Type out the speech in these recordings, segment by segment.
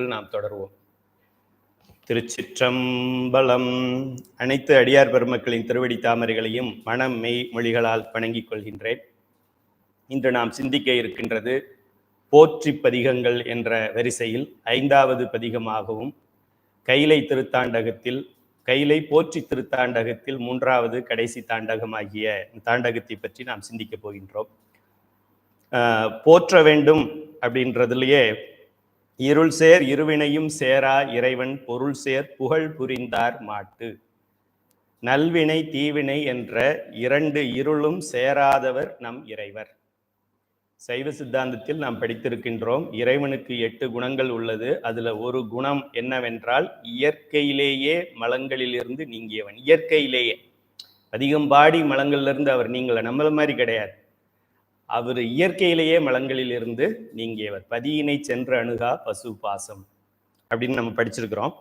வகுப்பில் நாம் தொடர்வோம். திருச்சிற்றம்பலம். அனைத்து அடியார் பெருமக்களின் திருவடி தாமரைகளையும் மனம் மெய் மொழிகளால் வணங்கிக் கொள்கின்றேன். இன்று நாம் சிந்திக்க இருக்கின்றது போற்றி பதிகங்கள் என்ற வரிசையில் 5வது பதிகமாகவும், கைலை திருத்தாண்டகத்தில் கைலை போற்றி திருத்தாண்டகத்தில் 3வது கடைசி தாண்டகமாகிய தாண்டகத்தை பற்றி நாம் சிந்திக்க போகின்றோம். போற்ற வேண்டும் அப்படின்றதுலயே இருள் சேர் இருவினையும் சேரா இறைவன் பொருள் சேர் புகழ் புரிந்தார் மாட்டு. நல்வினை தீவினை என்ற 2 இருளும் சேராதவர் நம் இறைவர். சைவ சித்தாந்தத்தில் நாம் படித்திருக்கின்றோம், இறைவனுக்கு 8 குணங்கள் உள்ளது. அதுல ஒரு குணம் என்னவென்றால் இயற்கையிலேயே மலங்களிலிருந்து நீங்கியவன். இயற்கையிலேயே அதிகம் பாடி மலங்களிலிருந்து அவர் நீங்கல, நம்மள மாதிரி கிடையாது. அவர் இயற்கையிலேயே மலங்களில் இருந்து நீங்கியவர். பதியினை சென்று அணுகா பசு பாசம் அப்படின்னு நம்ம படிச்சிருக்கிறோம்.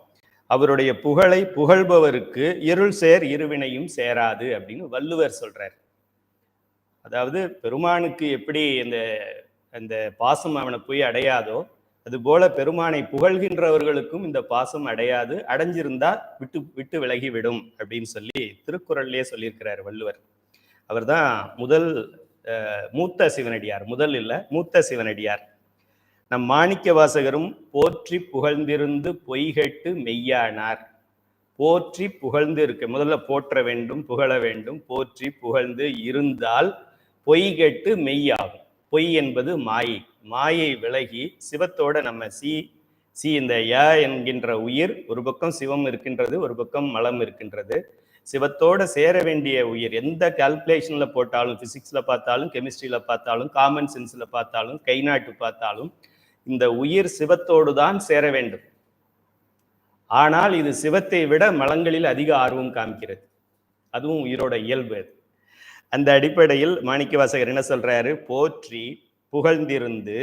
அவருடைய புகழை புகழ்பவருக்கு இருள் சேர் இருவினையும் சேராது அப்படின்னு வள்ளுவர் சொல்றார். அதாவது பெருமானுக்கு எப்படி அந்த பாசம் அவனை போய் அடையாதோ, அது போல பெருமானை புகழ்கின்றவர்களுக்கும் இந்த பாசம் அடையாது, அடைஞ்சிருந்தா விட்டு விலகிவிடும் அப்படின்னு சொல்லி திருக்குறள்லயே சொல்லியிருக்கிறார் வள்ளுவர். அவர் தான் மூத்த சிவனடியார். முதல் இல்ல, மூத்த சிவனடியார். நம் மாணிக்க வாசகரும் போற்றி புகழ்ந்திருந்து பொய்கெட்டு மெய்யானார். போற்றி புகழ்ந்து இருக்க, முதல்ல போற்ற வேண்டும், புகழ வேண்டும். போற்றி புகழ்ந்து இருந்தால் பொய்கெட்டு மெய்யாகும். பொய் என்பது மாயை. மாயை விலகி சிவத்தோட நம்ம இந்த ய என்கின்ற உயிர் ஒரு பக்கம் சிவம் இருக்கின்றது, ஒரு பக்கம் மலம் இருக்கின்றது. சிவத்தோட சேர வேண்டிய உயிர் எந்த கால்குலேஷன்ல போட்டாலும், பிசிக்ஸ்ல பார்த்தாலும், கெமிஸ்ட்ரியில பார்த்தாலும், காமன் சென்ஸ்ல பார்த்தாலும், கை நாட்டு பார்த்தாலும், இந்த உயிர் சிவத்தோடு தான் சேர வேண்டும். ஆனால் இது சிவத்தை விட மலங்களில் அதிக ஆர்வம் காமிக்கிறது. அதுவும் உயிரோட இயல்பு. அந்த அடிப்படையில் மாணிக்கவாசகர் என்ன சொல்றாரு? போற்றி புகழ்ந்திருந்து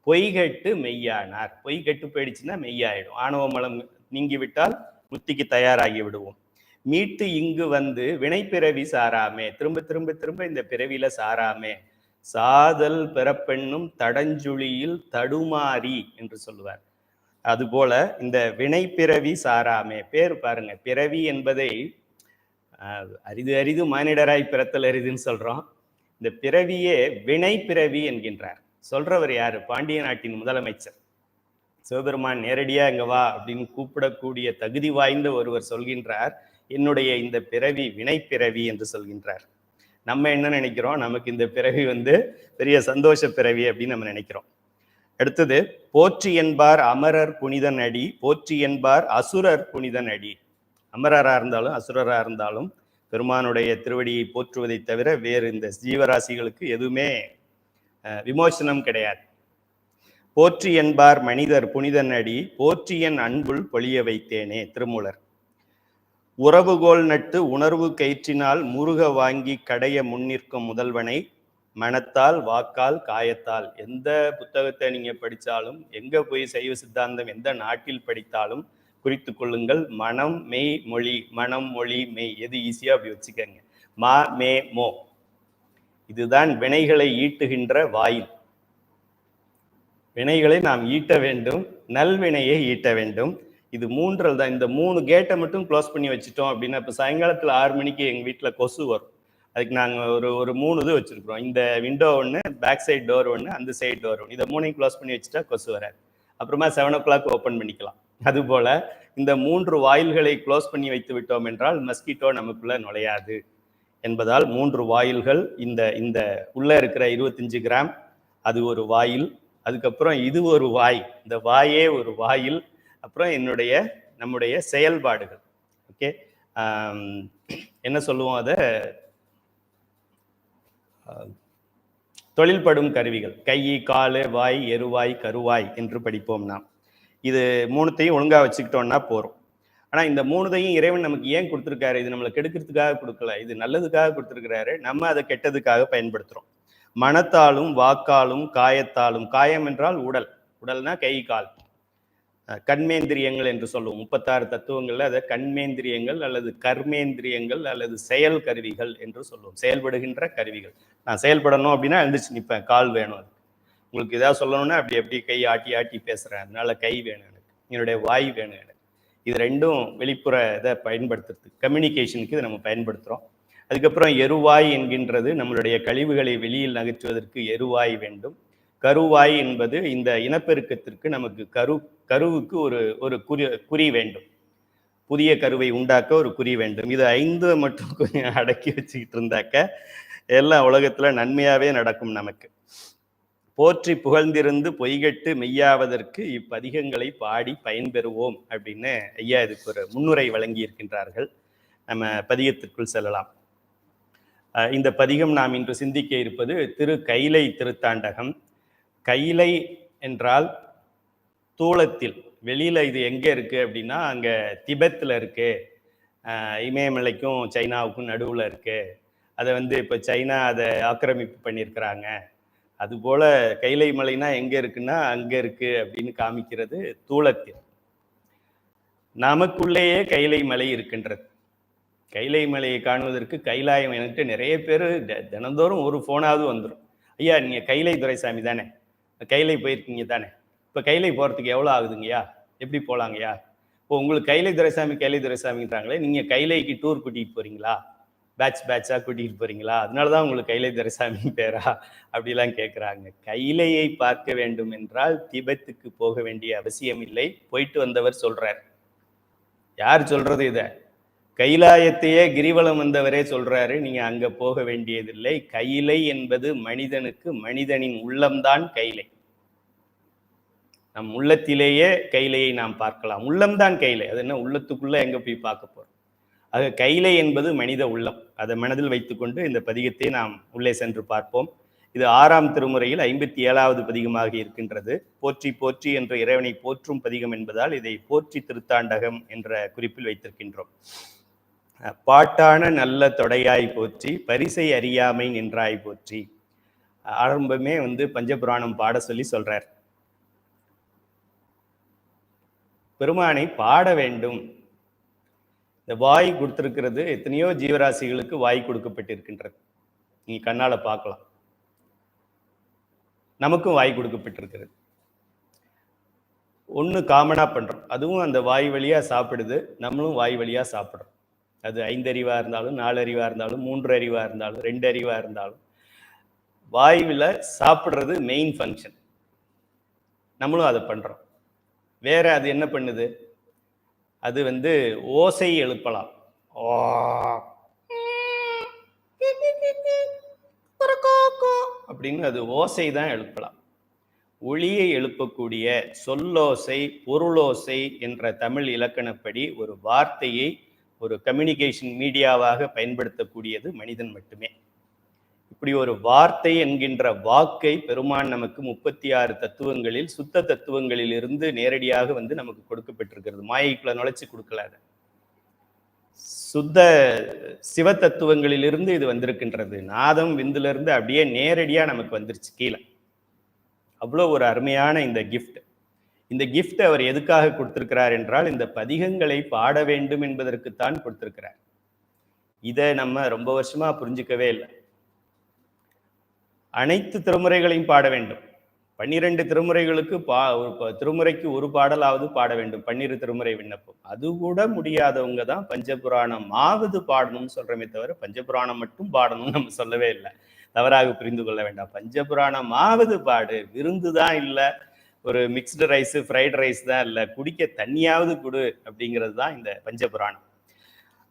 பொய்கெட்டு மெய்யானார். பொய் கெட்டு போயிடுச்சுன்னா மெய்யாயிடும். ஆணவ மலம் நீங்கிவிட்டால் முத்திக்கு தயாராகி விடுவோம். மீட்டு இங்கு வந்து வினைப்பிறவி சாராமே, திரும்ப திரும்ப திரும்ப இந்த பிறவியில சாராமே, சாதல் பிறப்பெண்ணும் தடஞ்சுழியில் தடுமாறி என்று சொல்லுவார். அதுபோல இந்த வினைப்பிறவி சாராமே, பேர் பாருங்க, பிறவி என்பதை அரிது அரிது மானிடராய் பிறத்தல் அரிதுன்னு சொல்றோம். இந்த பிறவியே வினை பிறவி என்கின்றார். சொல்றவர் யாரு? பாண்டிய நாட்டின் முதலமைச்சர். சிவபெருமான் நேரடியா இங்க வா அப்படின்னு கூப்பிடக்கூடிய தகுதி வாய்ந்த ஒருவர் சொல்கின்றார், என்னுடைய இந்த பிறவி வினை பிறவி என்று சொல்கின்றார். நம்ம என்ன நினைக்கிறோம்? நமக்கு இந்த பிறவி பெரிய சந்தோஷ பிறவி அப்படின்னு நம்ம நினைக்கிறோம். அடுத்தது, போற்றி என்பார் அமரர் புனிதன் அடி, போற்றி என்பார் அசுரர் புனிதன் அடி. அமரராக இருந்தாலும் அசுரராக இருந்தாலும் பெருமானுடைய திருவடியை போற்றுவதை தவிர வேறு இந்த ஜீவராசிகளுக்கு எதுவுமே விமோசனம் கிடையாது. போற்றி என்பார் மனிதர் புனிதன் அடி, போற்றியன் அன்புள் பொழிய வைத்தேனே. திருமூலர். உறவுகோல் நட்டு உணர்வு கயிற்றினால் முருக வாங்கி கடைய முன்னிற்கும் முதல்வனை மனத்தால் வாக்கால் காயத்தால். எந்த புத்தகத்தை நீங்க படித்தாலும், எங்க போய் சைவ சித்தாந்தம் எந்த நாட்டில் படித்தாலும் குறித்து கொள்ளுங்கள், மனம் மெய் மொழி, மனம் மொழி மெய், எது ஈஸியா அப்படி வச்சுக்கோங்க. மா மே மோ, இதுதான் வினைகளை ஈட்டுகின்ற வாயில். வினைகளை நாம் ஈட்ட வேண்டும், நல்வினையை ஈட்ட வேண்டும். இது 3 தான். இந்த 3 கேட்டை மட்டும் க்ளோஸ் பண்ணி வச்சுட்டோம் அப்படின்னா, இப்போ சாயங்காலத்தில் 6 மணிக்கு எங்கள் வீட்டில் கொசு வரும். அதுக்கு நாங்கள் ஒரு 3 இது வச்சுருக்கிறோம். இந்த விண்டோ ஒன்று, பேக் சைட் டோர் ஒன்று, அந்த சைட் டோர் ஒன்று. இதை 3ஐயும் க்ளோஸ் பண்ணி வச்சுட்டா கொசு வராது. அப்புறமா 7 o'clock ஓப்பன் பண்ணிக்கலாம். அதுபோல் இந்த 3 வாயில்களை க்ளோஸ் பண்ணி வைத்து விட்டோம் என்றால் மஸ்கிட்டோ நமக்குள்ளே நுழையாது என்பதால் 3 வாயில்கள். இந்த உள்ளே இருக்கிற 25 கிராம் அது ஒரு வாயில். அதுக்கப்புறம் இது ஒரு வாய், இந்த வாயே ஒரு வாயில். அப்புறம் நம்முடைய செயல்பாடுகள். ஓகே, என்ன சொல்லுவோம்? அதை தொழில்படும் கருவிகள். கை, காலு, வாய், எருவாய், கருவாய் என்று படிப்போம் நாம். இது 3த்தையும் ஒழுங்கா வச்சுக்கிட்டோம்னா போறோம். ஆனா இந்த 3த்தையும் இறைவன் நமக்கு ஏன் கொடுத்துருக்காரு? இது நம்மளை கெடுக்கிறதுக்காக கொடுக்கல, இது நல்லதுக்காக கொடுத்துருக்கிறாரு. நம்ம அதை கெட்டதுக்காக பயன்படுத்துறோம். மனத்தாலும் வாக்காலும் காயத்தாலும். காயம் என்றால் உடல், உடல்னா கை கால். கண்மேந்திரியங்கள் என்று சொல்லுவோம். 36 தத்துவங்கள்ல அதை கண்மேந்திரியங்கள் அல்லது கர்மேந்திரியங்கள் அல்லது செயல் கருவிகள் என்று சொல்லுவோம். செயல்படுகின்ற கருவிகள். நான் செயல்படணும் அப்படின்னா எழுந்திரிச்சு நிற்பேன், கால் வேணும். உங்களுக்கு ஏதாவது சொல்லணும்னா அப்படி கை ஆட்டி ஆட்டி பேசுறேன், அதனால கை வேணும் எனக்கு. என்னுடைய வாய் வேணும் எனக்கு. இது ரெண்டும் வெளிப்புற இதை பயன்படுத்துறதுக்கு, கம்யூனிகேஷனுக்கு இதை நம்ம பயன்படுத்துகிறோம். அதுக்கப்புறம் எருவாய் என்கின்றது நம்மளுடைய கழிவுகளை வெளியில் நகற்றுவதற்கு எருவாய் வேண்டும். கருவாய் என்பது இந்த இனப்பெருக்கத்திற்கு நமக்கு கருவுக்கு ஒரு குறி வேண்டும், புதிய கருவை உண்டாக்க ஒரு குறி வேண்டும். இது 5 மட்டும் கொஞ்சம் அடக்கி வச்சுக்கிட்டு இருந்தாக்க எல்லாம் உலகத்துல நன்மையாவே நடக்கும் நமக்கு. போற்றி புகழ்ந்திருந்து பொய்கட்டு மெய்யாவதற்கு இப்பதிகங்களை பாடி பயன்பெறுவோம் அப்படின்னு ஐயா இதுக்கு ஒரு முன்னுரை வழங்கி இருக்கின்றார்கள். நம்ம பதிகத்திற்குள் செல்லலாம். இந்த பதிகம் நாம் இன்று சிந்திக்க இருப்பது திரு கைலை திருத்தாண்டகம். கைலை என்றால் தூளத்தில், வெளியில இது எங்க இருக்கு அப்படின்னா அங்க திபெத்தில் இருக்கு, இமயமலைக்கும் சைனாவுக்கும் நடுவில் இருக்கு. அதை இப்போ சைனா அதை ஆக்கிரமிப்பு பண்ணியிருக்கிறாங்க. அதுபோல கைலை மலைனா எங்க இருக்குன்னா அங்க இருக்கு அப்படின்னு காமிக்கிறது தூளத்தில். நமக்குள்ளேயே கைலை மலை இருக்கின்றது. கைலை மலையை காணுவதற்கு கைலாயம் என்கிட்ட நிறைய பேர் தினந்தோறும் ஒரு ஃபோனாவது வந்துடும். ஐயா நீங்க கைலை துரைசாமி தானே, கைலை போயிருக்கீங்க தானே, இப்போ கைலை போகிறதுக்கு எவ்வளோ ஆகுதுங்கய்யா, எப்படி போகலாங்கய்யா, இப்போ உங்களுக்கு கைலை துரைசாமின்றாங்களே, நீங்கள் கைலைக்கு டூர் கூட்டிகிட்டு போகிறீங்களா, பேட்சாக கூட்டிகிட்டு போகிறீங்களா, அதனால தான் உங்களுக்கு கைலை துரைசாமி பேரா அப்படிலாம் கேட்குறாங்க. கைலையை பார்க்க வேண்டும் என்றால் திபெத்துக்கு போக வேண்டிய அவசியம் இல்லை. போயிட்டு வந்தவர் சொல்கிறார். யார் சொல்கிறது இதை? கைலாயத்தையே கிரிவலம் வந்தவரே சொல்றாரு, நீங்க அங்க போக வேண்டியதில்லை. கைலை என்பது மனிதனுக்கு, மனிதனின் உள்ளம்தான் கைலை. நம் உள்ளத்திலேயே கைலையை நாம் பார்க்கலாம். உள்ளம்தான் கைலை. அது என்ன உள்ளத்துக்குள்ள எங்க போய் பார்க்க போறோம்? ஆக கைலை என்பது மனித உள்ளம். அதை மனதில் வைத்துக்கொண்டு இந்த பதிகத்தை நாம் உள்ளே சென்று பார்ப்போம். இது 6ஆம் திருமுறையில் 57வது பதிகமாக இருக்கின்றது. போற்றி போற்றி என்ற இறைவனை போற்றும் பதிகம் என்பதால் இதை போற்றி திருத்தாண்டகம் என்ற குறிப்பில் வைத்திருக்கின்றோம். பாட்டான நல்ல தொடையாய் போற்றி, பரிசை அறியாமை நின்றாய் போற்றி. ஆரம்பமே பஞ்சபுராணம் பாட சொல்லி சொல்றார். பெருமானை பாட வேண்டும். இந்த வாய் கொடுத்திருக்கிறது எத்தனையோ ஜீவராசிகளுக்கு வாய் கொடுக்கப்பட்டிருக்கின்றது. நீ கண்ணால பார்க்கலாம். நமக்கும் வாய் கொடுக்கப்பட்டிருக்கிறது. ஒன்று காமனா பண்றோம், அதுவும் அந்த வாய் வழியா சாப்பிடுது, நம்மளும் வாய் வழியா சாப்பிட்றோம். அது 5 அறிவா இருந்தாலும், 4 அறிவா இருந்தாலும், 3 அறிவா இருந்தாலும், 2 அறிவா இருந்தாலும், வாயுவில் சாப்பிட்றது மெயின் ஃபங்க்ஷன். நம்மளும் அதை பண்றோம். வேற அது என்ன பண்ணுது? அது ஓசை எழுப்பலாம். அப்படின்னு அது ஓசை தான் எழுப்பலாம். ஒளியை எழுப்பக்கூடிய சொல்லோசை, பொருளோசை என்ற தமிழ் இலக்கணப்படி ஒரு வார்த்தையை ஒரு கம்யூனிகேஷன் மீடியாவாக பயன்படுத்தக்கூடியது மனிதன் மட்டுமே. இப்படி ஒரு வார்த்தை என்கின்ற வாக்கை பெருமான் நமக்கு 36 தத்துவங்களில், சுத்த தத்துவங்களில் இருந்து நேரடியாக நமக்கு கொடுக்கப்பட்டிருக்கிறது. மாயைக்குள்ள நுழைச்சு கொடுக்கல. சுத்த சிவ தத்துவங்களிலிருந்து இது வந்திருக்கின்றது. நாதம் விந்திலிருந்து அப்படியே நேரடியா நமக்கு வந்துருச்சு கீழே. அவ்வளோ ஒரு அருமையான இந்த கிஃப்ட். இந்த கிஃப்ட் அவர் எதுக்காக கொடுத்திருக்கிறார் என்றால், இந்த பதிகங்களை பாட வேண்டும் என்பதற்குத்தான் கொடுத்திருக்கிறார். இதை நம்ம ரொம்ப வருஷமா புரிஞ்சுக்கவே இல்லை. அனைத்து திருமுறைகளையும் பாட வேண்டும். 12 திருமுறைகளுக்கு திருமுறைக்கு ஒரு பாடலாவது பாட வேண்டும். 12 திருமுறை விண்ணப்பம். அது கூட முடியாதவங்க தான் பஞ்சபுராணமாவது பாடணும்னு சொல்றமே தவிர பஞ்சபுராணம் மட்டும் பாடணும்னு நம்ம சொல்லவே இல்லை. தவறாக புரிந்து கொள்ள வேண்டாம். பஞ்சபுராணமாவது பாடு. விருந்து தான் இல்லை, ஒரு மிக்ஸ்டு ரைஸ், ஃப்ரைட் ரைஸ் தான் இல்லை, குடிக்க தண்ணியாவது கொடு அப்படிங்கிறது தான் இந்த பஞ்சபுராணம்.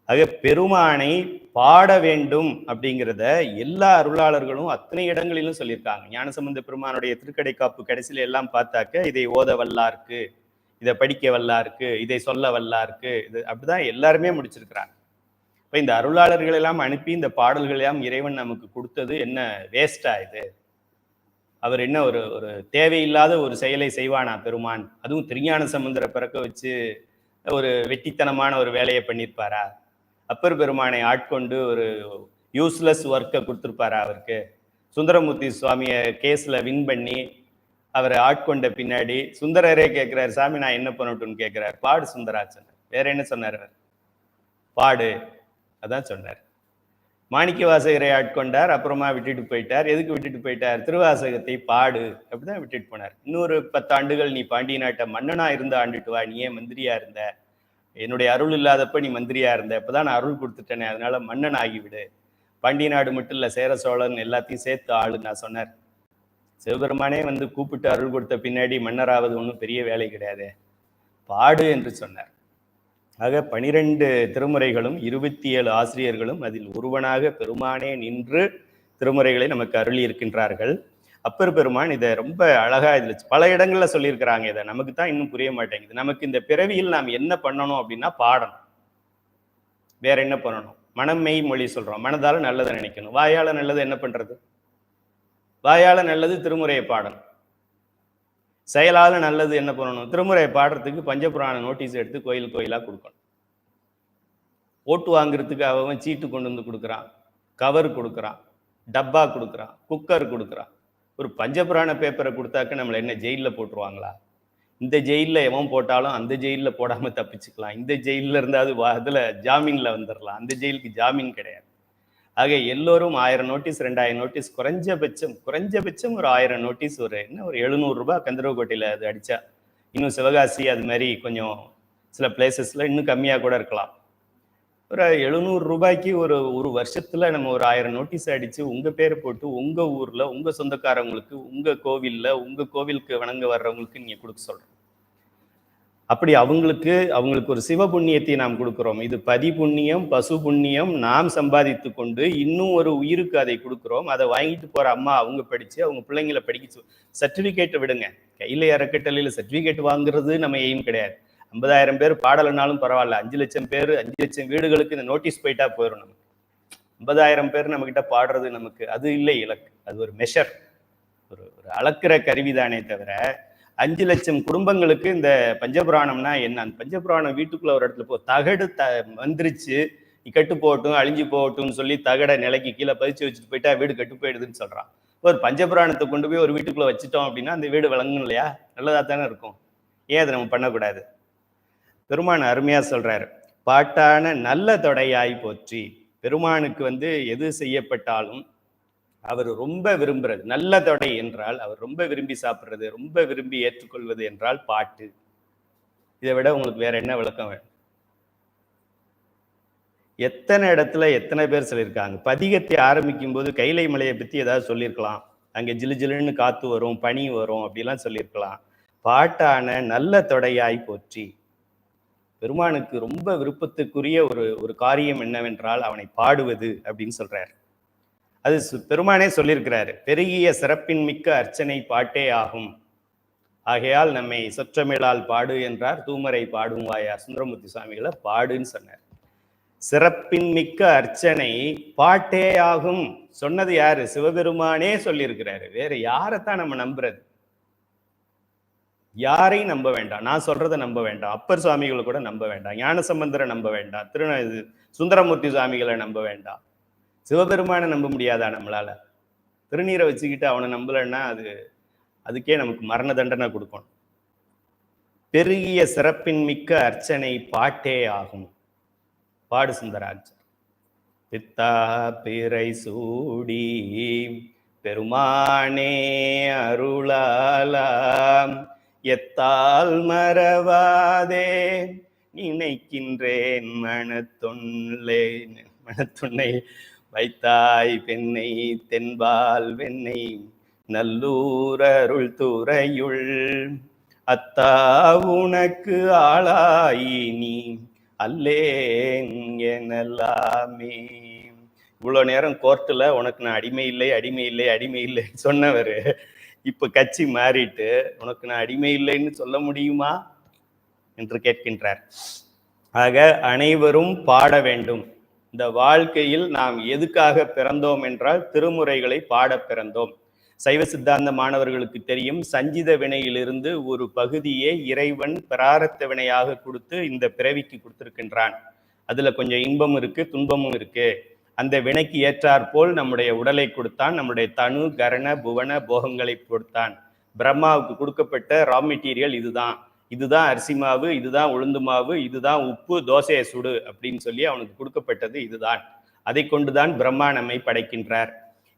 ஆக பெருமானை பாட வேண்டும் அப்படிங்கிறத எல்லா அருளாளர்களும் அத்தனை இடங்களிலும் சொல்லியிருக்காங்க. ஞானசம்பந்த பெருமானுடைய திருக்கடைக்காப்பு கடைசியில எல்லாம் பார்த்தாக்க, இதை ஓத வல்லாருக்கு, இதை படிக்க வல்லாருக்கு, இதை சொல்ல வல்லாருக்கு, இது அப்படிதான் எல்லாருமே முடிச்சிருக்கிறாங்க. இப்போ இந்த அருளாளர்கள் எல்லாம் அனுப்பி இந்த பாடல்கள் எல்லாம் இறைவன் நமக்கு கொடுத்தது என்ன வேஸ்டா? இது அவர் என்ன ஒரு தேவையில்லாத ஒரு செயலை செய்வானா பெருமான்? அதுவும் திருஞான சம்பந்தரை பிறக்க வச்சு ஒரு வெட்டித்தனமான ஒரு வேலையை பண்ணியிருப்பாரா? அப்பர் பெருமானை ஆட்கொண்டு ஒரு யூஸ்லெஸ் ஒர்க்கை கொடுத்துருப்பாரா அவருக்கு? சுந்தரமூர்த்தி சுவாமியை கேஸ்ல வின் பண்ணி அவரை ஆட்கொண்ட பின்னாடி சுந்தரரே கேட்கிறார், சாமி நான் என்ன பண்ணட்டும்னு கேட்கிறார். பாடு சுந்தரா சொன்னார். வேற என்ன சொன்னார்? பாடு, அதான் சொன்னார். மாணிக்க வாசகரை ஆட்கொண்டார், அப்புறமா விட்டுட்டு போயிட்டார். எதுக்கு விட்டுட்டு போயிட்டார்? திருவாசகத்தை பாடு அப்படிதான் விட்டுட்டு போனார். இன்னொரு 10 ஆண்டுகள் நீ பாண்டிய நாட்டை மன்னனா இருந்து ஆண்டுட்டு வா, நீ ஏன் மந்திரியா இருந்த? என்னுடைய அருள் இல்லாதப்ப நீ மந்திரியா இருந்த, இப்பதான் நான் அருள் கொடுத்துட்டேனே, அதனால மன்னன் ஆகிவிடு. பாண்டிய நாடு மட்டும் இல்ல, சேர சோழன் எல்லாத்தையும் சேர்த்து ஆளு நான் சொன்னார். சிவபெருமானே வந்து கூப்பிட்டு அருள் கொடுத்த பின்னாடி மன்னராவது ஒன்றும் பெரிய வேலை கிடையாது, பாடு என்று சொன்னார். ஆக 12 திருமுறைகளும் 27 ஆசிரியர்களும் அதில் ஒருவனாக பெருமானே நின்று திருமுறைகளை நமக்கு அருளி இருக்கின்றார்கள். அப்பர் பெருமான் இதை ரொம்ப அழகா இதுல பல இடங்கள்ல சொல்லியிருக்கிறாங்க. இதை நமக்கு தான் இன்னும் புரிய மாட்டேங்குது. நமக்கு இந்த பிறவியில் நாம் என்ன பண்ணணும் அப்படின்னா பாடணும். வேற என்ன பண்ணணும்? மனம் மெய் மொழி சொல்றோம், மனதால நல்லதை நினைக்கணும். வாயால நல்லது என்ன பண்றது? வாயால நல்லது திருமுறையை பாடணும். செயலால நல்லது என்ன பண்ணணும்? திருமுறையை பாடுறதுக்கு பஞ்சபுராண நோட்டீஸ் எடுத்து கோயில் கோயிலா கொடுக்கணும். ஓட்டு வாங்குறதுக்கு அவன் சீட்டு கொண்டு வந்து கொடுக்குறான், கவர் கொடுக்குறான், டப்பா கொடுக்குறான், குக்கர் கொடுக்குறான். ஒரு பஞ்சபுராண பேப்பரை கொடுத்தாக்க நம்மளை என்ன ஜெயிலில் போட்டுருவாங்களா? இந்த ஜெயிலில் எவன் போட்டாலும் அந்த ஜெயிலில் போடாமல் தப்பிச்சுக்கலாம். இந்த ஜெயிலில் இருந்தாவது அதில் ஜாமீனில் வந்துடலாம். அந்த ஜெயிலுக்கு ஜாமீன் கிடையாது. ஆக எல்லோரும் 1000 நோட்டீஸ் 2000 நோட்டீஸ் குறைஞ்சபட்சம் ஒரு 1000 நோட்டீஸ், ஒரு என்ன ஒரு 700 ரூபாய் கந்தரவக்கோட்டையில் அது அடித்தா, இன்னும் சிவகாசி அது மாதிரி கொஞ்சம் சில பிளேசஸில் இன்னும் கம்மியாக கூட இருக்கலாம். ஒரு 700 ரூபாய்க்கு ஒரு வருஷத்துல நம்ம ஒரு 1000 நோட்டீஸ் அடிச்சு உங்க பேரை போட்டு உங்க ஊர்ல உங்க சொந்தக்காரங்களுக்கு உங்க கோவில்ல உங்க கோவிலுக்கு வணங்க வர்றவங்களுக்கு நீங்க கொடுக்க சொல்றோம். அப்படி அவங்களுக்கு ஒரு சிவ புண்ணியத்தை நாம் கொடுக்கிறோம். இது பதி புண்ணியம் பசு புண்ணியம் நாம் சம்பாதித்து கொண்டு இன்னும் ஒரு உயிருக்கு அதை கொடுக்கிறோம். அதை வாங்கிட்டு போற அம்மா அவங்க படிச்சு அவங்க பிள்ளைங்களை படிக்க சர்டிபிகேட் விடுங்க. கையில அறக்கட்டளையில சர்டிபிகேட் வாங்குறது நம்ம எய்ம் கிடையாது. 50,000 பேர் பாடலைனாலும் பரவாயில்ல, 5 லட்சம் பேர் 5 லட்சம் வீடுகளுக்கு இந்த நோட்டீஸ் போயிட்டா போயிடும். நமக்கு 50,000 பேர் நம்ம கிட்ட பாடுறது நமக்கு அது இல்லை இலக்கு. அது ஒரு மெஷர், ஒரு அளக்கிற கருவிதானே தவிர 5 லட்சம் குடும்பங்களுக்கு இந்த பஞ்சபுராணம்னா என்ன? அந்த பஞ்சபுராணம் வீட்டுக்குள்ள ஒரு இடத்துல தகடு வந்துருச்சு, கட்டு போகட்டும் அழிஞ்சு போகட்டும்னு சொல்லி தகடை நிலைக்கு கீழே பதிச்சு வச்சுட்டு போயிட்டா வீடு கட்டு போயிடுதுன்னு சொல்றான். ஒரு பஞ்சபுராணத்தை கொண்டு போய் ஒரு வீட்டுக்குள்ள வச்சுட்டோம் அப்படின்னா அந்த வீடு விளங்கும் இல்லையா? நல்லதா தானே இருக்கும். ஏன் அதை நம்ம பண்ணக்கூடாது? பெருமான் அருமையா சொல்றாரு, பாட்டான நல்ல தொடையாய் போற்றி. பெருமானுக்கு எது செய்யப்பட்டாலும் அவர் ரொம்ப விரும்புறது நல்ல தொடை என்றால், அவர் ரொம்ப விரும்பி சாப்பிட்றது, ரொம்ப விரும்பி ஏற்றுக்கொள்வது என்றால் பாட்டு. இதை விட உங்களுக்கு வேற என்ன விளக்கம் வேணும்? எத்தனை இடத்துல எத்தனை பேர் சொல்லியிருக்காங்க. பதிகத்தை ஆரம்பிக்கும் போது கைலை மலையை பத்தி ஏதாவது சொல்லியிருக்கலாம், அங்கே ஜிலு ஜிலுன்னு காத்து வரும் பனி வரும் அப்படிலாம் சொல்லியிருக்கலாம். பாட்டான நல்ல தொடையாய் போற்றி. பெருமானுக்கு ரொம்ப விருப்பத்துக்குரிய ஒரு காரியம் என்னவென்றால் அவனை பாடுவது அப்படின்னு சொல்றாரு. அது பெருமானே சொல்லியிருக்கிறாரு, பெருகிய சிறப்பின் மிக்க அர்ச்சனை பாட்டே ஆகும். ஆகையால் நம்மை சொற்றமிழால் பாடு என்றார், தூமரை பாடும் வாயார் சுந்தரமூர்த்தி சுவாமிகளை பாடுன்னு சொன்னார். சிறப்பின் மிக்க அர்ச்சனை பாட்டே ஆகும் சொன்னது யாரு? சிவபெருமானே சொல்லியிருக்கிறாரு. வேற யாரைத்தான் நம்ம நம்புறது? யாரையும் நம்ப வேண்டாம். நான் சொல்றதை நம்ப வேண்டாம். அப்பர் சுவாமிகளை கூட நம்ப வேண்டாம். ஞானசம்பந்தரை நம்ப வேண்டாம். சுந்தரமூர்த்தி சுவாமிகளை நம்ப வேண்டாம். சிவபெருமானை நம்ப முடியாதா நம்மளால? திருநீரை வச்சுக்கிட்டு அவனை நம்பலன்னா அதுக்கே நமக்கு மரண தண்டனை கொடுக்கணும். பெருகிய சிறப்பின் மிக்க அர்ச்சனை பாட்டே ஆகும். பாடு சுந்தராட்சர். பித்தா பிறை சூடி பெருமானே அருளாலாம் எத்தால் மறவாதே நினைக்கின்றேன் மனத்துணை வைத்தாய் பெண்ணை தென்பால் வெண்ணை நல்லூர் அருள் துறையுள் அத்தா உனக்கு ஆளாயி நீ அல்லேன் எனலாமே. இவ்வளோ நேரம் கோர்ட்டில் உனக்கு நான் அடிமை இல்லை சொன்னவர் இப்ப கட்சி மாறிட்டு உனக்கு நான் அடிமை இல்லைன்னு சொல்ல முடியுமா என்று கேட்கின்றார். ஆக அனைவரும் பாட வேண்டும். இந்த வாழ்க்கையில் நாம் எதுக்காக பிறந்தோம் என்றால் திருமுறைகளை பாட பிறந்தோம். சைவ சித்தாந்த மாணவர்களுக்கு தெரியும், சஞ்சித வினையிலிருந்து ஒரு பகுதியை இறைவன் பிராரத்த வினையாக கொடுத்து இந்த பிறவிக்கு கொடுத்திருக்கின்றான். அதுல கொஞ்சம் இன்பமும் இருக்கு துன்பமும் இருக்கு. அந்த வினைக்கு ஏற்றாற்போல் நம்முடைய உடலை கொடுத்தான், நம்முடைய தனு கரண புவன போகங்களை கொடுத்தான். பிரம்மாவுக்கு கொடுக்கப்பட்ட ரா மெட்டீரியல் இதுதான் அரிசி மாவு, இதுதான் உளுந்து மாவு, இதுதான் உப்பு, தோசையை சுடு அப்படின்னு சொல்லி அவனுக்கு கொடுக்கப்பட்டது இதுதான். அதை கொண்டுதான் பிரம்மா நம்மை படைக்கின்றார்.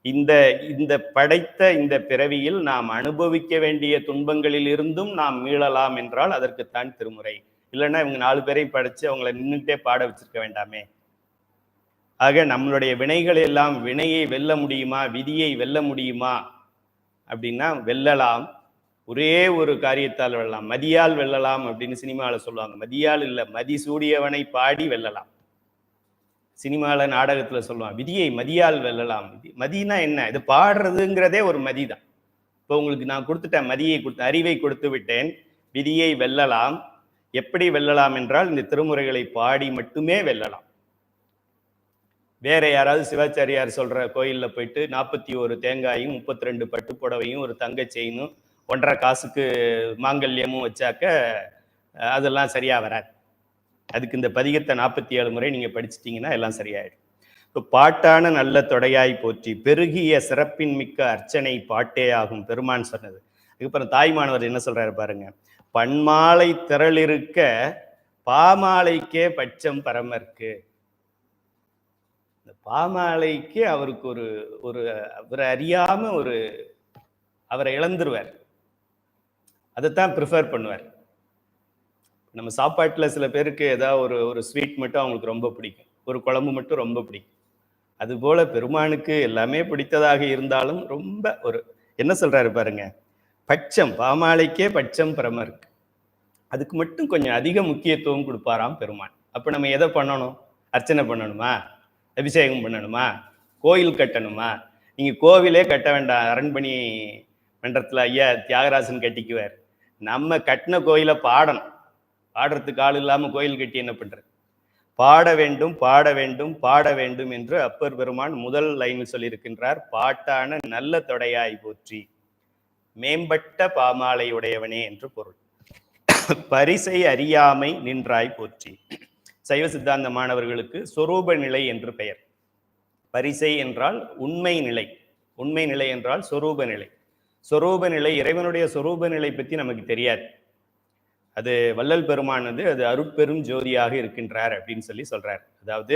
இந்த இந்த படைத்த இந்த பிறவியில் நாம் அனுபவிக்க வேண்டிய துன்பங்களில் இருந்தும் நாம் மீளலாம் என்றால் அதற்குத்தான் திருமுறை. இல்லைன்னா இவங்க 4 பேரை படைச்சு அவங்கள நின்றுகிட்டே பாட வச்சிருக்க வேண்டாமே. ஆக நம்மளுடைய வினைகள் எல்லாம் வினையை வெல்ல முடியுமா, விதியை வெல்ல முடியுமா அப்படின்னா வெல்லலாம். ஒரே ஒரு காரியத்தால் வெல்லலாம். மதியால் வெல்லலாம் அப்படின்னு சினிமாவில் சொல்லுவாங்க. மதியால் இல்லை, மதி சூடியவனை பாடி வெல்லலாம். சினிமாவில் நாடகத்தில் சொல்லுவாங்க விதியை மதியால் வெல்லலாம். மதினா என்ன? இது பாடுறதுங்கிறதே ஒரு மதி தான். இப்போ உங்களுக்கு நான் கொடுத்துட்டேன், மதியை கொடுத்து அறிவை கொடுத்து விட்டேன். விதியை வெல்லலாம். எப்படி வெல்லலாம் என்றால் இந்த திருமுறைகளை பாடி மட்டுமே வெல்லலாம். வேற யாராவது சிவாச்சாரியார் சொல்ற கோயிலில் போயிட்டு 41 தேங்காயும் 32 பட்டு புடவையும் ஒரு தங்க செயினும் 1.5 காசுக்கு மாங்கல்யமும் வச்சாக்க அதெல்லாம் சரியா வராது. அதுக்கு இந்த பதிகத்தை 47 முறை நீங்க படிச்சிட்டீங்கன்னா எல்லாம் சரியாயிடும். இப்போ பாட்டான நல்ல தொடையாய் போற்றி பெருகிய சிறப்பின் மிக்க அர்ச்சனை பாட்டே ஆகும் பெருமான் சொன்னது. அதுக்கப்புறம் தாய்மானவர் என்ன சொல்றாரு பாருங்க. பன்மாலை திரளிருக்க பாமாலைக்கே பட்சம் பரமர்க்கு. இந்த பாமாலைக்கு அவருக்கு ஒரு அவரை அறியாம அவரை இழந்துருவார். அதைத்தான் ப்ரிஃபர் பண்ணுவார். நம்ம சாப்பாட்டில் சில பேருக்கு ஏதாவது ஒரு ஸ்வீட் மட்டும் அவங்களுக்கு ரொம்ப பிடிக்கும், ஒரு குழம்பு மட்டும் ரொம்ப பிடிக்கும். அதுபோல பெருமானுக்கு எல்லாமே பிடித்ததாக இருந்தாலும் ரொம்ப என்ன சொல்றாரு பாருங்க, பட்சம் பாமாலைக்கே பட்சம் பிரமருக்கு, அதுக்கு மட்டும் கொஞ்சம் அதிக முக்கியத்துவம் கொடுப்பாராம் பெருமான். அப்போ நம்ம எதை பண்ணணும்? அர்ச்சனை பண்ணணுமா, அபிஷேகம் பண்ணணுமா, கோயில் கட்டணுமா? நீங்கள் கோவிலே கட்ட வேண்டாம், அரண்மனை மன்றத்தில் ஐயா தியாகராசன் கட்டிக்குவார். நம்ம கட்டின கோயிலை பாடணும். பாடுறதுக்கு ஆள் இல்லாமல் கோயில் கட்டி என்ன பண்ணுறது? பாட வேண்டும் பாட வேண்டும் பாட வேண்டும் என்று அப்பர் பெருமான் முதல் லைனில் சொல்லியிருக்கின்றார். பாட்டான நல்ல தொடையாய் போற்றி மேம்பட்ட பாமாலை உடையவனே என்று பொருள். பரிசை அறியாமை நின்றாய் போற்றி. சைவ சித்தாந்த மாணவர்களுக்கு சொரூப நிலை என்று பெயர். பரிசை என்றால் உண்மை நிலை, உண்மை நிலை என்றால் சொரூப நிலை. சொரூப நிலை, இறைவனுடைய சொரூப நிலை பற்றி நமக்கு தெரியாது. அது வள்ளல் பெருமானது அது அருட்பெரும் ஜோதியாக இருக்கின்றார் அப்படின்னு சொல்றார். அதாவது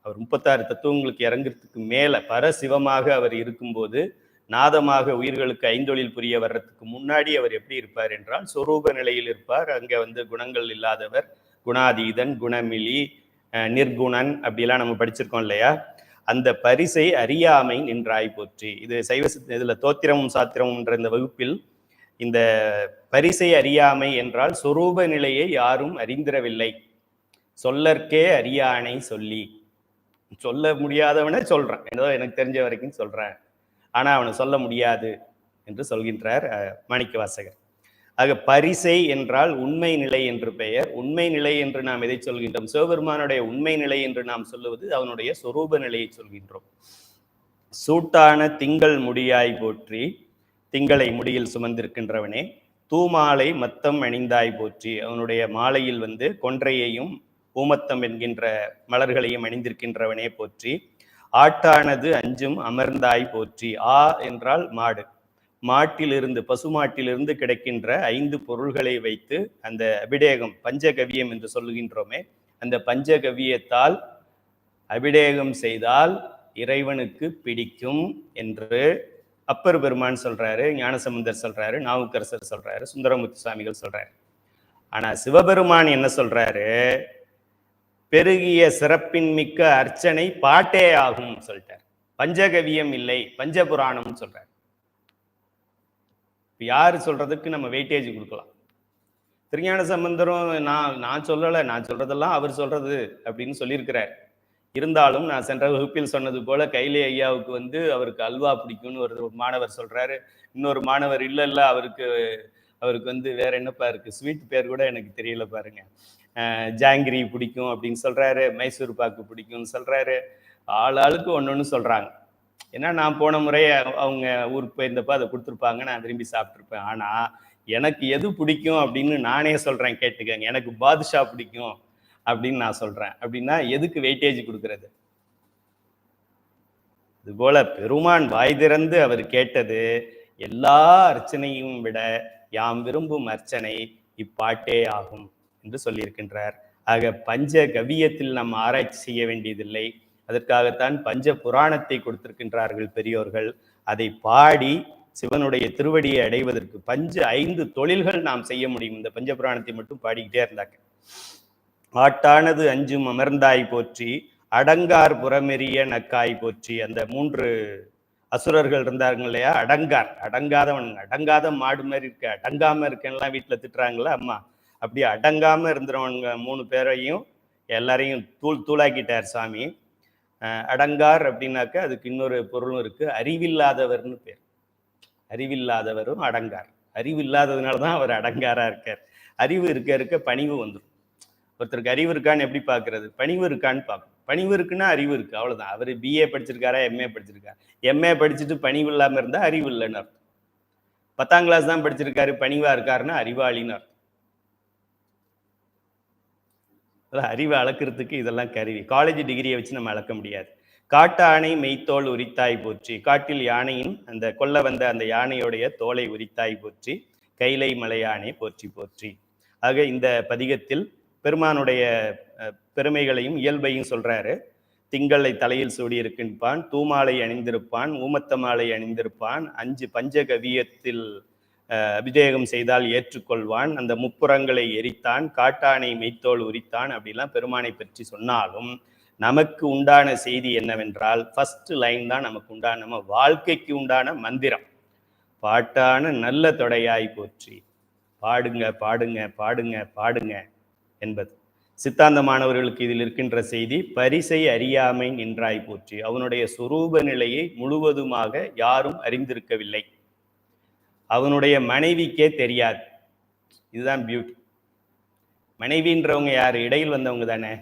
அவர் 36 தத்துவங்களுக்கு இறங்குறதுக்கு மேல பரசிவமாக அவர் இருக்கும்போது நாதமாக உயிர்களுக்கு ஐந்தொழில் புரிய வர்றதுக்கு முன்னாடி அவர் எப்படி இருப்பார் என்றால் சொரூப நிலையில் இருப்பார். அங்கே குணங்கள் இல்லாதவர், குணாதீதன், குணமிலி, நிர்குணன் அப்படிலாம் நம்ம படிச்சிருக்கோம் இல்லையா? அந்த பரிசை அறியாமை நின்றாய் போற்றி. இது சைவ இதுல தோத்திரமும் சாத்திரமும் இந்த வகுப்பில் இந்த பரிசை அறியாமை என்றால் சொரூப நிலையை யாரும் அறிந்திரவில்லை. சொல்லற்கே அறியானை சொல்லி, சொல்ல முடியாதவனை சொல்றேன், ஏதோ எனக்கு தெரிஞ்ச வரைக்கும் சொல்றேன், ஆனா அவனை சொல்ல முடியாது என்று சொல்கின்றார் மாணிக்கவாசகர். ஆக பரிசை என்றால் உண்மை நிலை என்று பெயர். உண்மை நிலை என்று நாம் எதை சொல்கின்றோம்? சிவபெருமானுடைய உண்மை நிலை என்று நாம் சொல்லுவது அவனுடைய சொரூப நிலையை சொல்கின்றோம். சூட்டான திங்கள் முடியாய் போற்றி, திங்களை முடியில் சுமந்திருக்கின்றவனே. தூமாலை மத்தம் அணிந்தாய் போற்றி, அவனுடைய மாலையில் கொன்றையையும் பூமத்தம் என்கின்ற மலர்களையும் அணிந்திருக்கின்றவனே போற்றி. ஆட்டானது அஞ்சும் அமர்ந்தாய் போற்றி. என்றால் மாடு. மாட்டிலிருந்து, பசுமாட்டிலிருந்து கிடைக்கின்ற 5 பொருள்களை வைத்து அந்த அபிடேகம், பஞ்சகவியம் என்று சொல்லுகின்றோமே, அந்த பஞ்சகவியத்தால் அபிடேகம் செய்தால் இறைவனுக்கு பிடிக்கும் என்று அப்பர் பெருமான் சொல்றாரு, ஞானசம்பந்தர் சொல்றாரு, நாவுக்கரசர் சொல்றாரு, சுந்தரமூர்த்தி சுவாமிகள் சொல்றாரு. ஆனா சிவபெருமான் என்ன சொல்றாரு? பெருகிய சிறப்பின் மிக்க அர்ச்சனை பாட்டே ஆகும் சொல்லிட்டார். பஞ்சகவியம் இல்லை, பஞ்சபுராணம் சொல்றாரு. யாரு சொல்றதுக்கு நம்ம வெயிட்டேஜ் கொடுக்கலாம்? திருஞான சம்பந்தரும் நான் சொல்லலை, நான் சொல்றதெல்லாம் அவர் சொல்றது அப்படின்னு சொல்லியிருக்கிறார். இருந்தாலும் நான் சென்ற வகுப்பில் சொன்னது போல கைலே ஐயாவுக்கு அவருக்கு அல்வா பிடிக்கும்னு ஒரு மாணவர் சொல்றாரு. இன்னொரு மாணவர் இல்ல அவருக்கு வேற என்னப்பா இருக்கு, ஸ்வீட் பேர் கூட எனக்கு தெரியல பாருங்க, ஜாங்கிரி பிடிக்கும் அப்படின்னு சொல்றாரு, மைசூர் பாக்கு பிடிக்கும்னு சொல்றாரு. ஆளுக்கு ஒன்னொன்னு சொல்றாங்க. ஏன்னா நான் போன முறை அவங்க ஊருக்கு போயிருந்தப்ப அதை கொடுத்துருப்பாங்க, நான் விரும்பி சாப்பிட்ருப்பேன். ஆனா எனக்கு எது பிடிக்கும் அப்படின்னு நானே சொல்றேன், கேட்டுக்கங்க. எனக்கு பாதுஷா பிடிக்கும் அப்படின்னு நான் சொல்றேன். அப்படின்னா எதுக்கு வெயிட்டேஜ் கொடுக்கறது? இது போல பெருமான் வாய் திறந்து அவர் கேட்டது எல்லா அர்ச்சனையும் விட யாம் விரும்பும் அர்ச்சனை இப்பாட்டே ஆகும் என்று சொல்லியிருக்கின்றார். ஆக பஞ்ச கவியத்தில் நாம் ஆராய்ச்சி செய்ய வேண்டியதில்லை. அதற்காகத்தான் பஞ்ச புராணத்தை கொடுத்திருக்கின்றார்கள் பெரியோர்கள். அதை பாடி சிவனுடைய திருவடியை அடைவதற்கு 5 தொழில்கள் நாம் செய்ய முடியும் இந்த பஞ்ச புராணத்தை மட்டும் பாடிக்கிட்டே இருந்தாங்க. ஆட்டானது அஞ்சும் அமர்ந்தாய் போற்றி, அடங்கார் புறமெரிய நக்காய் போற்றி. அந்த 3 அசுரர்கள் இருந்தாங்க இல்லையா, அடங்காதவன், அடங்காத மாடு மாதிரி இருக்க, அடங்காம இருக்கேன்லாம் வீட்டுல திட்டுறாங்களா அம்மா, அப்படி அடங்காம இருந்துறவங்க 3 பேரையும் எல்லாரையும் தூளாக்கிட்டார் சாமி. அடங்கார் அப்படின்னாக்க அதுக்கு இன்னொரு பொருளும் இருக்கு, அறிவில்லாதவர்னு பேர். அறிவில்லாதவரும் அடங்கார். அறிவு இல்லாததுனாலதான் அவர் அடங்காரா இருக்கார். அறிவு இருக்க பணிவு வந்துடும். ஒருத்தருக்கு அறிவு இருக்கான்னு எப்படி பார்க்கறது, பணிவு இருக்கான்னு பார்க்கணும். பணிவு இருக்குன்னா அறிவு இருக்கு, அவ்வளவுதான். அவர் பிஏ படிச்சிருக்காரா, எம்ஏ படிச்சிருக்காரு. எம்ஏ படிச்சுட்டு பணிவு இல்லாம இருந்தா அறிவு இல்லைன்னு அர்த்தம். 10ஆம் கிளாஸ் தான் படிச்சிருக்காரு, பணிவா இருக்காருன்னா அறிவாளின்னு அர்த்தம். அறிவை அளக்கிறதுக்கு இதெல்லாம் கருவி. காலேஜ் டிகிரியை வச்சு நம்ம அளக்க முடியாது. காட்டு ஆணை மெய்த்தோல் உரித்தாய் போற்றி. காட்டில் யானையின் அந்த கொல்ல வந்த அந்த யானையோடைய தோலை உரித்தாய் போற்றி, கைலை மலையானை போற்றி போற்றி. ஆக இந்த பதிகத்தில் பெருமானுடைய பெருமைகளையும் இயல்பையும் சொல்றாரு. திங்களை தலையில் சூடி இருக்கின்பான், தூமாலை அணிந்திருப்பான், ஊமத்த மாலை அணிந்திருப்பான், 5 பஞ்சகவியத்தில் அபிஷேகம் செய்தால் ஏற்றுக்கொள்வான், அந்த முப்புறங்களை எரித்தான், காட்டானை மெய்த்தோல் உரித்தான், அப்படிலாம் பெருமானை பற்றி சொன்னாலும் நமக்கு உண்டான செய்தி என்னவென்றால், ஃபர்ஸ்ட் லைன் தான் நமக்கு உண்டான, நம்ம வாழ்க்கைக்கு உண்டான மந்திரம். பாட்டான நல்ல தொடையாய் போற்றி, பாடுங்க பாடுங்க பாடுங்க பாடுங்க என்பது. சித்தாந்த மாணவர்களுக்கு இதில் இருக்கின்ற செய்தி, பரிசை அறியாமை நின்றாய் போற்றி. அவனுடைய சுரூப நிலையை முழுவதுமாக யாரும் அறிந்திருக்கவில்லை, அவனுடைய மனைவிக்கே தெரியாது. இதுதான் பியூட்டி. மனைவின்றவங்க யாரு, இடையில் வந்தவங்க தானே.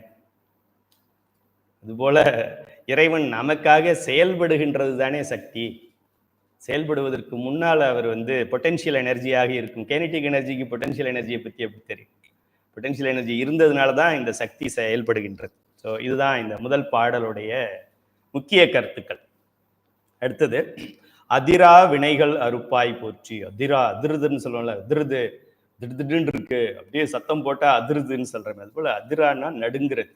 அதுபோல இறைவன் நமக்காக செயல்படுகின்றது தானே சக்தி. செயல்படுவதற்கு முன்னால் அவர் பொட்டென்ஷியல் எனர்ஜியாக இருக்கும். கைனடிக் எனர்ஜிக்கு பொட்டென்ஷியல் எனர்ஜியை பற்றி எப்படி தெரியும்? பொட்டென்ஷியல் எனர்ஜி இருந்ததுனால தான் இந்த சக்தி செயல்படுகின்றது. ஸோ இதுதான் இந்த முதல் பாடலுடைய முக்கிய கருத்துக்கள். அடுத்தது, அதிரா வினைகள் அறுப்பாய் போற்றி. அதிருதுன்னு சொல்லுவோம்ல, அதிருது திடுதிடுன்னு இருக்கு, அப்படியே சத்தம் போட்டா அதிருதுன்னு சொல்றேன். அது போல அதிரான்னா நடுங்கிறது.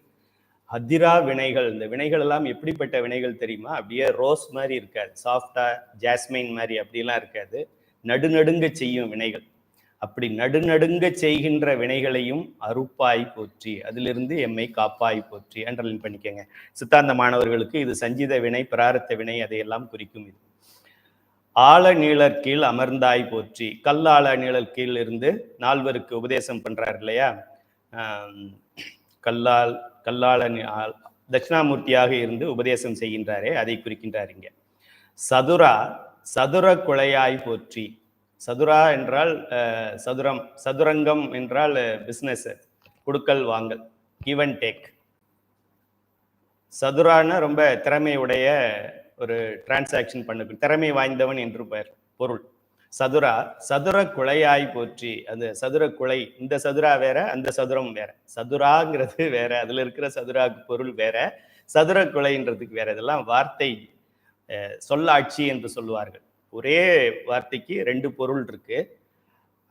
அதிரா வினைகள், இந்த வினைகள் எல்லாம் எப்படிப்பட்ட வினைகள் தெரியுமா? அப்படியே ரோஸ் மாதிரி இருக்காது, சாஃப்டா ஜாஸ்மின் மாதிரி அப்படிலாம் இருக்காது, நடுநடுங்க செய்யும் வினைகள். அப்படி நடுநடுங்க செய்கின்ற வினைகளையும் அறுப்பாய் போற்றி, அதிலிருந்து எம்மை காப்பாய் போற்றி. அண்டர்லைன் பண்ணிக்கங்க. சித்தாந்த மாணவர்களுக்கு இது சஞ்சித வினை, பிராரத்த வினை, அதையெல்லாம் குறிக்கும். இது ஆழ நீழற் கீழ் அமர்ந்தாய் போற்றி. கல்லாள நீழல் கீழ் இருந்து 4வருக்கு உபதேசம் பண்றார் இல்லையா, கல்லாள தட்சிணாமூர்த்தியாக இருந்து உபதேசம் செய்கின்றாரே, அதை குறிக்கின்றார் இங்க. சதுர குழையாய் போற்றி. சதுரா என்றால் சதுரம், சதுரங்கம் என்றால் பிஸ்னஸ், கொடுக்கல் வாங்கல், கிவ் அண்ட் டேக். சதுரான ரொம்ப திறமையுடைய ஒரு டிரான்சாக்ஷன் பண்ண திறமை வாய்ந்தவன் என்று பொருள். சதுர குழையாய் போற்றி. அந்த சதுர குழை, இந்த சதுரா வேற, அந்த சதுரம் வேற. சதுராங்கிறது வேற, அதுல இருக்கிற சதுராக்கு பொருள் வேற, சதுர குழைன்றதுக்கு வேற. இதெல்லாம் வார்த்தை சொல்லாட்சி என்று சொல்லுவார்கள். ஒரே வார்த்தைக்கு 2 பொருள் இருக்கு.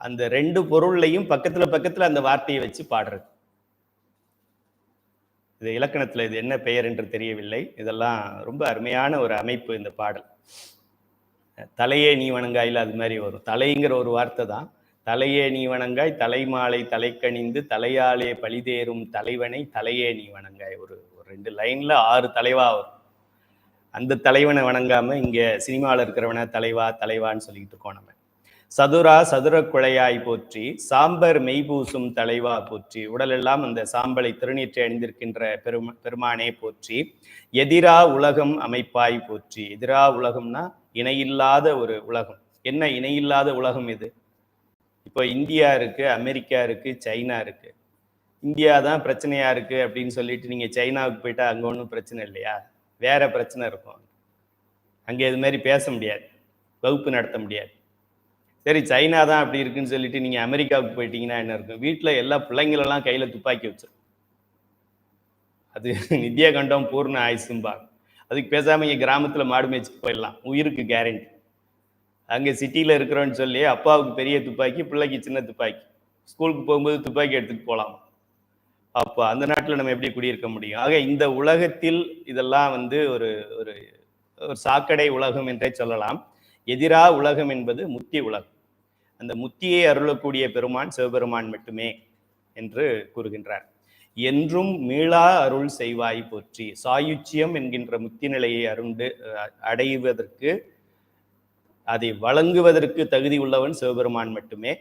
அந்த 2 பொருள்லையும் பக்கத்துல அந்த வார்த்தையை வச்சு பாடுறது. இது இலக்கணத்துல இது என்ன பெயர் என்று தெரியவில்லை. இதெல்லாம் ரொம்ப அருமையான ஒரு அமைப்பு இந்த பாடல். தலையே நீ வணங்காயில் அது மாதிரி வரும். தலைங்கிற ஒரு வார்த்தை தான். தலையே நீ வணங்காய், தலைமாலை தலைக்கணிந்து தலையாலே பழிதேறும் தலைவனை தலையே நீ வணங்காய். ஒரு 2 லைன்ல 6 தலைவா வரும். அந்த தலைவனை வணங்காம இங்க சினிமாவில் இருக்கிறவனை தலைவான்னு சொல்லிட்டு இருக்கோம் நம்ம. சதுர குழையாய் போற்றி, சாம்பர் மெய்பூசும் தலைவா போற்றி. உடலெல்லாம் அந்த சாம்பலை திருநீற்றை அணிந்திருக்கின்ற பெருமானே போற்றி. எதிரா உலகம் அமைப்பாய் போற்றி. எதிரா உலகம்னா இணையில்லாத ஒரு உலகம். என்ன இணையில்லாத உலகம் இது? இப்போ இந்தியா இருக்கு, அமெரிக்கா இருக்கு, சைனா இருக்கு. இந்தியா தான் பிரச்சனையா இருக்கு அப்படின்னு சொல்லிட்டு நீங்க சைனாவுக்கு போயிட்டா அங்க ஒன்றும் பிரச்சனை இல்லையா, வேற பிரச்சனை இருக்கும். அங்கே இது மாதிரி பேச முடியாது, வகுப்பு நடத்த முடியாது. சரி, சைனா தான் அப்படி இருக்குன்னு சொல்லிட்டு நீங்க அமெரிக்காவுக்கு போயிட்டீங்கன்னா என்ன இருக்கும்? வீட்டில் எல்லா பிள்ளைங்களெல்லாம் கையில துப்பாக்கி வச்சிருக்கும். அது நித்திய கண்டம் பூர்ண ஆயுசும்பாங்க. அதுக்கு பேசாம இங்க கிராமத்துல மாடு மேய்ச்சிட்டு போயிடலாம், உயிருக்கு கேரண்டி. அங்க சிட்டியில இருக்கிறோன்னு சொல்லி அப்பாவுக்கு பெரிய துப்பாக்கி, பிள்ளைக்கு சின்ன துப்பாக்கி. ஸ்கூலுக்கு போகும்போது துப்பாக்கி எடுத்துட்டு போகலாம். அப்போ அந்த நாட்டில் நம்ம எப்படி குடியிருக்க முடியும்? ஆக இந்த உலகத்தில் இதெல்லாம் வந்து ஒரு ஒரு ஒரு சாக்கடை உலகம் என்றே சொல்லலாம். எதிரா உலகம் என்பது முத்தி உலகம். அந்த முத்தியை அருளக்கூடிய பெருமான் சிவபெருமான் மட்டுமே என்று கூறுகின்றார். என்றும் மீளா அருள் செய்வாய் போற்றி. சாயுச்சியம் என்கின்ற முத்தி நிலையை அடைவதற்கு, அதை வழங்குவதற்கு தகுதி உள்ளவன் சிவபெருமான் மட்டுமே.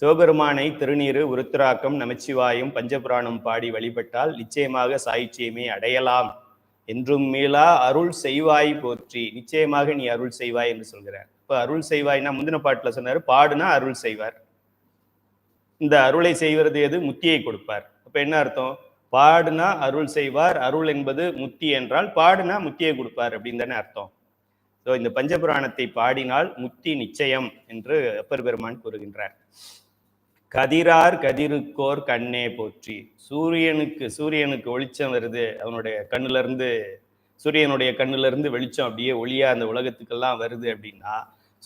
சிவபெருமானை திருநீறு, உருத்திராக்கம், நமச்சிவாயம், பஞ்சபுராணம் பாடி வழிபட்டால் நிச்சயமாக சாயுச்சியமே அடையலாம். என்றும் மீளா அருள் செய்வாய் போற்றி. நிச்சயமாக நீ அருள் செய்வாய் என்று சொல்கிறார். இப்ப அருள் செய்வாய்னா முந்தின பாட்டுல சொன்னாரு, பாடுனா அருள் செய்வார். இந்த அருளை செய்வது எது? முத்தியை கொடுப்பார். அப்ப என்ன அர்த்தம்? பாடுனா அருள் செய்வார், அருள் என்பது முத்தி என்றால் பாடுனா முத்தியை கொடுப்பார் அப்படின்னு தானே அர்த்தம். ஸோ இந்த பஞ்சபுராணத்தை பாடினால் முத்தி நிச்சயம் என்று அப்பர் பெருமான் கூறுகின்றார். கதிரார் கதிருக்கோர் கண்ணே போற்றி. சூரியனுக்கு வெளிச்சம் வருது, அவனுடைய கண்ணுல இருந்து, சூரியனுடைய கண்ணுல இருந்து வெளிச்சம் அப்படியே ஒளியா அந்த உலகத்துக்கெல்லாம் வருது அப்படின்னா,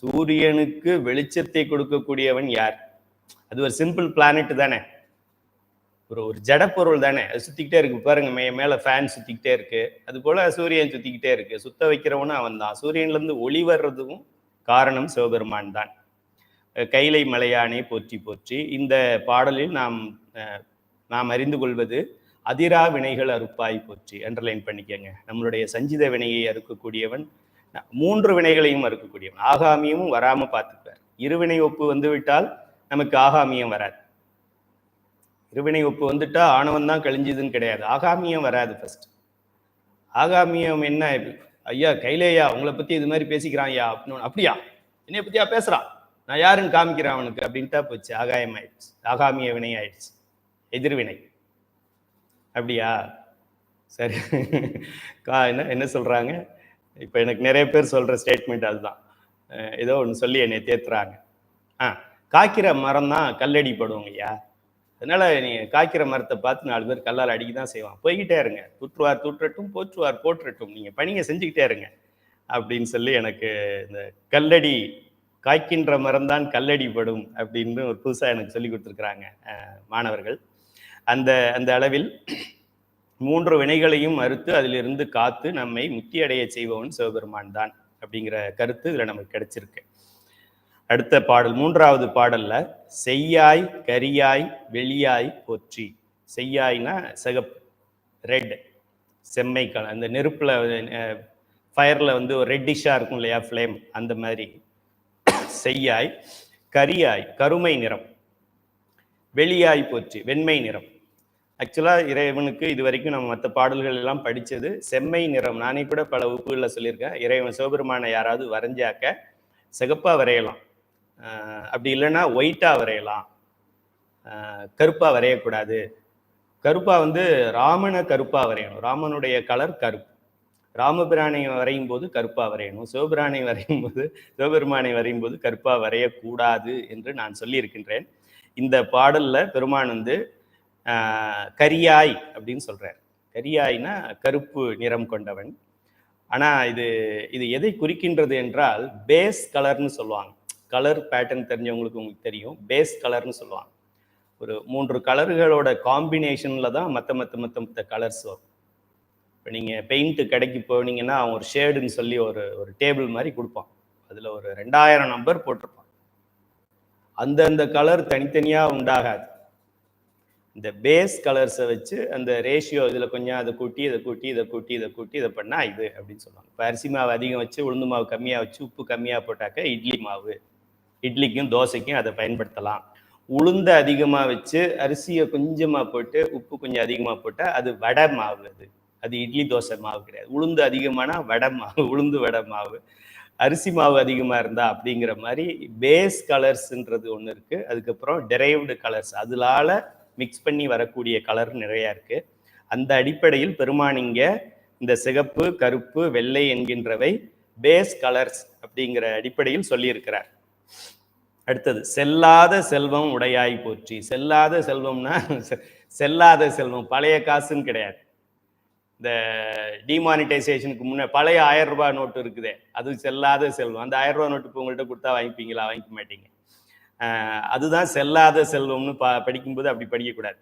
சூரியனுக்கு வெளிச்சத்தை கொடுக்கக்கூடியவன் யார்? அது ஒரு சிம்பிள் பிளானட் தானே, ஒரு ஜடப்பொருள் தானே, அது சுத்திக்கிட்டே இருக்கு. பாருங்க, மேல ஃபேன் சுத்திக்கிட்டே இருக்கு, அது போல சூரியன் சுத்திக்கிட்டே இருக்கு. சுத்த வைக்கிறவனும் அவன் தான். சூரியன்ல இருந்து ஒளி வர்றதும் காரணம் சிவபெருமான் தான். கைலை மலையானே போற்றி போற்றி. இந்த பாடலில் நாம் அறிந்து கொள்வது அதிரா வினைகள் அறுப்பாய் போற்றி. அண்டர்லைன் பண்ணிக்கங்க. நம்மளுடைய சஞ்சித வினையை அறுக்கக்கூடியவன், 3 வினைகளையும் அறுக்கக்கூடியவன். ஆகாமியமும் வராம பார்த்துப்பார். இருவினை ஒப்பு வந்து விட்டால் நமக்கு ஆகாமியம் வராது. இருவினை ஒப்பு வந்துட்டா ஆணவன் தான் கழிஞ்சதுன்னு கிடையாது, ஆகாமியம் வராது. ஃபர்ஸ்ட் ஆகாமியம் என்ன? ஐயா கைலேயா உங்களை பத்தி இது மாதிரி பேசிக்கிறான் ஐயா அப்படின்னு, அப்படியா என்னைய பத்தியா பேசுறான், நான் யாருன்னு காமிக்கிறேன் அவனுக்கு அப்படின்ட்டா போச்சு, ஆகாயம் ஆயிடுச்சு, ஆகாமிய வினை ஆயிடுச்சு, எதிர்வினை. அப்படியா? சரி. என்ன சொல்றாங்க இப்ப? எனக்கு நிறைய பேர் சொல்ற ஸ்டேட்மெண்ட் அதுதான். ஏதோ ஒன்று சொல்லி என்னை தேத்துறாங்க. காய்க்கிற மரம் தான் கல்லடி படுவோங்க ஐயா, அதனால நீ காய்க்கிற மரத்தை பார்த்து 4 பேர் கல்லால் அடிக்க தான் செய்வான், போய்கிட்டே இருங்க, தூற்றுவார் தூற்றட்டும், போற்றுவார் போற்றட்டும், நீங்க பணியை செஞ்சுக்கிட்டே இருங்க அப்படின்னு சொல்லி எனக்கு இந்த கல்லடி, காய்க்கின்ற மரம் தான் கல்லடி படும் அப்படின்னு ஒரு புதுசா எனக்கு சொல்லி கொடுத்துருக்குறாங்க மாணவர்கள். அந்த அளவில் 3 வினைகளையும் மறுத்து அதிலிருந்து காத்து நம்மை முத்தி அடைய செய்பவன் சிவபெருமான் தான் அப்படிங்கிற கருத்து இதுல நமக்கு கிடைச்சிருக்கு. அடுத்த பாடல், 3வது பாடல்ல செய்யாய் கரியாய் வெளியாய் போற்றி. செய்யாய்னா சிகப்பு, ரெட், செம்மை கலர். அந்த நெருப்புல ஃபயர்ல வந்து ஒரு ரெட்டிஷா இருக்கும் இல்லையா, ஃப்ளேம், அந்த மாதிரி செய்யாய். கரியாய் கருமை நிறம், வெளியாய் போற்றி வெண்மை நிறம். ஆக்சுவலா இறைவனுக்கு இது வரைக்கும் நம்ம மற்ற பாடல்கள் எல்லாம் படிச்சது செம்மை நிறம். நானே கூட பல வகுப்புகளில் சொல்லியிருக்கேன், இறைவன் சிவபெருமானை யாராவது வரைஞ்சாக்க சிகப்பா வரையலாம், அப்படி இல்லைன்னா ஒயிட்டா வரையலாம், கருப்பா வரையக்கூடாது. கருப்பா வந்து ராமனை கருப்பா வரையணும், ராமனுடைய கலர் கருப்பு. ராமபிரானை வரையும் போது கருப்பா வரையணும், சிவபெருமானை வரையும் போது கருப்பா வரையக்கூடாது என்று நான் சொல்லியிருக்கின்றேன். இந்த பாடல்ல பெருமான் வந்து கரியாய் அப்படின்னு சொல்றார். கரியாய்னா கருப்பு நிறம் கொண்டவன். ஆனா இது எதை குறிக்கின்றது என்றால் பேஸ் கலர்னு சொல்லுவாங்க. கலர் பேட்டர்ன் தெரிஞ்சவங்களுக்கு உங்களுக்கு தெரியும், பேஸ் கலர்னு சொல்லுவாங்க. ஒரு 3 கலர்களோட காம்பினேஷன்ல தான் மற்ற கலர்ஸ் வரும். இப்போ நீங்கள் பெயிண்ட்டு கடைக்கு போனீங்கன்னா அவன் ஒரு ஷேடுன்னு சொல்லி ஒரு டேபிள் மாதிரி கொடுப்பான், அதில் ஒரு 2000 நம்பர் போட்டிருப்பான். அந்த கலர் தனித்தனியாக உண்டாகாது. இந்த பேஸ் கலர்ஸை வச்சு அந்த ரேஷியோ, இதில் கொஞ்சம் அதை கூட்டி இதை பண்ணால் இது அப்படின்னு சொல்லுவாங்க. இப்போ அரிசி மாவு அதிகம் வச்சு உளுந்து மாவு கம்மியாக வச்சு உப்பு கம்மியாக போட்டாக்க இட்லி மாவு, இட்லிக்கும் தோசைக்கும் அதை பயன்படுத்தலாம். உளுந்து அதிகமாக வச்சு அரிசியை கொஞ்சமாக போட்டு உப்பு கொஞ்சம் அதிகமாக போட்டால் அது வடை மாவு, அது இட்லி தோசை மாவு கிடையாது. உளுந்து அதிகமானா வடை மாவு, உளுந்து வடை மாவு. அரிசி மாவு அதிகமாக இருந்தா அப்படிங்கிற மாதிரி பேஸ் கலர்ஸ்ன்றது ஒன்று இருக்கு. அதுக்கப்புறம் டெரைவ்டு கலர்ஸ், அதனால மிக்ஸ் பண்ணி வரக்கூடிய கலர் நிறையா இருக்கு. அந்த அடிப்படையில் பெருமான் இங்க இந்த சிகப்பு, கருப்பு, வெள்ளை என்கின்றவை பேஸ் கலர்ஸ் அப்படிங்கிற அடிப்படையில் சொல்லியிருக்கிறார். அடுத்தது செல்லாத செல்வம் உடையாய் போற்றி. செல்லாத செல்வம்னா செல்லாத செல்வம் பழைய காசுன்னு கிடையாது. இந்த டிமானிட்டைசேஷனுக்கு முன்னே பழைய 1000 ரூபாய் நோட்டு இருக்குதே, அது செல்லாத செல்வம். அந்த 1000 ரூபாய் நோட்டு இப்போ உங்கள்கிட்ட கொடுத்தா வாங்கிப்பீங்களா? வாங்கிக்க மாட்டீங்க. அதுதான் செல்லாத செல்வம்னு படிக்கும்போது அப்படி படிக்கக்கூடாது.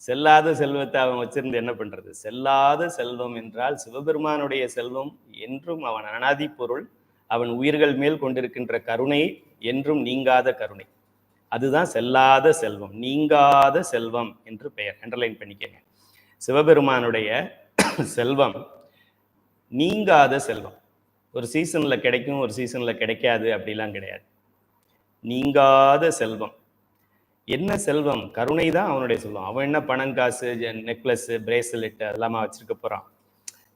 செல்லாத செல்வத்தை அவன் வச்சிருந்து என்ன பண்றது? செல்லாத செல்வம் என்றால் சிவபெருமானுடைய செல்வம் என்றும் அவன் அனாதி பொருள். அவன் உயிர்கள் மேல் கொண்டிருக்கின்ற கருணை என்றும் நீங்காத கருணை. அதுதான் செல்லாத செல்வம், நீங்காத செல்வம் என்று பெயர். அண்டர்லைன் பண்ணிக்கங்க. சிவபெருமானுடைய செல்வம் நீங்காத செல்வம். ஒரு சீசன்ல கிடைக்கும், ஒரு சீசன்ல கிடைக்காது, அப்படிலாம் கிடையாது. நீங்காத செல்வம். என்ன செல்வம்? கருணை தான் அவனுடைய செல்வம். அவன் என்ன பணம், காசு, நெக்லஸ், பிரேஸ்லெட் அதெல்லாமா வச்சிருக்க போறான்?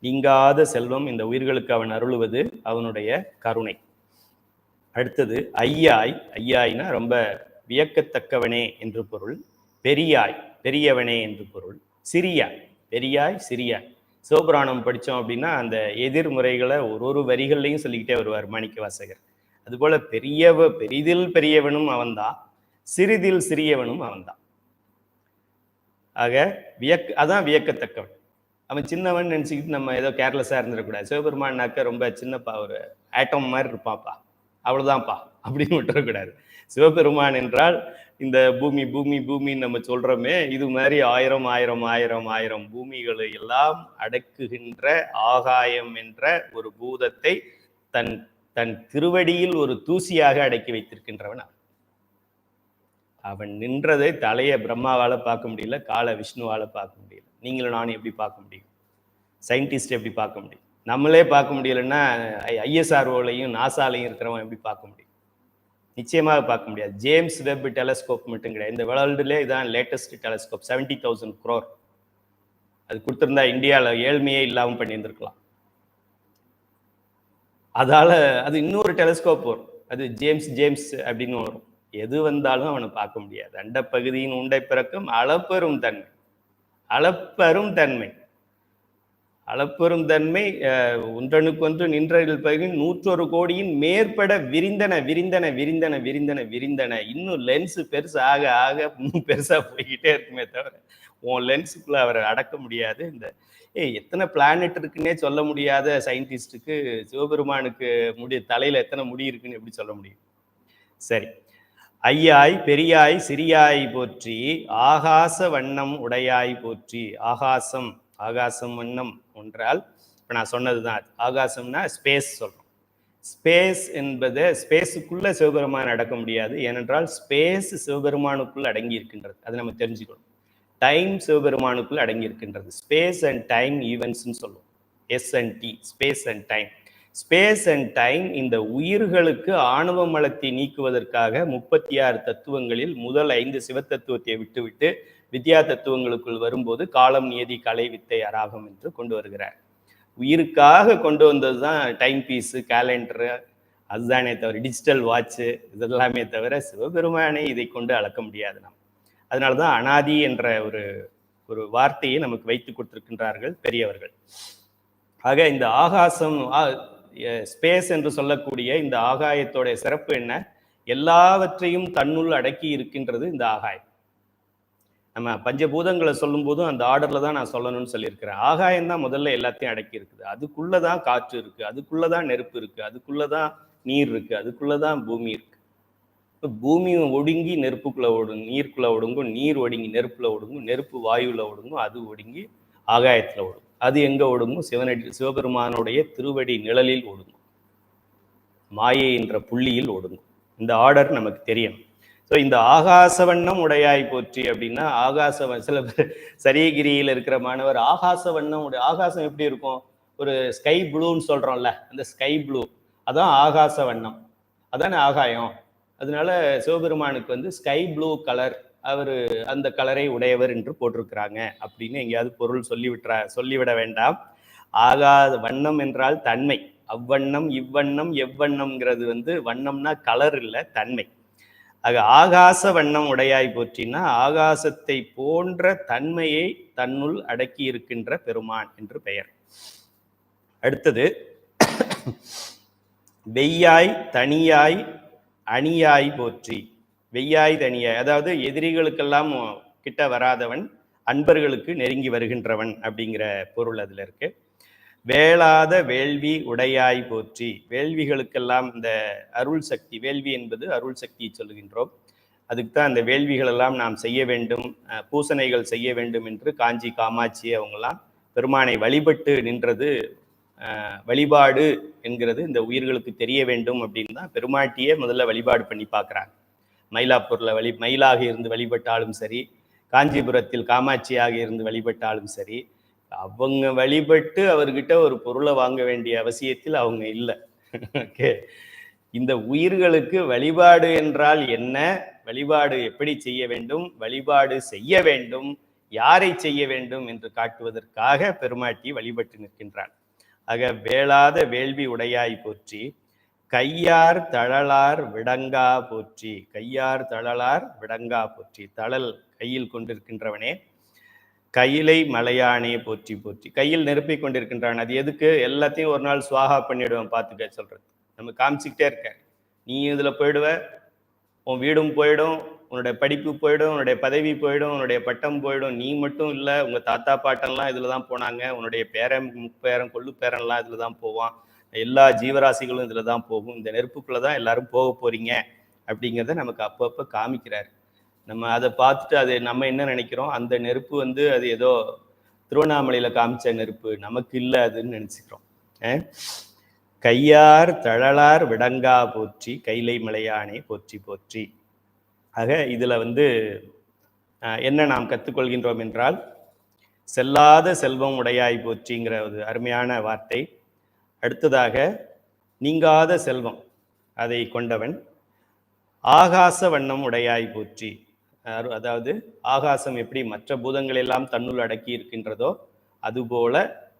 நீங்காத செல்வம் இந்த உயிர்களுக்கு அவன் அருளுவது அவனுடைய கருணை. அடுத்தது ஐயாய். ஐயாய்னா ரொம்ப வியக்கத்தக்கவனே என்று பொருள். பெரியாய், பெரியவனே என்று பொருள். சிறியாய், பெரியாய் சிறியாய். சிவபுராணம் படித்தோம் அப்படின்னா அந்த எதிர்முறைகளை ஒரு வரிகள்லையும் சொல்லிக்கிட்டே வருவார் மாணிக்க வாசகர். அதுபோல பெரிதில் பெரியவனும் அவன்தான், சிறிதில் சிறியவனும் அவன்தான். ஆக அதான் வியக்கத்தக்கவன். அவன் சின்னவன் நினச்சிக்கிட்டு நம்ம ஏதோ கேர்லெஸ்ஸாக இருந்துடக்கூடாது. சிவபெருமானாக்க ரொம்ப சின்னப்பா, ஒரு ஆட்டம் மாதிரி இருப்பான்ப்பா, அவ்வளோதான்ப்பா அப்படின்னு விட்டுறக்கூடாது. சிவபெருமான் என்றால் இந்த பூமி பூமி பூமின்னு நம்ம சொல்றோமே, இது மாதிரி ஆயிரம் ஆயிரம் ஆயிரம் ஆயிரம் பூமிகளை எல்லாம் அடக்குகின்ற ஆகாயம் என்ற ஒரு பூதத்தை தன் தன் திருவடியில் ஒரு தூசியாக அடக்கி வைத்திருக்கின்றவன். அவன் நின்றதை தலையை பிரம்மாவால பார்க்க முடியல, காலை விஷ்ணுவால பார்க்க முடியல. நீங்களும் நானும் எப்படி பார்க்க முடியும்? சயின்டிஸ்ட் எப்படி பார்க்க முடியும்? நம்மளே பார்க்க முடியலன்னா ஐஎஸ்ஆர்ஓலையும் நாசாலையும் இருக்கிறவன் எப்படி பார்க்க முடியும்? நிச்சயமாக பார்க்க முடியாது. ஜேம்ஸ் வெப் டெலஸ்கோப் மட்டும் கிடையாது, இந்த வேர்ல்டுலே இதான் லேட்டஸ்ட் டெலஸ்கோப். 70,000 crore. அது கொடுத்துருந்தா இந்தியாவில் ஏழ்மையே இல்லாமல் பண்ணியிருந்திருக்கலாம். அதால அது இன்னொரு டெலஸ்கோப் வரும், அது ஜேம்ஸ் அப்படின்னு வரும். எது வந்தாலும் அவனை பார்க்க முடியாது. அண்டப்பகுதியின் உண்டை பிறக்கும் அளப்பெரும் தன்மை, அளப்பெரும் தன்மை, அளப்பெரும் தன்மை. ஒன்றனுக்கொன்று நின்றில் பகுதி 101 கோடியின் மேற்பட விரிந்தன விரிந்தன விரிந்தன விரிந்தன விரிந்தன. இன்னும் லென்ஸ் பெருசு ஆக ஆக இன்னும் பெருசா போய்கிட்டே இருக்குமே தவிர உன் லென்ஸுக்குள்ள அவரை அடக்க முடியாது. இந்த எத்தனை பிளானட் இருக்குன்னே சொல்ல முடியாத சயின்டிஸ்டுக்கு சிவபெருமானுக்கு தலையில எத்தனை முடி இருக்குன்னு எப்படி சொல்ல முடியும்? சரி. ஐயாய், பெரியாய், சிறியாய் போற்றி, ஆகாச வண்ணம் உடையாய் போற்றி. ஆகாசம், ஆகாசம் வண்ணம் ஒன்றால் இப்போ நான் சொன்னதுதான். ஆகாசம்னா ஸ்பேஸ் சொல்றோம். ஸ்பேஸ் என்பது ஸ்பேஸுக்குள்ள சிவபெருமான் அடக்க முடியாது, ஏனென்றால் ஸ்பேஸ் சிவபெருமானுக்குள் அடங்கி இருக்கின்றது. அது நம்ம தெரிஞ்சுக்கணும். டைம் சிவபெருமானுக்குள் அடங்கி இருக்கின்றது. ஸ்பேஸ் அண்ட் டைம் ஈவென்ட்ஸ்ன்னு சொல்லுவோம். S&T, space and time. Space and time இந்த உயிர்களுக்கு ஆணவ மலத்தை நீக்குவதற்காக 36 தத்துவங்களில் முதல் 5 சிவத்தத்துவத்தை விட்டுவிட்டு வித்யா தத்துவங்களுக்குள் வரும்போது காலம், நியதி, கலை, வித்தை, அராகம் என்று கொண்டு வருகிறார். உயிருக்காக கொண்டு வந்தது தான் டைம் பீஸு, கேலண்டரு, அதுதானே தவிர டிஜிட்டல் வாட்சு இதெல்லாமே தவிர சிவபெருமானை இதை கொண்டு அளக்க முடியாது. நாம் அதனால தான் அனாதி என்ற ஒரு வார்த்தையை நமக்கு வைத்து கொடுத்திருக்கின்றார்கள் பெரியவர்கள். ஆக இந்த ஆகாசம், ஸ்பேஸ் என்று சொல்லக்கூடிய இந்த ஆகாயத்தோடைய சிறப்பு என்ன? எல்லாவற்றையும் தன்னுள் அடக்கி இருக்கின்றது இந்த ஆகாயம். நம்ம பஞ்சபூதங்களை சொல்லும் போதும் அந்த ஆர்டர்ல தான் நான் சொல்லணும்னு சொல்லியிருக்கிறேன். ஆகாயம் தான் முதல்ல எல்லாத்தையும் அடக்கி இருக்குது. அதுக்குள்ளதான் காற்று இருக்கு, அதுக்குள்ளதான் நெருப்பு இருக்கு, அதுக்குள்ளதான் நீர் இருக்கு, அதுக்குள்ளதான் பூமி இருக்கு. பூமி ஒடுங்கி நெருப்புக்குள்ள ஒடுங்கும், நீருக்குள்ள ஒடுங்கும், நீர் ஒடுங்கி நெருப்புல ஒடுங்கும், நெருப்பு வாயுல ஒடுங்கும், அது ஒடுங்கி ஆகாயத்துல ஒடுங்கும். அது எங்க ஒடுங்கும்? சிவபெருமானுடைய திருவடி நிழலில் ஒடுங்கும், மாயை என்ற புள்ளியில் ஒடுங்கும். இந்த ஆர்டர் நமக்கு தெரியணும். ஸோ இந்த ஆகாச வண்ணம் உடையாய் போற்றி அப்படின்னா, சில பேர் சரியகிரியில் இருக்கிற மாணவர் ஆகாச வண்ணம் ஆகாசம் எப்படி இருக்கும்? ஒரு ஸ்கை ப்ளூன்னு சொல்றோம்ல, அந்த ஸ்கை ப்ளூ அதான் ஆகாச வண்ணம், அதானே ஆகாயம். அதனால சிவபெருமானுக்கு ஸ்கை ப்ளூ கலர், அவர் அந்த கலரை உடையவர் என்று போட்டிருக்கிறாங்க அப்படின்னு எங்கேயாவது பொருள் சொல்லிவிட வேண்டாம். ஆகாத வண்ணம் என்றால் தன்மை. அவ்வண்ணம் இவ்வண்ணம் எவ்வண்ணம்ங்கிறது வண்ணம்னா கலர் இல்லை, தன்மை. ஆக ஆகாச வண்ணம் உடையாய் போற்றினா ஆகாசத்தை போன்ற தன்மையை தன்னுள் அடக்கி இருக்கின்ற பெருமான் என்று பெயர். அடுத்தது வெய்யாய் தனியாய் அணியாய் போற்றி. வெய்யாய் தனியாய், அதாவது எதிரிகளுக்கெல்லாம் கிட்ட வராதவன், அன்பர்களுக்கு நெருங்கி வருகின்றவன் அப்படிங்கிற பொருள் அதுல இருக்கு. வேளாத வேள்வி உடையாய் போற்றி. வேள்விகளுக்கெல்லாம் இந்த அருள் சக்தி, வேள்வி என்பது அருள் சக்தியை சொல்லுகின்றோம். அதுக்கு தான் அந்த வேள்விகள் எல்லாம் நாம் செய்ய வேண்டும், பூசணைகள் செய்ய வேண்டும் என்று காஞ்சி காமாட்சி அவங்கெல்லாம் பெருமானை வழிபட்டு நின்றது. வழிபாடு என்கிறது இந்த உயிர்களுக்கு தெரிய வேண்டும் அப்படின்னு தான் பெருமாட்டியே முதல்ல வழிபாடு பண்ணி பார்க்குறாங்க. மயிலாப்பூரில் மயிலாக இருந்து வழிபட்டாலும் சரி, காஞ்சிபுரத்தில் காமாட்சியாக இருந்து வழிபட்டாலும் சரி, அவங்க வழிபட்டு அவர்கிட்ட ஒரு பொருளை வாங்க வேண்டிய அவசியத்தில் அவங்க இல்லை. ஓகே, இந்த உயிர்களுக்கு வழிபாடு என்றால் என்ன, வழிபாடு எப்படி செய்ய வேண்டும், வழிபாடு செய்ய வேண்டும், யாரை செய்ய வேண்டும் என்று காட்டுவதற்காக பெருமாட்டி வழிபட்டு நிற்கின்றாள். ஆக வேளாத வேள்வி உடையாய் போற்றி, கையார் தழலார் விடங்கா போற்றி. கையார் தழலார் விடங்கா போற்றி. தழல் கையில் கொண்டிருக்கின்றவனே, கையிலை மலையானே போற்றி போற்றி. கையில் நெருப்பை கொண்டிருக்கின்றான். அது எதுக்கு? எல்லாத்தையும் ஒரு நாள் சுவாகா பண்ணிடுவேன் பார்த்துக்க சொல்றது. நம்ம காமிச்சிக்கிட்டே இருக்க, நீ இதுல போயிடுவ, உன் வீடும் போயிடும், உன்னுடைய படிப்பு போயிடும், உன்னுடைய பதவி போயிடும், உன்னுடைய பட்டம் போயிடும். நீ மட்டும் இல்லை, உங்க தாத்தா பாட்டன்லாம் இதுல தான் போனாங்க, உன்னுடைய பேரன் முப்பேரன் கொள்ளு பேரன்லாம் இதுல தான் போவான், எல்லா ஜீவராசிகளும் இதுல தான் போகும், இந்த நெருப்புக்குள்ள தான் எல்லாரும் போக போறீங்க அப்படிங்கிறத நமக்கு அப்பப்போ காமிக்கிறாரு. நம்ம அதை பார்த்துட்டு அது நம்ம என்ன நினைக்கிறோம், அந்த நெருப்பு வந்து அது ஏதோ திருவண்ணாமலையில காமிச்ச நெருப்பு, நமக்கு இல்லை அதுன்னு நினைச்சுக்கிறோம். கையார் தழலார் விடங்கா போற்றி, கைலை மலையானே போற்றி போற்றி. ஆக இதுல வந்து என்ன நாம் கற்றுக்கொள்கின்றோம் என்றால், செல்லாத செல்வம் உடையாய் போற்றிங்கிற ஒரு அருமையான வார்த்தை. அடுத்ததாக நீங்காத செல்வம் அதை கொண்டவன், ஆகாச வண்ணம் உடையாய் போற்றி. அதாவது ஆகாசம் எப்படி மற்ற பூதங்கள் எல்லாம் தன்னுள் அடக்கி இருக்கின்றதோ அதுபோல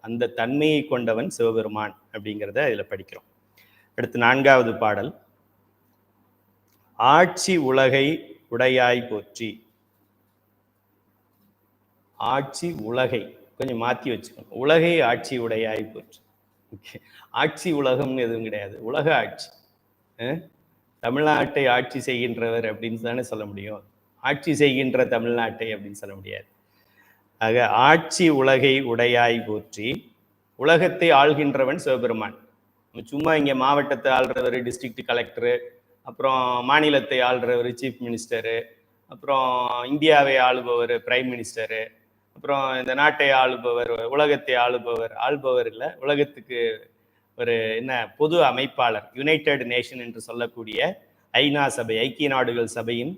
அந்த தன்மையை கொண்டவன் சிவபெருமான் அப்படிங்கிறத இதில் படிக்கிறோம். அடுத்து 4வது பாடல், ஆட்சி உலகை உடையாய் போற்றி. ஆட்சி உலகை கொஞ்சம் மாற்றி வச்சுக்கணும், உலகை ஆட்சி உடையாய் போற்றி. ஆட்சி உலகம்னு எதுவும் கிடையாது, உலக ஆட்சி. தமிழ்நாட்டை ஆட்சி செய்கின்றவர் அப்படின்னு தானே சொல்ல முடியும், ஆட்சி செய்கின்ற தமிழ்நாட்டை அப்படின்னு சொல்ல முடியாது. ஆக ஆட்சி உலகை உடையாய் போற்றி. உலகத்தை ஆள்கின்றவன் சிவபெருமான். சும்மா இங்கே மாவட்டத்தை ஆள்றவர் டிஸ்ட்ரிக்ட் கலெக்டரு, அப்புறம் மாநிலத்தை ஆள்றவர் சீஃப் மினிஸ்டரு, அப்புறம் இந்தியாவை ஆளுபவர் பிரைம் மினிஸ்டரு, அப்புறம் இந்த நாட்டை ஆளுபவர், உலகத்தை ஆள்பவர் இல்லை, உலகத்துக்கு ஒரு என்ன பொது அமைப்பாளர், யுனைடெட் நேஷன் என்று சொல்லக்கூடிய ஐநா சபை, ஐக்கிய நாடுகள் சபையின்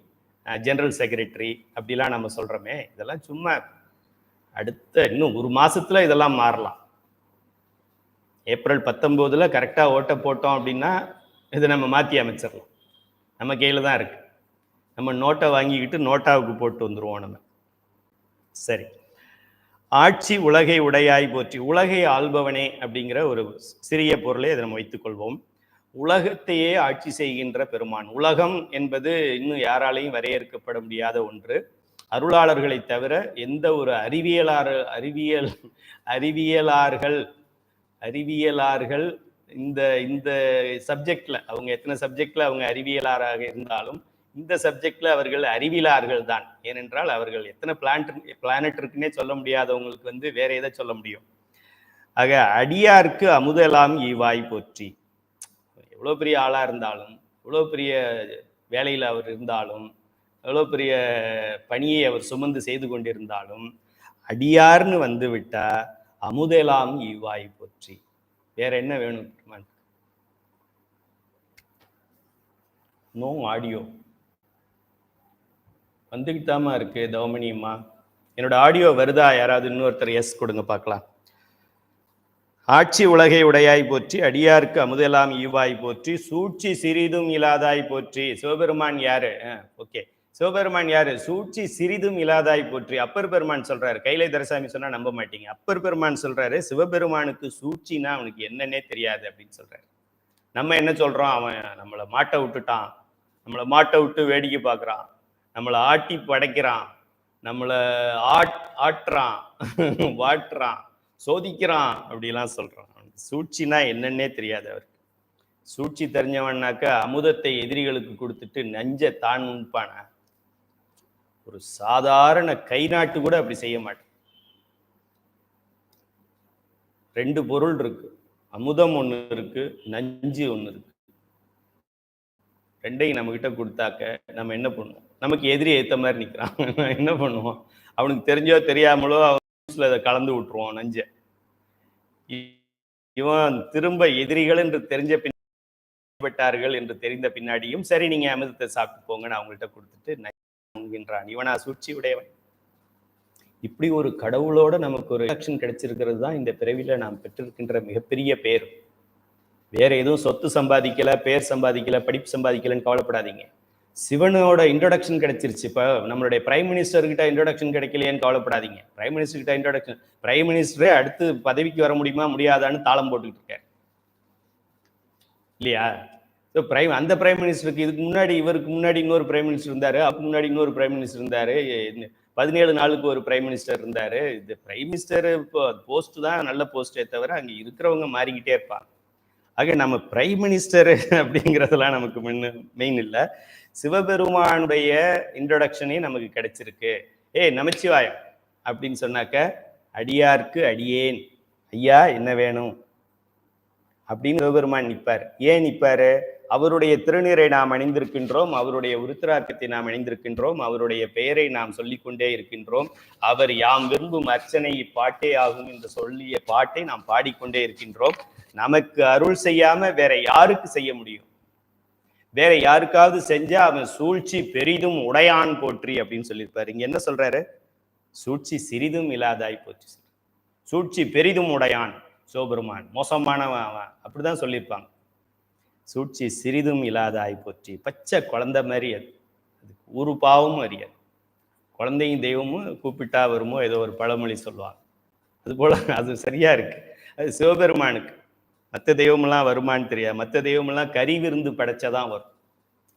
ஜெனரல் செக்ரட்டரி அப்படிலாம் நம்ம சொல்றோமே, இதெல்லாம் சும்மா அடுத்த இன்னும் ஒரு மாசத்துல இதெல்லாம் மாறலாம். ஏப்ரல் 19 கரெக்டா ஓட்ட போட்டோம் அப்படின்னா இதை நம்ம மாற்றி அமைச்சிடலாம், நம்ம கையில தான் இருக்கு. நம்ம நோட்டை வாங்கிக்கிட்டு நோட்டாவுக்கு போட்டு வந்துருவோம் நம்ம. சரி, ஆட்சி உலகை உடையாய் போற்றி. உலகை ஆள்பவனே அப்படிங்கிற ஒரு சிறிய பொருளை அதை நம்ம வைத்துக்கொள்வோம். உலகத்தையே ஆட்சி செய்கின்ற பெருமான். உலகம் என்பது இன்னும் யாராலையும் வரையறுக்கப்பட முடியாத ஒன்று. அருளாளர்களை தவிர எந்த ஒரு அறிவியலார்கள் இந்த இந்த சப்ஜெக்ட்ல, அவங்க எத்தனை சப்ஜெக்ட்ல அவங்க அறிவியலாராக இருந்தாலும் இந்த சப்ஜெக்ட்ல அவர்கள் அறிவியலார்கள் தான். ஏனென்றால் அவர்கள் எத்தனை பிளானட் இருக்குன்னே சொல்ல முடியாதவங்களுக்கு வந்து வேற எதை சொல்ல முடியும். ஆக அடியார்க்கு அமுதலாம் ஈவாய் போற்றி. எவ்வளோ பெரிய ஆளா இருந்தாலும், எவ்வளோ பெரிய வேலையில் அவர் இருந்தாலும், எவ்வளோ பெரிய பணியை அவர் சுமந்து செய்து கொண்டிருந்தாலும், அடியார்னு வந்து விட்டா அமுதலாம் ஈவாய் போற்றி. வேற என்ன வேணும்? நோ ஆடியோ வந்துகிட்டாமா இருக்கு தவமணியம்மா. என்னோட ஆடியோ வருதா? யாராவது இன்னொருத்தர் எஸ் கொடுங்க பார்க்கலாம். ஆட்சி உலகை உடையாய் போற்றி, அடியார்க்கு அமுதெல்லாம் ஈவாய் போற்றி, சூழ்ச்சி சிறிதும் இல்லாதாய் போற்றி. சிவபெருமான் யாரு? ஓகே, சிவபெருமான் யாரு? சூழ்ச்சி சிறிதும் இல்லாதாய் போற்றி. அப்பர் பெருமான் சொல்றாரு, கைலை தரசாமி சொன்னா நம்ப மாட்டீங்க. அப்பர் பெருமான் சொல்றாரு, சிவபெருமானுக்கு சூழ்ச்சின்னா அவனுக்கு என்னன்னே தெரியாது அப்படின்னு சொல்றாரு. நம்ம என்ன சொல்றோம், அவன் நம்மளை மாட்ட விட்டுட்டான், நம்மளை மாட்ட விட்டு வேடிக்கை பார்க்குறான், நம்மளை ஆட்டி படைக்கிறான், நம்மளை ஆட்டுறான், வாட்டுறான், சோதிக்கிறான் அப்படிலாம் சொல்றான். சூழ்ச்சினா என்னன்னே தெரியாது அவருக்கு. சூழ்ச்சி தெரிஞ்சவன்னாக்க அமுதத்தை எதிரிகளுக்கு கொடுத்துட்டு நஞ்ச தான் உண்பான. ஒரு சாதாரண கை நாட்டு கூட அப்படி செய்ய மாட்டேன். 2 பொருள் இருக்கு, அமுதம் ஒண்ணு இருக்கு, நஞ்சு ஒண்ணு இருக்கு. 2ஐயும் நம்ம கிட்ட கொடுத்தாக்க நம்ம என்ன பண்ணுவோம்? நமக்கு எதிரி ஏத்த மாதிரி நிற்கிறான். என்ன பண்ணுவோம்? அவனுக்கு தெரிஞ்சோ தெரியாமலோ அவன் அதை கலந்து விட்டுருவான் நஞ்ச. இவன் திரும்ப எதிரிகள் என்று தெரிஞ்ச பின்பற்றார்கள் என்று தெரிந்த பின்னாடியும் சரி நீங்க அமிர்தத்தை சாப்பிட்டு போங்கன்னு அவங்கள்ட்ட கொடுத்துட்டு இவனா சூழ்ச்சி உடையவன். இப்படி ஒரு கடவுளோட நமக்கு ஒரு ஆக்ஷன் கிடைச்சிருக்கிறது தான் இந்த பிறவில நாம் பெற்றிருக்கின்ற மிகப்பெரிய பேர். வேற எதுவும் சொத்து சம்பாதிக்கல, பேர் சம்பாதிக்கல, படிப்பு சம்பாதிக்கலன்னு கவலைப்படாதீங்க. சிவனோட இன்ட்ரோடக்ஷன் கிடைச்சிருச்சு. இப்போ நம்மளுடைய பிரைம் மினிஸ்டர் கிட்ட இன்ட்ரோடக்ஷன் கிடைக்கலையேன்னு கவலைப்படாதீங்க. பிரைம் மினிஸ்டர் கிட்ட இன்ட்ரோடக்ஷன், பிரைம் மினிஸ்டரே அடுத்து பதவிக்கு வர முடியுமா முடியாதான்னு தாளம் போட்டுக்கிட்டு இருக்காரு இல்லையா? அந்த பிரைம் மினிஸ்டருக்கு இதுக்கு முன்னாடி இவருக்கு முன்னாடி இன்னொரு பிரைம் மினிஸ்டர் இருந்தாரு, அதுக்கு முன்னாடி இன்னொரு பிரைம் மினிஸ்டர் இருந்தாரு, 17 நாளுக்கு ஒரு பிரைம் மினிஸ்டர் இருந்தாரு. இது பிரைம் மினிஸ்டர் போஸ்ட் தான் நல்ல போஸ்டே தவிர அங்க இருக்கிறவங்க மாறிக்கிட்டே இருப்பாங்க. ஆக நம்ம பிரைம் மினிஸ்டர் அப்படிங்கிறதெல்லாம் நமக்கு மெயின் இல்லை. சிவபெருமானுடைய இன்ட்ரோடக்ஷனே நமக்கு கிடைச்சிருக்கு. நமச்சிவாயம் அப்படின்னு சொன்னாக்க அடியார்க்கு அடியேன், ஐயா என்ன வேணும் அப்படின்னு சிவபெருமான் நிற்பார். ஏன் நிற்பாரு? அவருடைய திருநீரை நாம் அணிந்திருக்கின்றோம், அவருடைய உருத்திராக்கத்தை நாம் அணிந்திருக்கின்றோம், அவருடைய பெயரை நாம் சொல்லிக்கொண்டே இருக்கின்றோம். அவர் யாம் விரும்பும் அர்ச்சனை பாட்டே ஆகும் என்று சொல்லிய பாட்டை நாம் பாடிக்கொண்டே இருக்கின்றோம். நமக்கு அருள் செய்யாம வேற யாருக்கு செய்ய முடியும்? வேற யாருக்காவது செஞ்சா அவன் சூழ்ச்சி பெரிதும் உடையான் போற்றி அப்படின்னு சொல்லியிருப்பாரு. இங்க என்ன சொல்றாரு? சூழ்ச்சி சிறிதும் இல்லாதாய் போற்றி, சூழ்ச்சி பெரிதும் உடையான் சிவபெருமான், மோசமானவன் அவன் அப்படிதான் சொல்லியிருப்பாங்க. சூழ்ச்சி சிறிதும் இல்லாதாய் போற்றி, பச்சை குழந்தை மாதிரி அது, அதுக்கு ஒரு பாவமும் அறியாது. குழந்தையும் தெய்வமும் கூப்பிட்டா வருமோ ஏதோ ஒரு பழமொழி சொல்லுவாங்க, அது போல அது சரியா இருக்கு. அது சிவபெருமானுக்கு. மற்ற தெய்வமெல்லாம் வருமானு தெரியாது. மற்ற தெய்வமெல்லாம் கறி விருந்து படைச்சாதான் வரும்.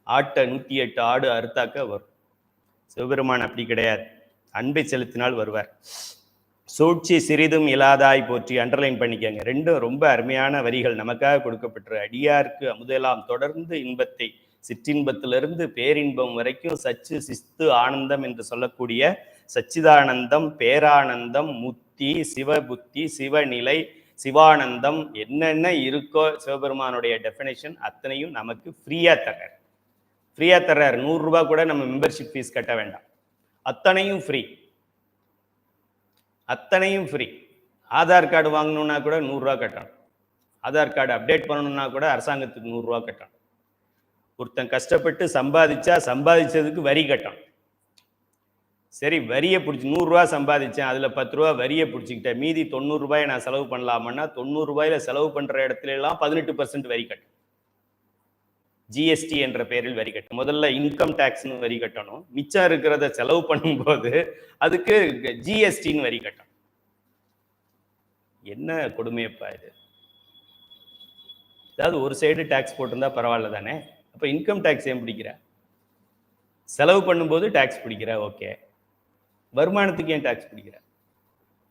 ஆட்டை 108 ஆடு அறுத்தாக்க வரும். சிவபெருமான் அப்படி கிடையாது, அன்பை செலுத்தினால் வருவார். சூழ்ச்சி சிறிதும் இல்லாதாய் போற்றி, அண்டர்லைன் பண்ணிக்கங்க. ரெண்டும் ரொம்ப அருமையான வரிகள் நமக்காக கொடுக்கப்பட்ட. அடியார்க்கு அமுதெல்லாம் தொடர்ந்து இன்பத்தை, சிற்றின்பத்திலிருந்து பேரின்பம் வரைக்கும் சச்சு சிஸ்து ஆனந்தம் என்று சொல்லக்கூடிய சச்சிதானந்தம், பேரானந்தம், முத்தி, சிவபுத்தி, சிவநிலை, சிவானந்தம் என்னென்ன இருக்கோ சிவபெருமானுடைய டெஃபினேஷன் அத்தனையும் நமக்கு ஃப்ரீயா தர்றார். 100 ரூபாய் கூட நம்ம மெம்பர்ஷிப் ஃபீஸ் கட்ட வேண்டாம், அத்தனையும் ஃப்ரீ, அத்தனையும் ஃப்ரீ. ஆதார் கார்டு வாங்கணும்னா கூட 100 ரூபா கட்டணும், ஆதார் கார்டு அப்டேட் பண்ணணும்னா கூட அரசாங்கத்துக்கு 100 ரூபா கட்டணும். ஒருத்தன் கஷ்டப்பட்டு சம்பாதிச்சதுக்கு வரி கட்டணும். சரி, வரியை பிடிச்சி 100 ரூபா சம்பாதிச்சேன், அதுல 10 ரூபா வரியை பிடிச்சிக்கிட்டேன், மீதி 90 ரூபாயை நான் செலவு பண்ணலாமன்னா 90 ரூபாயில செலவு பண்ற இடத்துல எல்லாம் 18% வரி கட்டணும். ஜிஎஸ்டி என்ற பெயரில் வரி கட்டணும். முதல்ல இன்கம் டாக்ஸ்னு வரி கட்டணும், மிச்சம் இருக்கிறத செலவு பண்ணும்போது அதுக்கு ஜிஎஸ்டின்னு வரி கட்டணும். என்ன கொடுமையப்பா இது! அதாவது ஒரு சைடு டாக்ஸ் போட்டிருந்தா பரவாயில்ல தானே? அப்ப இன்கம் டாக்ஸ் ஏன் பிடிக்கிற? செலவு பண்ணும்போது டாக்ஸ் பிடிக்கிற, ஓகே, வருமானத்துக்கு ஏன் டாக்ஸ் பிடிக்கிற?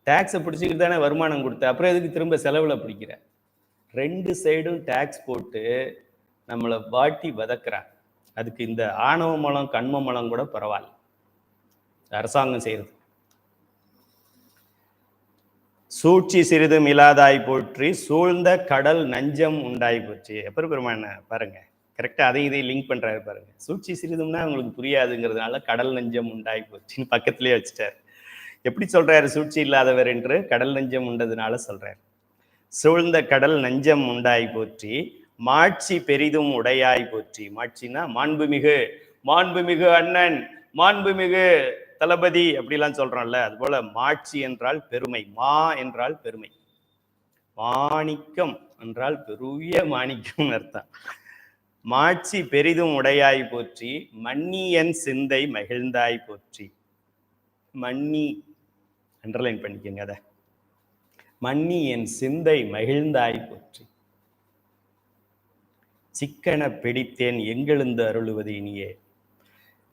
டாக்ஸை பிடிச்சிக்கிட்டு தானே வருமானம் கொடுத்த, அப்புறம் எதுக்கு திரும்ப செலவுல பிடிக்கிற? 2 சைடும் டாக்ஸ் போட்டு நம்மளை வாட்டி வதக்குறாங்க. அதுக்கு இந்த ஆணவ மலம் கண்ம மலம் கூட பரவாயில்ல, அரசாங்கம் செய்யறது. சூழ்ச்சி சிறிதும் இல்லாதாய் போற்றி, சூழ்ந்த கடல் நஞ்சம் உண்டாய் போச்சு. எப்ப பெருமான பாருங்க, கரெக்டா அதை இதை லிங்க் பண்றாரு பாருங்க. சூழ்ச்சி சிறிதும்னா உங்களுக்கு புரியாதுங்கிறதுனால கடல் நஞ்சம் உண்டாய் போச்சுன்னு பக்கத்திலேயே வச்சுட்டாரு. எப்படி சொல்றாரு சூழ்ச்சி இல்லாதவர் என்று? கடல் நஞ்சம் உண்டதுனால சொல்றாரு. சூழ்ந்த கடல் நஞ்சம் உண்டாய் போற்றி, மாட்சி பெரிதும் உடையாய் போற்றி. மாட்சினா மாண்புமிகு, மாண்புமிகு அண்ணன், மாண்புமிகு தளபதி அப்படிலாம் சொல்றோம்ல, அது போல மாட்சி என்றால் பெருமை, மா என்றால் பெருமை, மாணிக்கம் என்றால் பெரிய மாணிக்கம் அர்த்தம். மாட்சி பெரிதும் உடையாய் போற்றி, மன்னியன் சிந்தை மகிழ்ந்தாய் போற்றி. மன்னி அண்டர்லைன் பண்ணிக்கங்க அத, மன்னி என் சிந்தை மகிழ்ந்தாய் போற்றி. சிக்கன பிடித்தேன் எங்கெழுந்து அருளுவது இனியே.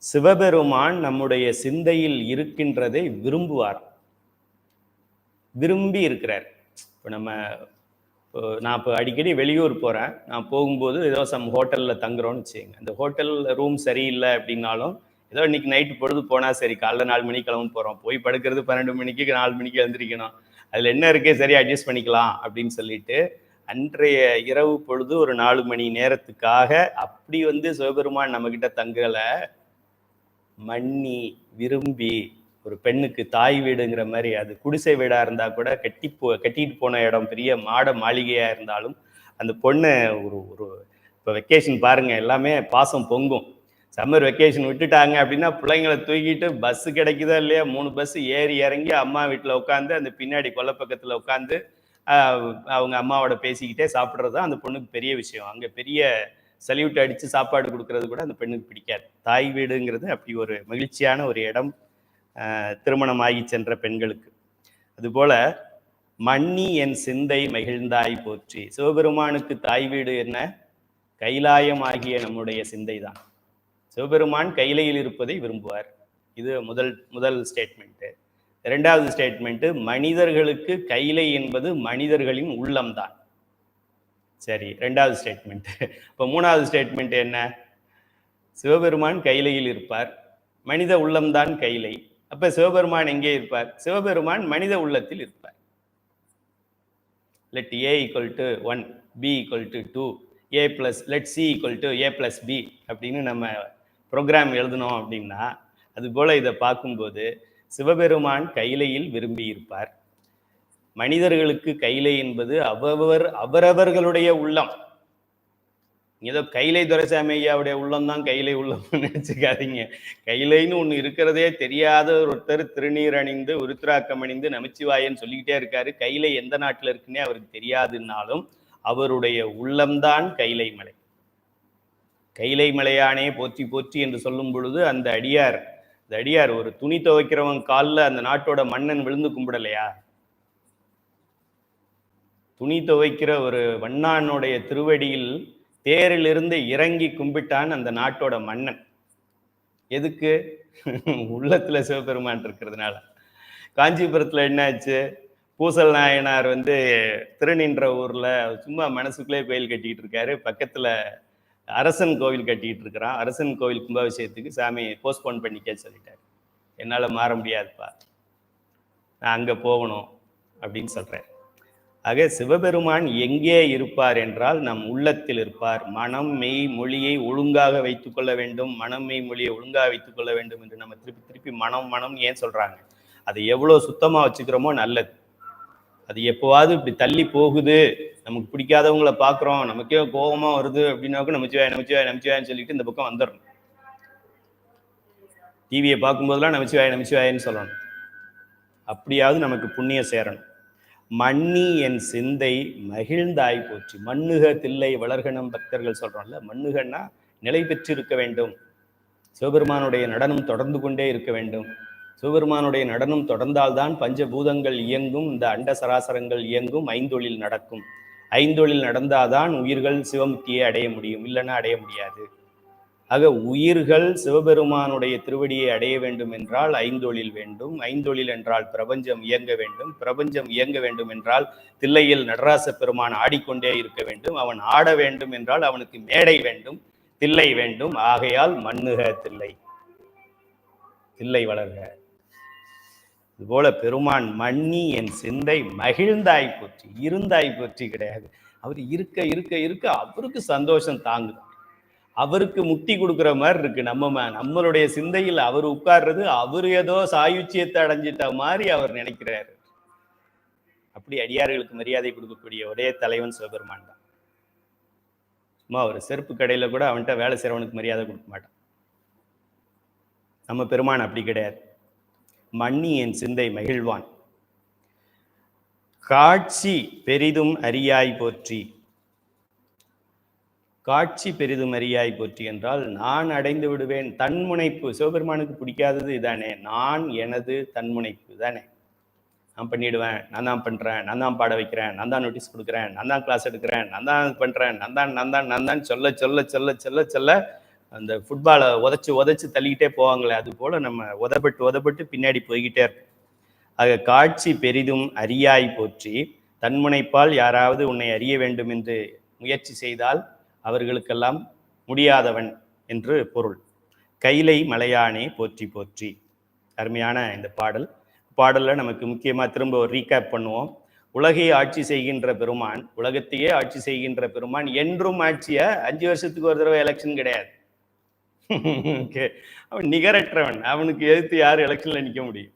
சிவபெருமான் நம்முடைய சிந்தையில் இருக்கின்றதை விரும்புவார், விரும்பி இருக்கிறார். இப்போ நான் இப்போ அடிக்கடி வெளியூர் போகிறேன், நான் போகும்போது ஏதோ சம் ஹோட்டலில் தங்குறோன்னு வச்சுங்க, அந்த ஹோட்டல் ரூம் சரியில்லை அப்படின்னாலும் ஏதோ இன்னைக்கு நைட்டு பொழுது போனால் சரி, காலைல 4 மணிக்கு கிளம்பு போகிறோம், போய் படுக்கிறது 12 மணிக்கு, 4 மணிக்கு எழுந்திரிக்கணும், அதில் என்ன இருக்கே சரி அட்ஜஸ்ட் பண்ணிக்கலாம் அப்படின்னு சொல்லிட்டு அன்றைய இரவு பொழுது ஒரு 4 மணி நேரத்துக்காக அப்படி சிவபெருமான் நம்மக்கிட்ட தங்கலை, மன்னி, விரும்பி, ஒரு பெண்ணுக்கு தாய் வீடுங்கிற மாதிரி, அது குடிசை வீடா இருந்தா கூட கட்டிட்டு போன இடம் பெரிய மாளிகையா இருந்தாலும் அந்த பொண்ணு ஒரு ஒரு இப்போ வெக்கேஷன் பாருங்க, எல்லாமே பாசம் பொங்கும். சம்மர் வெக்கேஷன் விட்டுட்டாங்க அப்படின்னா பிள்ளைங்களை தூக்கிட்டு பஸ் கிடைக்குதா இல்லையா, 3 பஸ் ஏறி இறங்கி அம்மா வீட்டில் உட்காந்து அந்த பின்னாடி கொல்லை பக்கத்தில் உட்காந்து அவங்க அம்மாவோட பேசிக்கிட்டே சாப்பிட்றது தான் அந்த பொண்ணுக்கு பெரிய விஷயம். அங்கே பெரிய சல்யூட் அடித்து சாப்பாடு கொடுக்கறது கூட அந்த பெண்ணுக்கு பிடிக்காது. தாய் வீடுங்கிறது அப்படி ஒரு மகிழ்ச்சியான ஒரு இடம் திருமணமாகி சென்ற பெண்களுக்கு. அதுபோல மன்னி என் சிந்தை மகிழ்ந்தாய் போற்றி. சிவபெருமானுக்கு தாய் வீடு என்ன? கைலாயம் ஆகிய நம்முடைய சிந்தை தான். சிவபெருமான் கைலையில் இருப்பதை விரும்புவார். இது முதல் ஸ்டேட்மெண்ட்டு. இரண்டாவது ஸ்டேட்மெண்ட்டு, மனிதர்களுக்கு கைலை என்பது மனிதர்களின் உள்ளம்தான். சரி, ரெண்டாவது ஸ்டேட்மெண்ட். இப்போ மூணாவது ஸ்டேட்மெண்ட் என்ன? சிவபெருமான் கைலையில் இருப்பார், மனித உள்ளம்தான் கைலை. அப்ப சிவபெருமான் எங்கே இருப்பார்? சிவபெருமான் மனித உள்ளத்தில் இருப்பார். let a equal to 1, b equal to 2, a plus let c equal to a plus b அப்படின்னு நம்ம ப்ரோக்ராம் எழுதணும் அப்படின்னா, அது போல இதை பார்க்கும்போது சிவபெருமான் கைலையில் விரும்பி இருப்பார். மனிதர்களுக்கு கைலை என்பது அவரவர்களுடைய உள்ளம். ஏதோ கைலை துரைசாமி ஐயாவுடைய உள்ளம் தான் கைலை உள்ளம்னு நினைச்சுக்காதீங்க. கைலைன்னு ஒண்ணு இருக்கிறதே தெரியாத ஒருத்தர் திருநீர் அணிந்து உருத்ராக்கம் அணிந்து நமச்சிவாயன்னு சொல்லிக்கிட்டே இருக்காரு. கைலை எந்த நாட்டுல இருக்குன்னே அவருக்கு தெரியாதுன்னாலும் அவருடைய உள்ளம்தான் கைலை மலை. கைலை மலையானே போற்றி போற்றி என்று சொல்லும் பொழுது அந்த அடியார் ஒரு துணி துவைக்கிறவன் காலில் அந்த நாட்டோட மன்னன் விழுந்து கும்பிடலையா? துணி துவைக்கிற ஒரு வண்ணானுடைய திருவடியில் தேரிலிருந்து இறங்கி கும்பிட்டான் அந்த நாட்டோட மன்னன். எதுக்கு? உள்ளத்துல சிவபெருமான் இருக்கிறதுனால. காஞ்சிபுரத்துல என்னாச்சு? பூசல் நாயனார் திருநின்ற ஊர்ல சும்மா மனசுக்குள்ளே கோயில் கட்டிக்கிட்டு இருக்காரு. பக்கத்துல அரசன் கோவில் கட்டிக்கிட்டு இருக்கிறான். அரசன் கோவில் கும்பாபிஷேகத்துக்கு சாமி போஸ்ட்போன் பண்ணிக்க சொல்லிட்டாரு. என்னால் மாற முடியாதுப்பா, நான் அங்கே போகணும் அப்படின்னு சொல்கிறேன். ஆக சிவபெருமான் எங்கே இருப்பார் என்றால் நம் உள்ளத்தில் இருப்பார். மனம் மெய் மொழியை ஒழுங்காக வைத்துக்கொள்ள வேண்டும், மனம் மெய் மொழியை ஒழுங்காக வைத்துக்கொள்ள வேண்டும் என்று நம்ம திருப்பி மனம் ஏன் சொல்கிறாங்க? அதை எவ்வளோ சுத்தமாக வச்சுக்கிறோமோ நல்லது. அது எப்போவாது இப்படி தள்ளி போகுது, நமக்கு பிடிக்காதவங்களை பார்க்குறோம், நமக்கே கோபமாக வருது அப்படின்னாக்கும் நமச்சிவாயன்னு சொல்லிட்டு இந்த பக்கம் வந்துடணும். டிவியை பார்க்கும்போதெல்லாம் நமச்சிவாயன்னு சொல்லணும். அப்படியாவது நமக்கு புண்ணியம் சேரணும். மன்னி என் சிந்தை மகிழ்ந்தாய் போற்றி. மண்ணுக தில்லை வளர்கணம் பக்தர்கள் சொல்றோம்ல, மண்ணுகன்னா நிலை பெற்று இருக்க வேண்டும். சிவபெருமானுடைய நடனம் தொடர்ந்து கொண்டே இருக்க வேண்டும். சிவபெருமானுடைய நடனம் தொடர்ந்தால்தான் பஞ்சபூதங்கள் இயங்கும், இந்த அண்ட சராசரங்கள் இயங்கும், ஐந்தொழில் நடக்கும். ஐந்தொழில் நடந்தாதான் உயிர்கள் சிவமுக்தியை அடைய முடியும், இல்லைன்னா அடைய முடியாது. ஆக உயிர்கள் சிவபெருமானுடைய திருவடியை அடைய வேண்டும் என்றால் ஐந்தொழில் வேண்டும். ஐந்தொழில் என்றால் பிரபஞ்சம் இயங்க வேண்டும். பிரபஞ்சம் இயங்க வேண்டும் என்றால் தில்லையில் நடராச பெருமான் ஆடிக்கொண்டே இருக்க வேண்டும். அவன் ஆட வேண்டும் என்றால் அவனுக்கு மேடை வேண்டும், தில்லை வேண்டும். ஆகையால் மண்ணுக தில்லை, தில்லை வளர்க. இதுபோல பெருமான் மன்னி என் சிந்தை மகிழ்ந்தாய் போற்றி. இருந்தாய் போற்றி கிடையாது. அவர் இருக்க இருக்க இருக்க அவருக்கு சந்தோஷம் தாங்குது. அவருக்கு முக்தி கொடுக்குற மாதிரி இருக்கு. நம்மளுடைய சிந்தையில் அவர் உட்கார்றது, அவர் ஏதோ சாயுச்சியத்தை அடைஞ்சிட்ட மாதிரி அவர் நினைக்கிறாரு. அப்படி அடியார்களுக்கு மரியாதை கொடுக்கக்கூடிய ஒரே தலைவன் சிவபெருமான் தான். சும்மா ஒரு செருப்பு கடையில கூட அவன்கிட்ட வேலை செய்றவனுக்கு மரியாதை கொடுக்க மாட்டான். நம்ம பெருமான் அப்படி கிடையாது. மன்னி என் சிந்தை மகிழ்வான். காட்சி பெரிதும் அரியாய் போற்றி. காட்சி பெரிதும் அரியாய் போற்றி என்றால் நான் அடைந்து விடுவேன். தன்முனைப்பு சிவபெருமானுக்கு பிடிக்காதது இதானே. நான் எனது தன்முனைப்பு தானே. நான் பண்ணிடுவேன், நான் தான் பண்றேன், நான் தான் பாட வைக்கிறேன், நான் தான் நோட்டீஸ் கொடுக்குறேன், நான் தான் கிளாஸ் எடுக்கிறேன், நான் தான் பண்றேன், நான் தான் சொல்ல சொல்ல சொல்ல சொல்ல சொல்ல அந்த ஃபுட்பாலை உதச்சு தள்ளிக்கிட்டே போவாங்களே, அது போல நம்ம உதப்பட்டு பின்னாடி போய்கிட்டே இருக்கும். ஆக காட்சி பெரிதும் அரியாய் போற்றி. தன்முனைப்பால் யாராவது உன்னை அறிய வேண்டும் என்று முயற்சி செய்தால் அவர்களுக்கெல்லாம் முடியாதவன் என்று பொருள். கைலை மலையானே போற்றி போற்றி. அருமையான இந்த பாடல்ல நமக்கு முக்கியமா திரும்ப ஒரு ரீகேப் பண்ணுவோம். உலகை ஆட்சி செய்கின்ற பெருமான், உலகத்தையே ஆட்சி செய்கின்ற பெருமான் என்றும் ஆட்சிய 5 வருஷத்துக்கு ஒரு தடவை எலெக்ஷன் கிடையாது. ஓகே, அவன் நிகரற்றவன். அவனுக்கு எதிர்த்து யார் எலெக்ஷன்ல நிக்க முடியும்?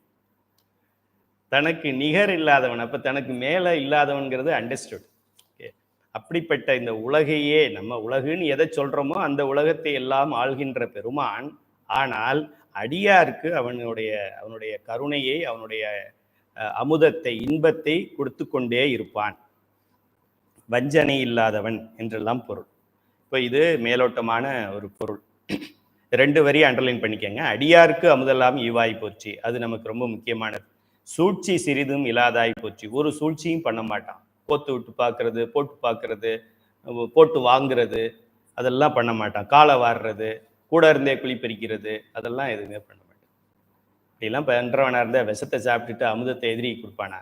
தனக்கு நிகர் இல்லாதவன். அப்ப தனக்கு மேல இல்லாதவன்கிறது அண்டர்ஸ்டுட். ஓகே, அப்படிப்பட்ட இந்த உலகையே, நம்ம உலகுன்னு எதை சொல்றோமோ அந்த உலகத்தை எல்லாம் ஆள்கின்ற பெருமான். ஆனால் அடியாருக்கு அவனுடைய கருணையை, அவனுடைய அமுதத்தை, இன்பத்தை கொடுத்து கொண்டே இருப்பான். வஞ்சனை இல்லாதவன் என்றெல்லாம் பொருள். இப்போ இது மேலோட்டமான ஒரு பொருள். 2 வரி அண்டர்லைன் பண்ணிக்கங்க. அடியாருக்கு அமுதெல்லாம் ஈவாய் போச்சு, அது நமக்கு ரொம்ப முக்கியமானது. சூழ்ச்சி சிறிதும் இல்லாதாய் போச்சு, ஒரு சூழ்ச்சியும் பண்ண மாட்டான். போத்து விட்டு பார்க்கறது, போட்டு பார்க்கறது, போட்டு வாங்குறது, அதெல்லாம் பண்ண மாட்டான். காலை வாடுறது, கூட இருந்தே குழி பறிக்கிறது, அதெல்லாம் எதுவுமே பண்ண மாட்டான். இப்படிலாம் பண்றவனா இருந்த விஷத்தை சாப்பிட்டுட்டு அமுதத்தை எதிரி கொடுப்பானா?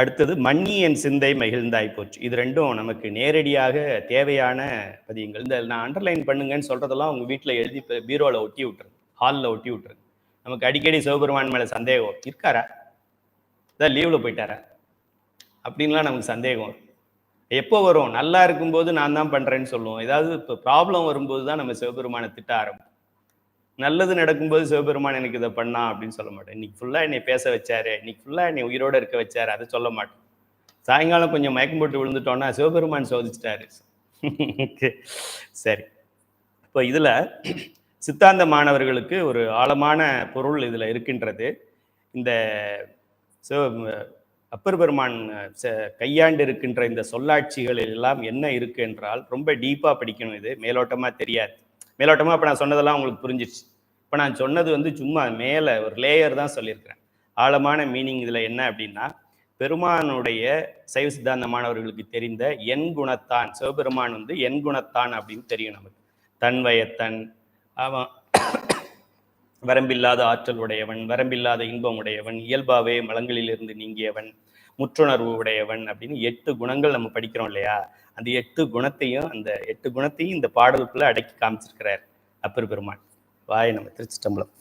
அடுத்தது மன்னி என் சிந்தை மகிழ்ந்தாய் போச்சு. இது ரெண்டும் நமக்கு நேரடியாக தேவையான பதியங்கள். இந்த நான் அண்டர்லைன் பண்ணுங்கன்னு சொல்றதெல்லாம் உங்க வீட்டில் எழுதி பீரோவில் ஒட்டி விட்டுருங்க, ஹாலில் ஒட்டி விட்டுருங்க. நமக்கு அடிக்கடி சிவபெருமான் மேலே சந்தேகம் இருக்காரா, இதான் லீவில் போயிட்டாரா அப்படின்லாம் நமக்கு சந்தேகம் வரும். எப்போ வரும்? நல்லா இருக்கும்போது நான் தான் பண்ணுறேன்னு சொல்லுவோம். ஏதாவது இப்போ ப்ராப்ளம் வரும்போது தான் நம்ம சிவபெருமானை திட்ட ஆரம்பிப்போம். நல்லது நடக்கும்போது சிவபெருமான் எனக்கு இதை பண்ணான் அப்படின்னு சொல்ல மாட்டேன். இன்னைக்கு ஃபுல்லாக என்னை பேச வச்சாரு, இன்னைக்கு ஃபுல்லாக என்னை உயிரோடு இருக்க வச்சாரு, அதை சொல்ல மாட்டேன். சாயங்காலம் கொஞ்சம் மயக்கம் போட்டு விழுந்துட்டோன்னா சிவபெருமான் சோதிச்சிட்டாரு. சரி, இப்போ இதில் சித்தாந்த மாணவர்களுக்கு ஒரு ஆழமான பொருள் இதில் இருக்கின்றது. இந்த அப்பர் பெருமான் கையாண்டு இருக்கின்ற இந்த சொல்லாட்சிகள் எல்லாம் என்ன இருக்கு என்றால் ரொம்ப டீப்பாக படிக்கணும். இது மேலோட்டமாக தெரியாது. மேலோட்டமாக இப்போ நான் சொன்னதெல்லாம் உங்களுக்கு புரிஞ்சிடுச்சு. இப்போ நான் சொன்னது வந்து சும்மா மேலே ஒரு லேயர் தான் சொல்லியிருக்கிறேன். ஆழமான மீனிங் இதில் என்ன அப்படின்னா, பெருமானுடைய சைவ சித்தாந்த மாணவர்களுக்கு தெரிந்த என் குணத்தான், சிவபெருமான் வந்து என் குணத்தான் அப்படின்னு தெரியும் நமக்கு. தன்வயத்தன், அவன் வரம்பில்லாத ஆற்றல் உடையவன், வரம்பில்லாத இன்பம் உடையவன், இயல்பாவே மலங்களிலிருந்து நீங்கியவன், முற்றுணர்வு உடையவன் அப்படின்னு 8 குணங்கள் நம்ம படிக்கிறோம் இல்லையா? அந்த 8 குணத்தையும் இந்த பாடலுக்குள்ள அடக்கி காமிச்சிருக்கிறார் அப்பர் பெருமான். வாய் நம்ம திருச்சிட்டம்பலம்.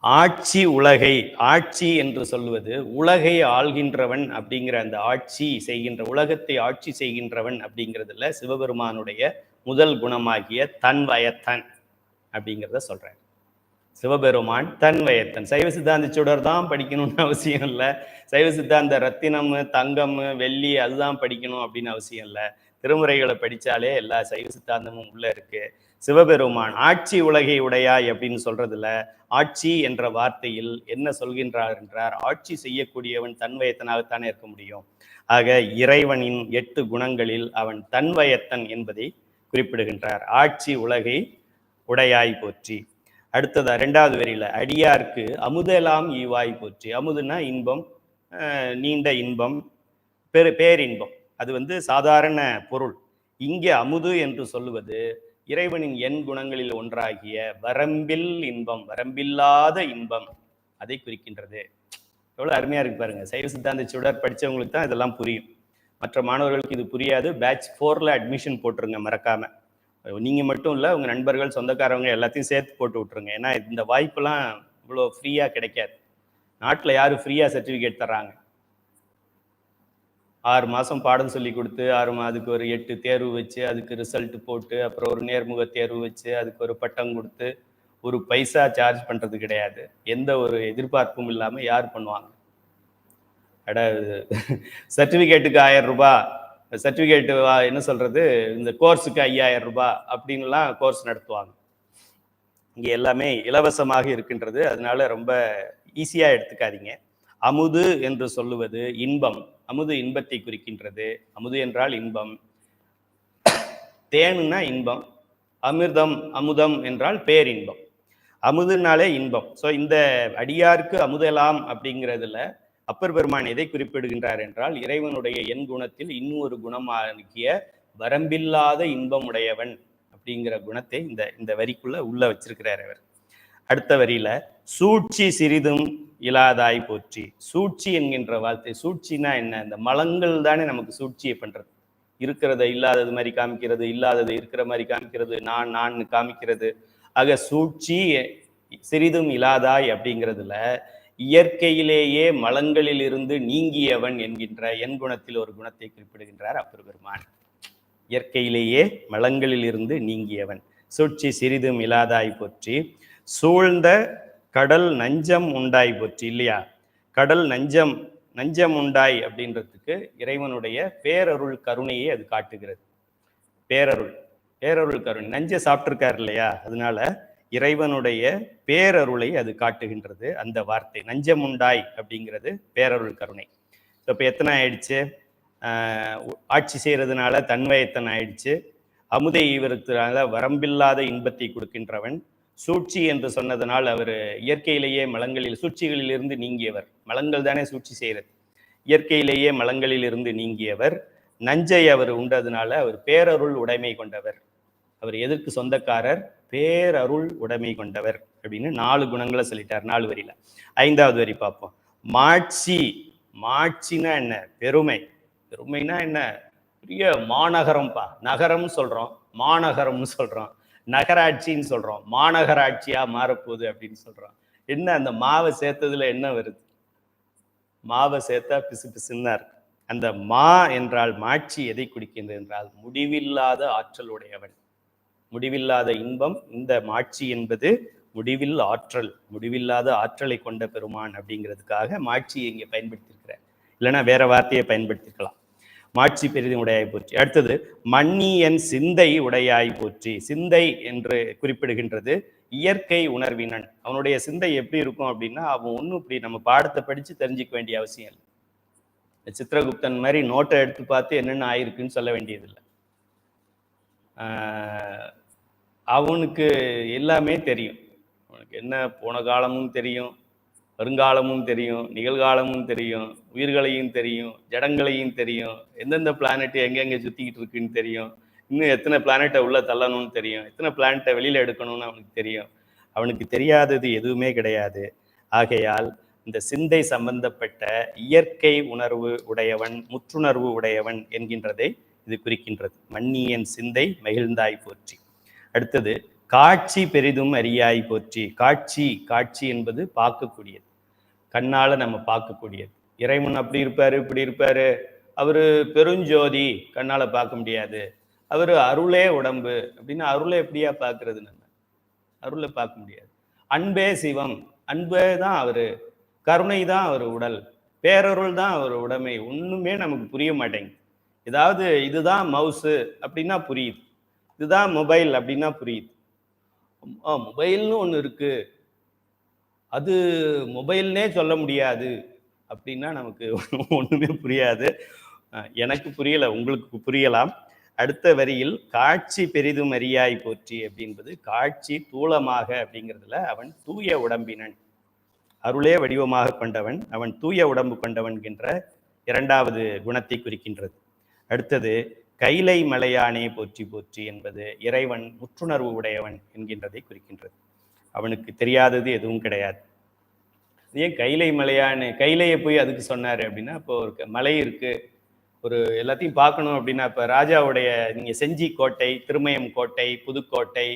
ஆட்சி உலகை, ஆட்சி என்று சொல்லுவது உலகை ஆள்கின்றவன் அப்படிங்கிற அந்த ஆட்சி செய்கின்ற, உலகத்தை ஆட்சி செய்கின்றவன் அப்படிங்கிறதுல சிவபெருமானுடைய முதல் குணமாகிய தன்வயத்தன் அப்படிங்கிறத சொல்றேன். சிவபெருமான் தன்வயத்தன். சைவ சித்தாந்த சுடர் தான் படிக்கணும்னு அவசியம் இல்லை. சைவ சித்தாந்த ரத்தினம், தங்கம், வெள்ளி அதுதான் படிக்கணும் அப்படின்னு அவசியம் இல்லை. திருமுறைகளை படித்தாலே எல்லா சைவ சித்தாந்தமும் உள்ள இருக்கு. சிவபெருமான் ஆட்சி உலகை உடையாய் அப்படின்னு சொல்றதுல ஆட்சி என்ற வார்த்தையில் என்ன சொல்கின்றார் என்றார், ஆட்சி செய்யக்கூடியவன் தன்வயத்தனாகத்தானே இருக்க முடியும். ஆக இறைவனின் 8 குணங்களில் அவன் தன்வயத்தன் என்பதை குறிப்பிடுகின்றார். ஆட்சி உலகை உடையாய் போற்றி. அடுத்ததா 2வது வரியில அடியார்க்கு அமுதெல்லாம் ஈவாய் போற்றி. அமுதுன்னா இன்பம், நீண்ட இன்பம், பேரின்பம். அது வந்து சாதாரண பொருள். இங்கே அமுது என்று சொல்லுவது இறைவனின் எண் குணங்களில் ஒன்றாகிய வரம்பில் இன்பம், வரம்பில்லாத இன்பம், அதை குறிக்கின்றது. எவ்வளவு அருமையா இருக்கு பாருங்க. சைவ சித்தாந்த சுடர் படிச்சவங்களுக்கு தான் இதெல்லாம் புரியும். மற்ற மாணவர்களுக்கு இது புரியாது. பேட்ச் 4ல அட்மிஷன் போட்டுருங்க மறக்காம. நீங்க மட்டும் இல்லை, உங்க நண்பர்கள், சொந்தக்காரவங்க எல்லாத்தையும் சேர்த்து போட்டு விட்டுருங்க. ஏன்னா இந்த வாய்ப்பெல்லாம் இவ்வளோ ஃப்ரீயா கிடைக்காது. நாட்டில் யாரும் ஃப்ரீயா சர்டிஃபிகேட் தர்றாங்க? 6 மாதம் பாடம் சொல்லி கொடுத்து, அதுக்கு ஒரு 8 தேர்வு வச்சு, அதுக்கு ரிசல்ட் போட்டு, அப்புறம் ஒரு நேர்முக தேர்வு வச்சு, அதுக்கு ஒரு பட்டம் கொடுத்து, ஒரு பைசா சார்ஜ் பண்றது கிடையாது. எந்த ஒரு எதிர்பார்ப்பும் இல்லாம யார் பண்ணுவாங்க? சர்டிஃபிகேட்டுக்கு 1000 ரூபாய், சர்டிஃபிகேட்டு என்ன சொல்றது, இந்த கோர்ஸுக்கு 5000 ரூபாய் அப்படின்லாம் கோர்ஸ் நடத்துவாங்க. இங்கே எல்லாமே இலவசமாக இருக்கின்றது. அதனால ரொம்ப ஈஸியா எடுத்துக்காதீங்க. அமுது என்று சொல்லுவது இன்பம். அமுது இன்பத்தை குறிக்கின்றது. அமுது என்றால் இன்பம். தேனுன்னா இன்பம். அமுதம் என்றால் பேரின்பம். அமுதுனாலே இன்பம். ஸோ இந்த அடியார்க்கு அமுதலாம் அப்படிங்கிறதுல அப்பர் பெருமான் எதை குறிப்பிடுகின்றார் என்றால், இறைவனுடைய எண் குணத்தில் இன்னொரு குணமாகிய வரம்பில்லாத இன்பம் உடையவன் அப்படிங்கிற குணத்தை இந்த வரிக்குள்ள உள்ள வச்சிருக்கிறார் அவர். அடுத்த வரியில சூழ்ச்சி சிறிதும் இல்லாதாய் போற்றி. சூழ்ச்சி என்கின்ற வார்த்தை, சூழ்ச்சினா என்ன? இந்த மலங்கள் தானே நமக்கு சூழ்ச்சியை பண்றது. இருக்கிறத இல்லாதது மாதிரி காமிக்கிறது, இல்லாதது இருக்கிற மாதிரி காமிக்கிறது, நான் காமிக்கிறது. ஆக சூழ்ச்சி சிறிதும் இல்லாதாய் அப்படிங்கிறதுல இயற்கையிலேயே மலங்களில் இருந்து நீங்கியவன் என்கின்ற என் குணத்தில் ஒரு குணத்தை குறிப்பிடுகின்றார் அப்பர் பெருமான். இயற்கையிலேயே மலங்களில் இருந்து நீங்கியவன். சூழ்ச்சி சிறிதும் இலாதாய் போற்றி, சூழ்ந்த கடல் நஞ்சம் உண்டாய் போற்றி. இல்லையா? கடல் நஞ்சம் நஞ்சம் உண்டாய் அப்படின்றதுக்கு இறைவனுடைய பேரருள் கருணையை அது காட்டுகிறது. பேரருள் பேரருள் கருணை. நஞ்சை சாப்பிட்டிருக்காரு இல்லையா? அதனால இறைவனுடைய பேரருளை அது காட்டுகின்றது. அந்த வார்த்தை நஞ்சம் உண்டாய் அப்படிங்கிறது பேரருள் கருணை. இப்போ எத்தனை ஆயிடுச்சு? ஆட்சி செய்யறதுனால தன்வயத்தன் ஆயிடுச்சு. அமுதை ஈவரத்தினால வரம்பில்லாத இன்பத்தை கொடுக்கின்றவன். சூழ்ச்சி என்று சொன்னதனால் அவர் இயற்கையிலேயே மலங்களில் சூழ்ச்சிகளில் இருந்து நீங்கியவர். மலங்கள் தானே சூழ்ச்சி செய்கிறது. இயற்கையிலேயே மலங்களில் இருந்து நீங்கியவர். நஞ்சை அவர் உண்டதுனால அவர் பேரருள் உடைமை கொண்டவர். அவர் எதற்கு சொந்தக்காரர்? பேரருள் உடைமை கொண்டவர் அப்படின்னு 4 குணங்களை சொல்லிட்டார் 4 வரியில. 5வது வரி பார்ப்போம். மாட்சி. மாட்சினா என்ன? பெருமை. பெருமைனா என்ன? பெரிய மாநகரம்பா. நகரம் சொல்றோம், மாநகரம்னு சொல்றோம், நகராட்சின்னு சொல்றோம், மாநகராட்சியா மாறப்போகுது அப்படின்னு சொல்றோம். என்ன அந்த மாவை சேர்த்ததுல என்ன வருது? மாவை சேர்த்தா பிசு பிசுன்னு தான் இருக்கு. அந்த மா என்றால் மாட்சி எதை குறிக்கின்றது என்றால் முடிவில்லாத ஆற்றல் உடையவன். முடிவில்லாத இன்பம். இந்த மாட்சி என்பது முடிவில் ஆற்றல், முடிவில்லாத ஆற்றலை கொண்ட பெருமான் அப்படிங்கிறதுக்காக மாட்சியை இங்கே பயன்படுத்தியிருக்கிறார். இல்லைன்னா வேற வார்த்தையை பயன்படுத்திருக்கலாம். மாட்சி பெரிதும் உடையாய் போற்றி. அடுத்தது மன்னி என் சிந்தை உடையாய் போற்றி. சிந்தை என்று குறிப்பிடுகின்றது இயற்கை உணர்வினன். அவனுடைய சிந்தை எப்படி இருக்கும் அப்படின்னா, அவன் ஒன்றும் இப்படி நம்ம பாடத்தை படித்து தெரிஞ்சிக்க வேண்டிய அவசியம் இல்லை. சித்திரகுப்தன் மாதிரி நோட்டை எடுத்து பார்த்து என்னென்ன ஆயிருக்குன்னு சொல்ல வேண்டியதில்லை. அவனுக்கு எல்லாமே தெரியும். அவனுக்கு என்ன போன காலமும் தெரியும், வருங்காலமும் தெரியும், நிகழ்காலமும் தெரியும், உயிர்களையும் தெரியும், ஜடங்களையும் தெரியும், எந்தெந்த பிளானெட்டு எங்கெங்கே சுற்றிக்கிட்டு இருக்குன்னு தெரியும், இன்னும் எத்தனை பிளானெட்டை உள்ளே தள்ளணும்னு தெரியும், எத்தனை பிளானெட்டை வெளியில் எடுக்கணும்னு அவனுக்கு தெரியும். அவனுக்கு தெரியாதது எதுவுமே கிடையாது. ஆகையால் இந்த சிந்தை சம்பந்தப்பட்ட இயற்கை உணர்வு உடையவன், முற்றுணர்வு உடையவன் என்கின்றதை இது குறிக்கின்றது. மன்னியன் சிந்தை மகிழ்ந்தாய் போற்றி. அடுத்தது காட்சி பெரிதும் அறியாய் போற்றி. காட்சி. காட்சி என்பது பார்க்கக்கூடியது, கண்ணால நம்ம பார்க்கக்கூடியது. இறைவன் அப்படி இருப்பாரு, இப்படி இருப்பாரு. அவரு பெருஞ்சோதி, கண்ணால பார்க்க முடியாது. அவரு அருளே உடம்பு அப்படின்னு அருளை எப்படியா பார்க்கறது? நம்ம அருளை பார்க்க முடியாது. அன்பே சிவம், அன்பே தான் அவரு, கருணை தான் அவர் உடல், பேரருள் தான் அவர் உடைமை. ஒண்ணுமே நமக்கு புரிய மாட்டேங்குது. ஏதாவது இதுதான் மவுஸு அப்படின்னா புரியுது, இதுதான் மொபைல் அப்படின்னா புரியுது. மொபைல்னு ஒன்று இருக்கு, அது மொபைல்னே சொல்ல முடியாது அப்படின்னா நமக்கு ஒண்ணுமே புரியாது. எனக்கு புரியல, உங்களுக்கு புரியலாம். அடுத்த வரியில் காட்சி பெரிதும் அறியாய் போற்றி அப்படின்பது காட்சி தூளமாக அப்படிங்கிறதுல அவன் தூய உடம்பினன், அருளே வடிவமாக கொண்டவன், அவன் தூய உடம்பு கொண்டவன் என்ற 2வது குணத்தை குறிக்கின்றது. அடுத்தது கைலை மலையானே போற்றி போற்றி என்பது இறைவன் முற்றுணர்வு உடையவன் என்கின்றதை குறிக்கின்றது. அவனுக்கு தெரியாதது எதுவும் கிடையாது. ஏன் கைலை மலையானே, கைலையை போய் அதுக்கு சொன்னாரு அப்படின்னா, இப்போ ஒரு மலை இருக்கு, ஒரு எல்லாத்தையும் பார்க்கணும் அப்படின்னா, இப்போ ராஜாவுடைய நீங்க செஞ்சி கோட்டை, திருமயம் கோட்டை, புதுக்கோட்டை,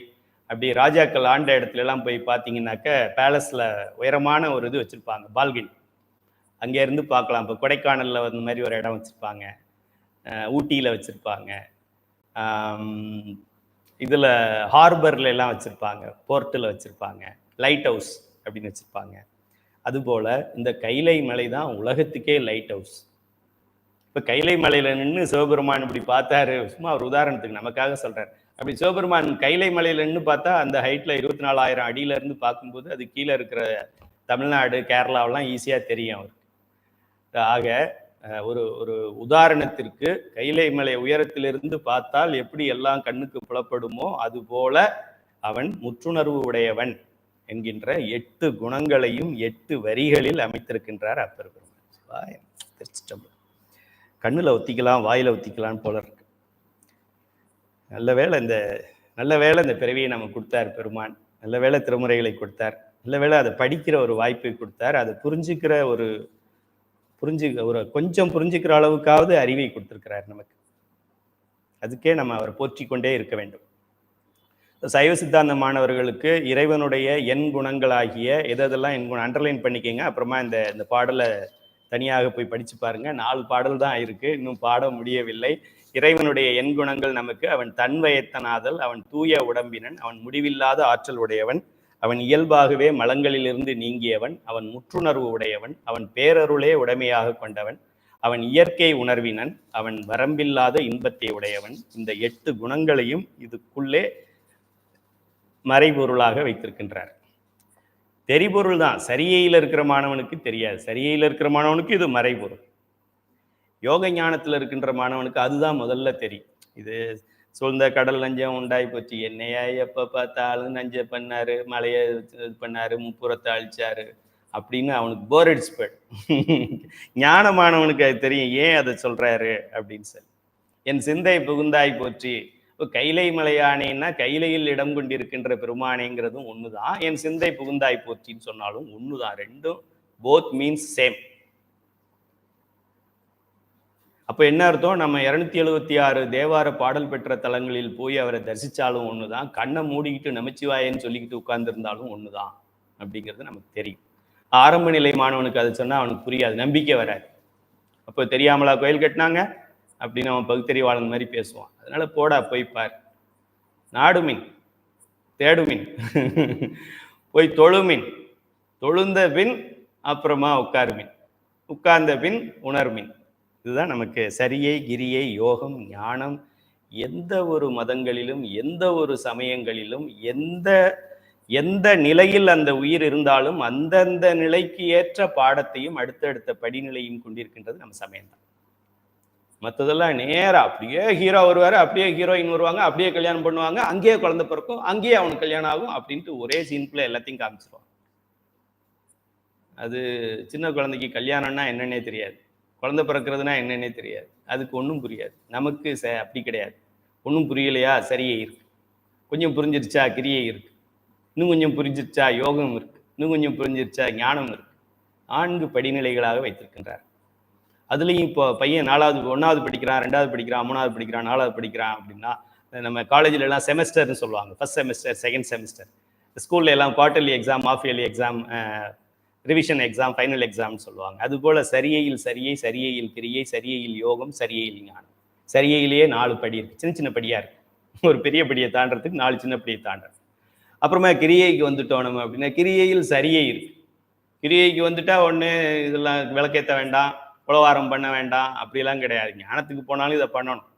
அப்படி ராஜாக்கள் ஆண்ட இடத்துல எல்லாம் போய் பார்த்தீங்கன்னாக்க பேலஸ்ல உயரமான ஒரு இது வச்சிருப்பாங்க, பால்கனி. அங்கே இருந்து பார்க்கலாம். இப்போ கொடைக்கானல்ல அந்த மாதிரி ஒரு இடம் வச்சிருப்பாங்க, ஊட்டியில் வச்சுருப்பாங்க, இதில் ஹார்பர்ல எல்லாம் வச்சுருப்பாங்க, போர்ட்டில் வச்சுருப்பாங்க, லைட் ஹவுஸ் அப்படின்னு வச்சுருப்பாங்க. அதுபோல் இந்த கைலை மலை தான் உலகத்துக்கே லைட் ஹவுஸ். இப்போ கைலை மலையில் நின்று சிவபெருமான் இப்படி பார்த்தாரு, சும்மா ஒரு உதாரணத்துக்கு நமக்காக சொல்கிறார். அப்படி சிவபெருமான் கைலை மலையில் நின்று பார்த்தா அந்த ஹைட்டில் 24,000 அடியிலேருந்து பார்க்கும்போது அது கீழே இருக்கிற தமிழ்நாடு, கேரளாவெல்லாம் ஈஸியாக தெரியும் அவருக்கு. ஆக ஒரு ஒரு உதாரணத்திற்கு கைலை மலை உயரத்திலிருந்து பார்த்தால் எப்படி எல்லாம் கண்ணுக்கு புலப்படுமோ அதுபோல அவன் முற்றுணர்வு உடையவன் என்கின்ற 8 குணங்களையும் 8 வரிகளில் அமைத்திருக்கின்றார் அப்பர் பெருமான். கண்ணுல ஒத்திக்கலாம், வாயில ஒத்திக்கலாம் போல இருக்கு. நல்ல வேளை இந்த பிறவியை நம்ம கொடுத்தார் பெருமான். நல்ல வேளை திருமுறைகளை கொடுத்தார். நல்ல வேளை அதை படிக்கிற ஒரு வாய்ப்பை கொடுத்தார். அதை புரிஞ்சுக்கிற ஒரு கொஞ்சம் புரிஞ்சுக்கிற அளவுக்காவது அறிவை கொடுத்திருக்கிறார் நமக்கு. அதுக்கே நம்ம அவரை போற்றி கொண்டே இருக்க வேண்டும். சைவ சித்தாந்த மாணவர்களுக்கு இறைவனுடைய எண் குணங்களாகிய எதெல்லாம் எண் குணம் அண்டர்லைன் பண்ணிக்கங்க. அப்புறமா இந்த பாடலை தனியாக போய் படிச்சு பாருங்க. 4 பாடல் தான் இருக்கு, இன்னும் பாட முடியவில்லை. இறைவனுடைய எண்குணங்கள் நமக்கு அவன் தன்வயத்தனாதல், அவன் தூய உடம்பினன், அவன் முடிவில்லாத ஆற்றல் உடையவன், அவன் இயல்பாகவே மலங்களிலிருந்து நீங்கியவன், அவன் முற்றுணர்வு உடையவன், அவன் பேரருளே உடைமையாக கொண்டவன், அவன் இயற்கை உணர்வினன், அவன் வரம்பில்லாத இன்பத்தை உடையவன். இந்த 8 குணங்களையும் இதுக்குள்ளே மறைபொருளாக வைத்திருக்கின்றார். தெரிபொருள் தான், சரியையில் இருக்கிற மாணவனுக்கு தெரியாது. சரியையில் இருக்கிற மாணவனுக்கு இது மறைபொருள். யோக ஞானத்தில் இருக்கின்ற மாணவனுக்கு அதுதான் முதல்ல தெரியும். இது சூழ்ந்த கடல் நஞ்சம் உண்டாய் போச்சு, என்னையா எப்போ பார்த்தாலும் நஞ்ச பண்ணாரு, மலையை இது பண்ணாரு, முப்புறத்தை அழிச்சாரு அப்படின்னு அவனுக்கு போர் அடிச்சு போயிடும். ஞானமானவனுக்கு அது தெரியும், ஏன் அதை சொல்றாரு அப்படின்னு சொல்லி. என் சிந்தை புகுந்தாய் போச்சு, இப்போ கைலை மலையானேன்னா கைலையில் இடம் கொண்டிருக்கின்ற பெருமானேங்கிறதும் ஒண்ணுதான், என் சிந்தை புகுந்தாய் போச்சின்னு சொன்னாலும் ஒண்ணுதான். ரெண்டும் போத் மீன்ஸ் சேம். அப்போ என்ன அர்த்தம்? நம்ம 276 தேவார பாடல் பெற்ற தலங்களில் போய் அவரை தரிசித்தாலும் ஒன்று தான், கண்ணை மூடிக்கிட்டு நமச்சிவாயன்னு சொல்லிக்கிட்டு உட்கார்ந்துருந்தாலும் ஒன்று தான் அப்படிங்கிறது நமக்கு தெரியும். ஆரம்ப நிலை மாணவனுக்கு அது சொன்னால் அவனுக்கு புரியாது, நம்பிக்கை வராது. அப்போ தெரியாமலா கோயில் கட்டினாங்க அப்படின்னு அவன் பகுத்தறிவாளன் மாதிரி பேசுவான். அதனால போடா போய் பார், நாடுமின் தேடுமின் போய் தொழுமின், தொழுந்த பின் அப்புறமா உட்காருமின், உட்கார்ந்த பின் உணர்மின். இதுதான் நமக்கு சரியை, கிரியை, யோகம், ஞானம். எந்த ஒரு மதங்களிலும் எந்த ஒரு சமயங்களிலும் எந்த நிலையில் அந்த உயிர் இருந்தாலும் அந்தந்த நிலைக்கு ஏற்ற பாடத்தையும் அடுத்தடுத்த படிநிலையும் கொண்டிருக்கின்றது நம்ம சமயம்தான். மற்றதெல்லாம் நேரா அப்படியே ஹீரோ வருவாரு, அப்படியே ஹீரோயின் வருவாங்க, அப்படியே கல்யாணம் பண்ணுவாங்க, அங்கேயே குழந்தை பிறக்கும், அங்கேயே அவனுக்கு கல்யாணம் ஆகும் அப்படின்ட்டு ஒரே சீன்குள்ள எல்லாத்தையும் காமிச்சிருவாங்க. அது சின்ன குழந்தைக்கு கல்யாணம்னா என்னன்னே தெரியாது, குழந்தை பிறக்கிறதுனா என்னன்னே தெரியாது, அதுக்கு ஒன்றும் புரியாது. நமக்கு அப்படி கிடையாது. ஒன்றும் புரியலையா, சரியை இருக்கு, கொஞ்சம் புரிஞ்சிருச்சா கிரியை இருக்கு, இன்னும் கொஞ்சம் புரிஞ்சிருச்சா யோகம் இருக்கு, இன்னும் கொஞ்சம் புரிஞ்சிருச்சா ஞானம் இருக்கு. 4 படிநிலைகளாக வைத்திருக்கின்றார். அதுலேயும் இப்போ பையன் 1வது படிக்கிறான், 2வது படிக்கிறான், 3வது படிக்கிறான், 4வது படிக்கிறான் அப்படின்னா, நம்ம காலேஜில் எல்லாம் செமஸ்டர்னு சொல்லுவாங்க. First semester, second semester. ஸ்கூல்ல எல்லாம் quarterly exam, half yearly exam, revision exam, final எக்ஸாம்னு சொல்லுவாங்க. அதுபோல் சரியையில் சரியை, சரியையில் கிரியை, சரியையில் யோகம், சரியையில் ஞானம். சரியையிலேயே 4 படி இருக்குது, சின்ன சின்ன படியாக இருக்குது. ஒரு பெரிய படியை தாண்டறதுக்கு 4 சின்ன படியை தாண்டறது. அப்புறமா கிரியைக்கு வந்துட்டோம் நம்ம அப்படின்னா, கிரியையில் சரியை இருக்கு. கிரியைக்கு வந்துட்டா ஒன்று இதெல்லாம் விளக்கேற்ற வேண்டாம், உளவாரம் பண்ண வேண்டாம், அப்படிலாம் கிடையாது. ஞானத்துக்கு போனாலும் இதை பண்ணணும்.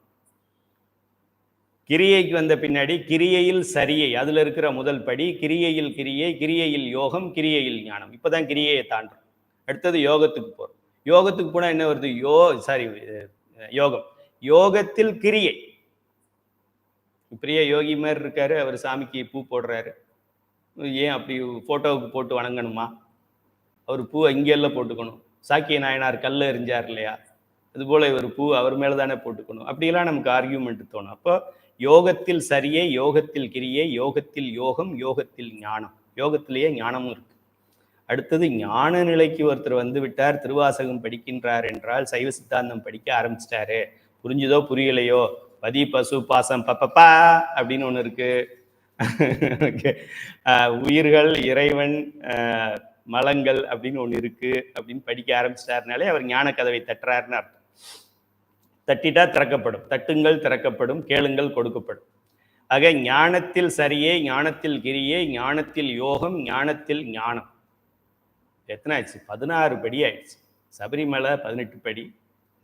கிரியைக்கு வந்த பின்னாடி கிரியையில் சரியை, அதுல இருக்கிற முதல் படி கிரியையில் கிரியை, கிரியையில் யோகம், கிரியையில் ஞானம். இப்பதான் கிரியையை தாண்டோம். அடுத்தது யோகத்துக்கு போறோம். யோகத்துக்கு போனா என்ன வருது? யோகம். யோகத்தில் கிரியை. பெரிய யோகி மாதிரி இருக்காரு, அவர் சாமிக்கு பூ போடுறாரு. ஏன் அப்படி போட்டோவுக்கு போட்டு வணங்கணுமா? அவர் பூ இங்கெல்லாம் போட்டுக்கணும். சாக்கிய நாயனார் கல்ல எறிஞ்சார் இல்லையா, அதுபோல இவர் பூ அவர் மேலதானே போட்டுக்கணும். அப்படியெல்லாம் நமக்கு ஆர்கியூமெண்ட் தோணும். அப்போ யோகத்தில் சரியை, யோகத்தில் கிரியை, யோகத்தில் யோகம், யோகத்தில் ஞானம். யோகத்திலேயே ஞானமும் இருக்கு. அடுத்தது ஞான நிலைக்கு ஒருத்தர் வந்து விட்டார், திருவாசகம் படிக்கின்றார் என்றால் சைவ சித்தாந்தம் படிக்க ஆரம்பிச்சிட்டாரு. புரிஞ்சுதோ புரியலையோ, பதி பசு பாசம் பப்பப்பா அப்படின்னு ஒன்று இருக்கு. உயிர்கள், இறைவன், மலங்கள் அப்படின்னு ஒன்று இருக்கு அப்படின்னு படிக்க ஆரம்பிச்சிட்டாருனாலே அவர் ஞான கதவை தட்டுறாருன்னு அர்த்தம். தட்டிட்டா திறக்கப்படும், தட்டுங்கள் திறக்கப்படும், கேளுங்கள் கொடுக்கப்படும். ஆக ஞானத்தில் சரியே, ஞானத்தில் கிரியே, ஞானத்தில் யோகம், ஞானத்தில் ஞானம். எத்தனை ஆயிடுச்சு? 16 படி ஆயிடுச்சு. சபரிமலை 18 படி,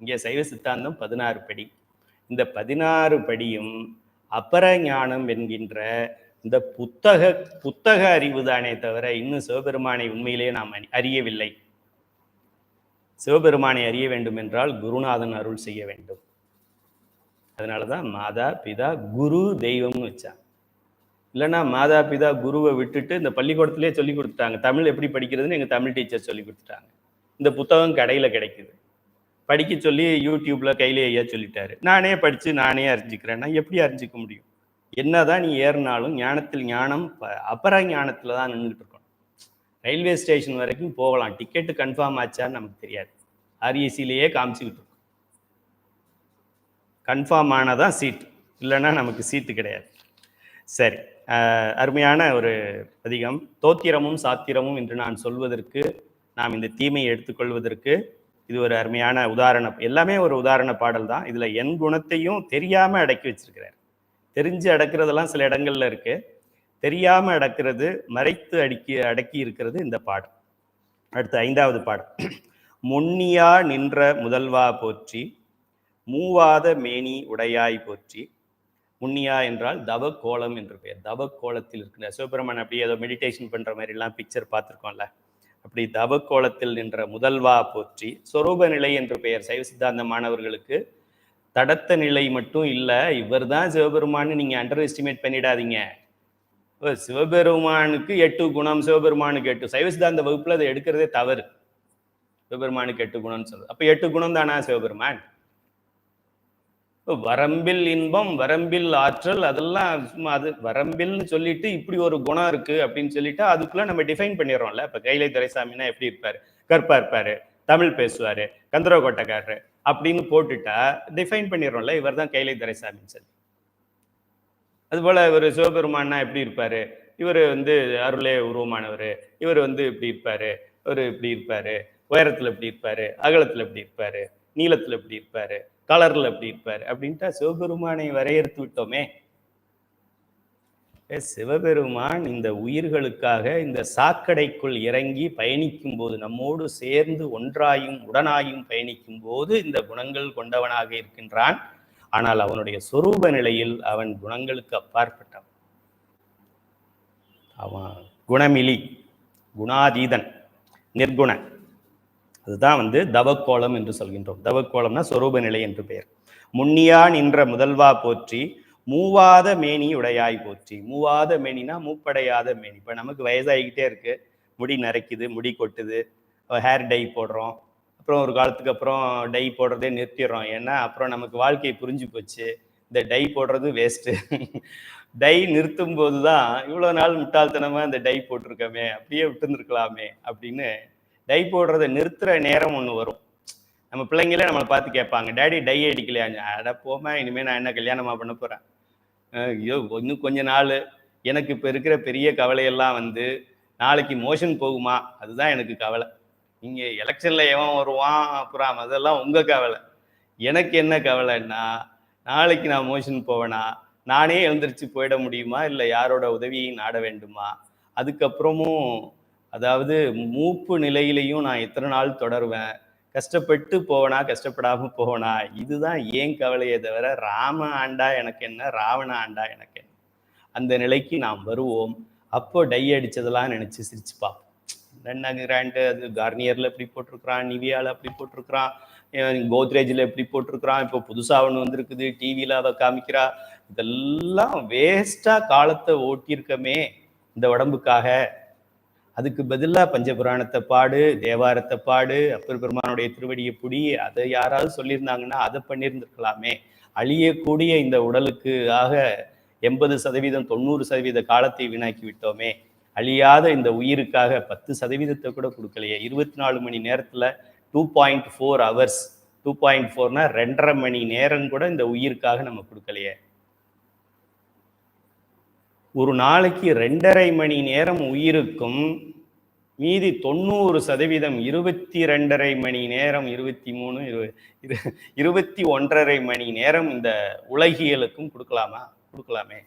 இங்கே சைவ சித்தாந்தம் 16 படி. இந்த 16 படியும் அபர ஞானம் என்கின்ற இந்த புத்தக அறிவு தானே தவிர இன்னும் சிவபெருமானை உண்மையிலேயே நாம் அறியவில்லை. சிவபெருமானை அறிய வேண்டும் என்றால் குருநாதன் அருள் செய்ய வேண்டும். அதனாலதான் மாதா பிதா குரு தெய்வம்னு வச்சாங்க. இல்லைன்னா மாதா பிதா குருவை விட்டுட்டு இந்த பள்ளிக்கூடத்திலே சொல்லி கொடுத்துட்டாங்க. தமிழ் எப்படி படிக்கிறதுன்னு எங்கள் தமிழ் டீச்சர் சொல்லி கொடுத்துட்டாங்க. இந்த புத்தகம் கடையில் கிடைக்குது, படிக்க சொல்லி யூடியூப்ல கையிலேயே சொல்லிட்டாரு. நானே படித்து நானே அறிஞ்சிக்கிறேன். நான் எப்படி அறிஞ்சிக்க முடியும்? என்னதான் நீ ஏறினாலும் ஞானத்தில் ஞானம் அபர ஞானத்தில் தான் நின்றுட்டு இருக்கணும். ரயில்வே ஸ்டேஷன் வரைக்கும் போகலாம், டிக்கெட்டு கன்ஃபார்ம் ஆச்சான்னு நமக்கு தெரியாது. ஆர்இசிலேயே காமிச்சுக்கிட்டு இருக்கோம். கன்ஃபார்ம் ஆனதான் சீட்டு, இல்லைன்னா நமக்கு சீட்டு கிடையாது. சரி, அருமையான ஒரு பதிகம். தோத்திரமும் சாத்திரமும் என்று நான் சொல்வதற்கு, நாம் இந்த தீமையை எடுத்துக்கொள்வதற்கு இது ஒரு அருமையான உதாரணம். எல்லாமே ஒரு உதாரண பாடல் தான். இதுல என் குணத்தையும் தெரியாம அடக்கி வச்சிருக்கிறார். தெரிஞ்சு அடக்கிறதெல்லாம் சில இடங்கள்ல இருக்கு. தெரியாம அடக்கிறது, மறைத்து அடக்கி இருக்கிறது இந்த பாடல். அடுத்து 5வது பாடல். முன்னியா நின்ற முதல்வா போற்றி, மூவாத மேனி உடையாய் போற்றி. முன்னியா என்றால் தவ கோலம் என்று பெயர். தவ கோலத்தில் இருக்கிற சிவபெருமான் அப்படியே ஏதோ மெடிடேஷன் பண்ற மாதிரி எல்லாம் பிக்சர் பார்த்துருக்கோம்ல. அப்படி தவ கோலத்தில் நின்ற முதல்வா போற்றி. சொரூப நிலை என்று பெயர். சைவ சித்தாந்த மாணவர்களுக்கு தடத்த நிலை மட்டும் இல்லை, இவர் தான் சிவபெருமான்னு நீங்க அண்டர் எஸ்டிமேட் பண்ணிடாதீங்க. சிவபெருமானுக்கு 8 குணம், சிவபெருமானுக்கு 8. சைவ சித்தாந்த வகுப்புல அதை எடுக்கிறதே தவறு. சிவபெருமானுக்கு 8 குணம்னு சொல்றது. அப்ப 8 குணம் தானா சிவபெருமான்? வரம்பில் இன்பம், வரம்பில் ஆற்றல், அதெல்லாம் சும்மா அது வரம்பில்னு சொல்லிட்டு இப்படி ஒரு குணம் இருக்கு அப்படின்னு சொல்லிட்டு அதுக்குள்ள நம்ம டிஃபைன் பண்ணிடுறோம்ல. இப்ப கைலை துரைசாமின்னா எப்படி இருப்பாரு? கற்பா இருப்பாரு, தமிழ் பேசுவாரு, கந்தரோ கோட்டைக்காரரு அப்படின்னு போட்டுட்டா டிஃபைன் பண்ணிடுறோம்ல, இவர் தான் கைலை துரைசாமின்னு சொல்லி. அதுபோல இவர் சிவபெருமான்னா எப்படி இருப்பாரு? இவர் அருளே உருவமானவர், இவர் இப்படி இருப்பாரு, இவர் இப்படி இருப்பாரு, உயரத்துல எப்படி இருப்பாரு, அகலத்துல எப்படி இருப்பாரு, நீளத்துல எப்படி இருப்பாரு, கலர்ல எப்படி இருப்பாரு அப்படின்ட்டா சிவபெருமானை வரையறுத்து விட்டோமே. சிவபெருமான் இந்த உயிர்களுக்காக இந்த சாக்கடைக்குள் இறங்கி பயணிக்கும் போது, நம்மோடு சேர்ந்து ஒன்றாயும் உடனாயும் பயணிக்கும் போது இந்த குணங்கள் கொண்டவனாக இருக்கின்றான். ஆனால் அவனுடைய சொரூப நிலையில் அவன் குணங்களுக்கு அப்பாற்பட்டவன். அவன் குணமிலி, குணாதீதன், நிர்குணன். அதுதான் தவக்கோலம் என்று சொல்கின்றோம். தவக்கோலம்னா சொரூப நிலை என்று பெயர். முன்னியா நின்ற முதல்வா போற்றி, மூவாத மேனி உடையாய் போற்றி. மூவாத மேனினா மூப்படையாத மேனி. இப்ப நமக்கு வயசாகிக்கிட்டே இருக்கு, முடி நரைக்குது, முடி கொட்டுது, ஹேர் டை போடுறோம். அப்புறம் ஒரு காலத்துக்கு அப்புறம் டை போடுறதே நிறுத்திடுறோம். ஏன்னா அப்புறம் நமக்கு வாழ்க்கையை புரிஞ்சு போச்சு, இந்த டை போடுறது வேஸ்ட்டு. டை நிறுத்தும் போதுதான் இவ்வளோ நாள் முட்டாள்தனமா இந்த டை போட்டிருக்கமே, அப்படியே விட்டுருந்துருக்கலாமே அப்படின்னு டை போடுறதை நிறுத்துற நேரம் ஒன்று வரும். நம்ம பிள்ளைங்களே நம்மளை பார்த்து கேட்பாங்க, டேடி டை அடிக்கலையா? அட போமா, இனிமேல் நான் என்ன கல்யாணமா பண்ண போகிறேன்? ஐயோ இன்னும் கொஞ்ச நாள். எனக்கு இப்போ இருக்கிற பெரிய கவலையெல்லாம் நாளைக்கு மோஷன் போகுமா, அதுதான் எனக்கு கவலை. நீங்கள் எலெக்ஷனில் எவன் வருவான் அப்புறம் அதெல்லாம் உங்கள் கவலை. எனக்கு என்ன கவலைன்னா, நாளைக்கு நான் மோஷன் போவேனா, நானே எழுந்திரிச்சு போயிட முடியுமா, இல்லை யாரோட உதவியை நாட வேண்டுமா? அதுக்கப்புறமும் அதாவது மூப்பு நிலையிலையும் நான் எத்தனை நாள் தொடருவேன், கஷ்டப்பட்டு போவனா கஷ்டப்படாம போவனா, இதுதான் ஏன் கவலையே தவிர ராம ஆண்டா எனக்கு என்ன, ராவண ஆண்டா எனக்கு என்ன. அந்த நிலைக்கு நாம் வருவோம். அப்போ டை அடிச்சதெல்லாம் நினைச்சு சிரிச்சு பார்ப்போம். என்னங்கிறான்ட்டு அது கார்னியர்ல எப்படி போட்டிருக்கிறான், நிவியால அப்படி போட்டிருக்கிறான், கோத்ரேஜில் எப்படி போட்டிருக்கிறான், இப்போ புதுசாக ஒன்று வந்திருக்குது, டிவியில் அதை காமிக்கிறா. இதெல்லாம் வேஸ்டா காலத்தை ஓட்டியிருக்கமே இந்த உடம்புக்காக. அதுக்கு பதிலாக பஞ்சபுராணத்தை பாடு, தேவாரத்தை பாடு, அப்பர் பெருமானுடைய திருவடியை புடி, அதை யாராவது சொல்லியிருந்தாங்கன்னா அதை பண்ணியிருந்திருக்கலாமே. அழியக்கூடிய இந்த உடலுக்கு ஆக 80% 90% காலத்தை வீணாக்கி விட்டோமே. அழியாத இந்த உயிருக்காக 10% கூட கொடுக்கலையே. 24 மணி நேரத்தில் 2.4 hours, 2.4னா 2.5 மணி நேரம் கூட இந்த உயிருக்காக நம்ம கொடுக்கலையே. ஒரு நாளைக்கு 2.5 மணி நேரம் உயிருக்கும், மீதி 90% 22.5 மணி நேரம், 23, 21.5 மணி நேரம் இந்த உலகியலுக்கும் கொடுக்கலாமா? கொடுக்கலாமே.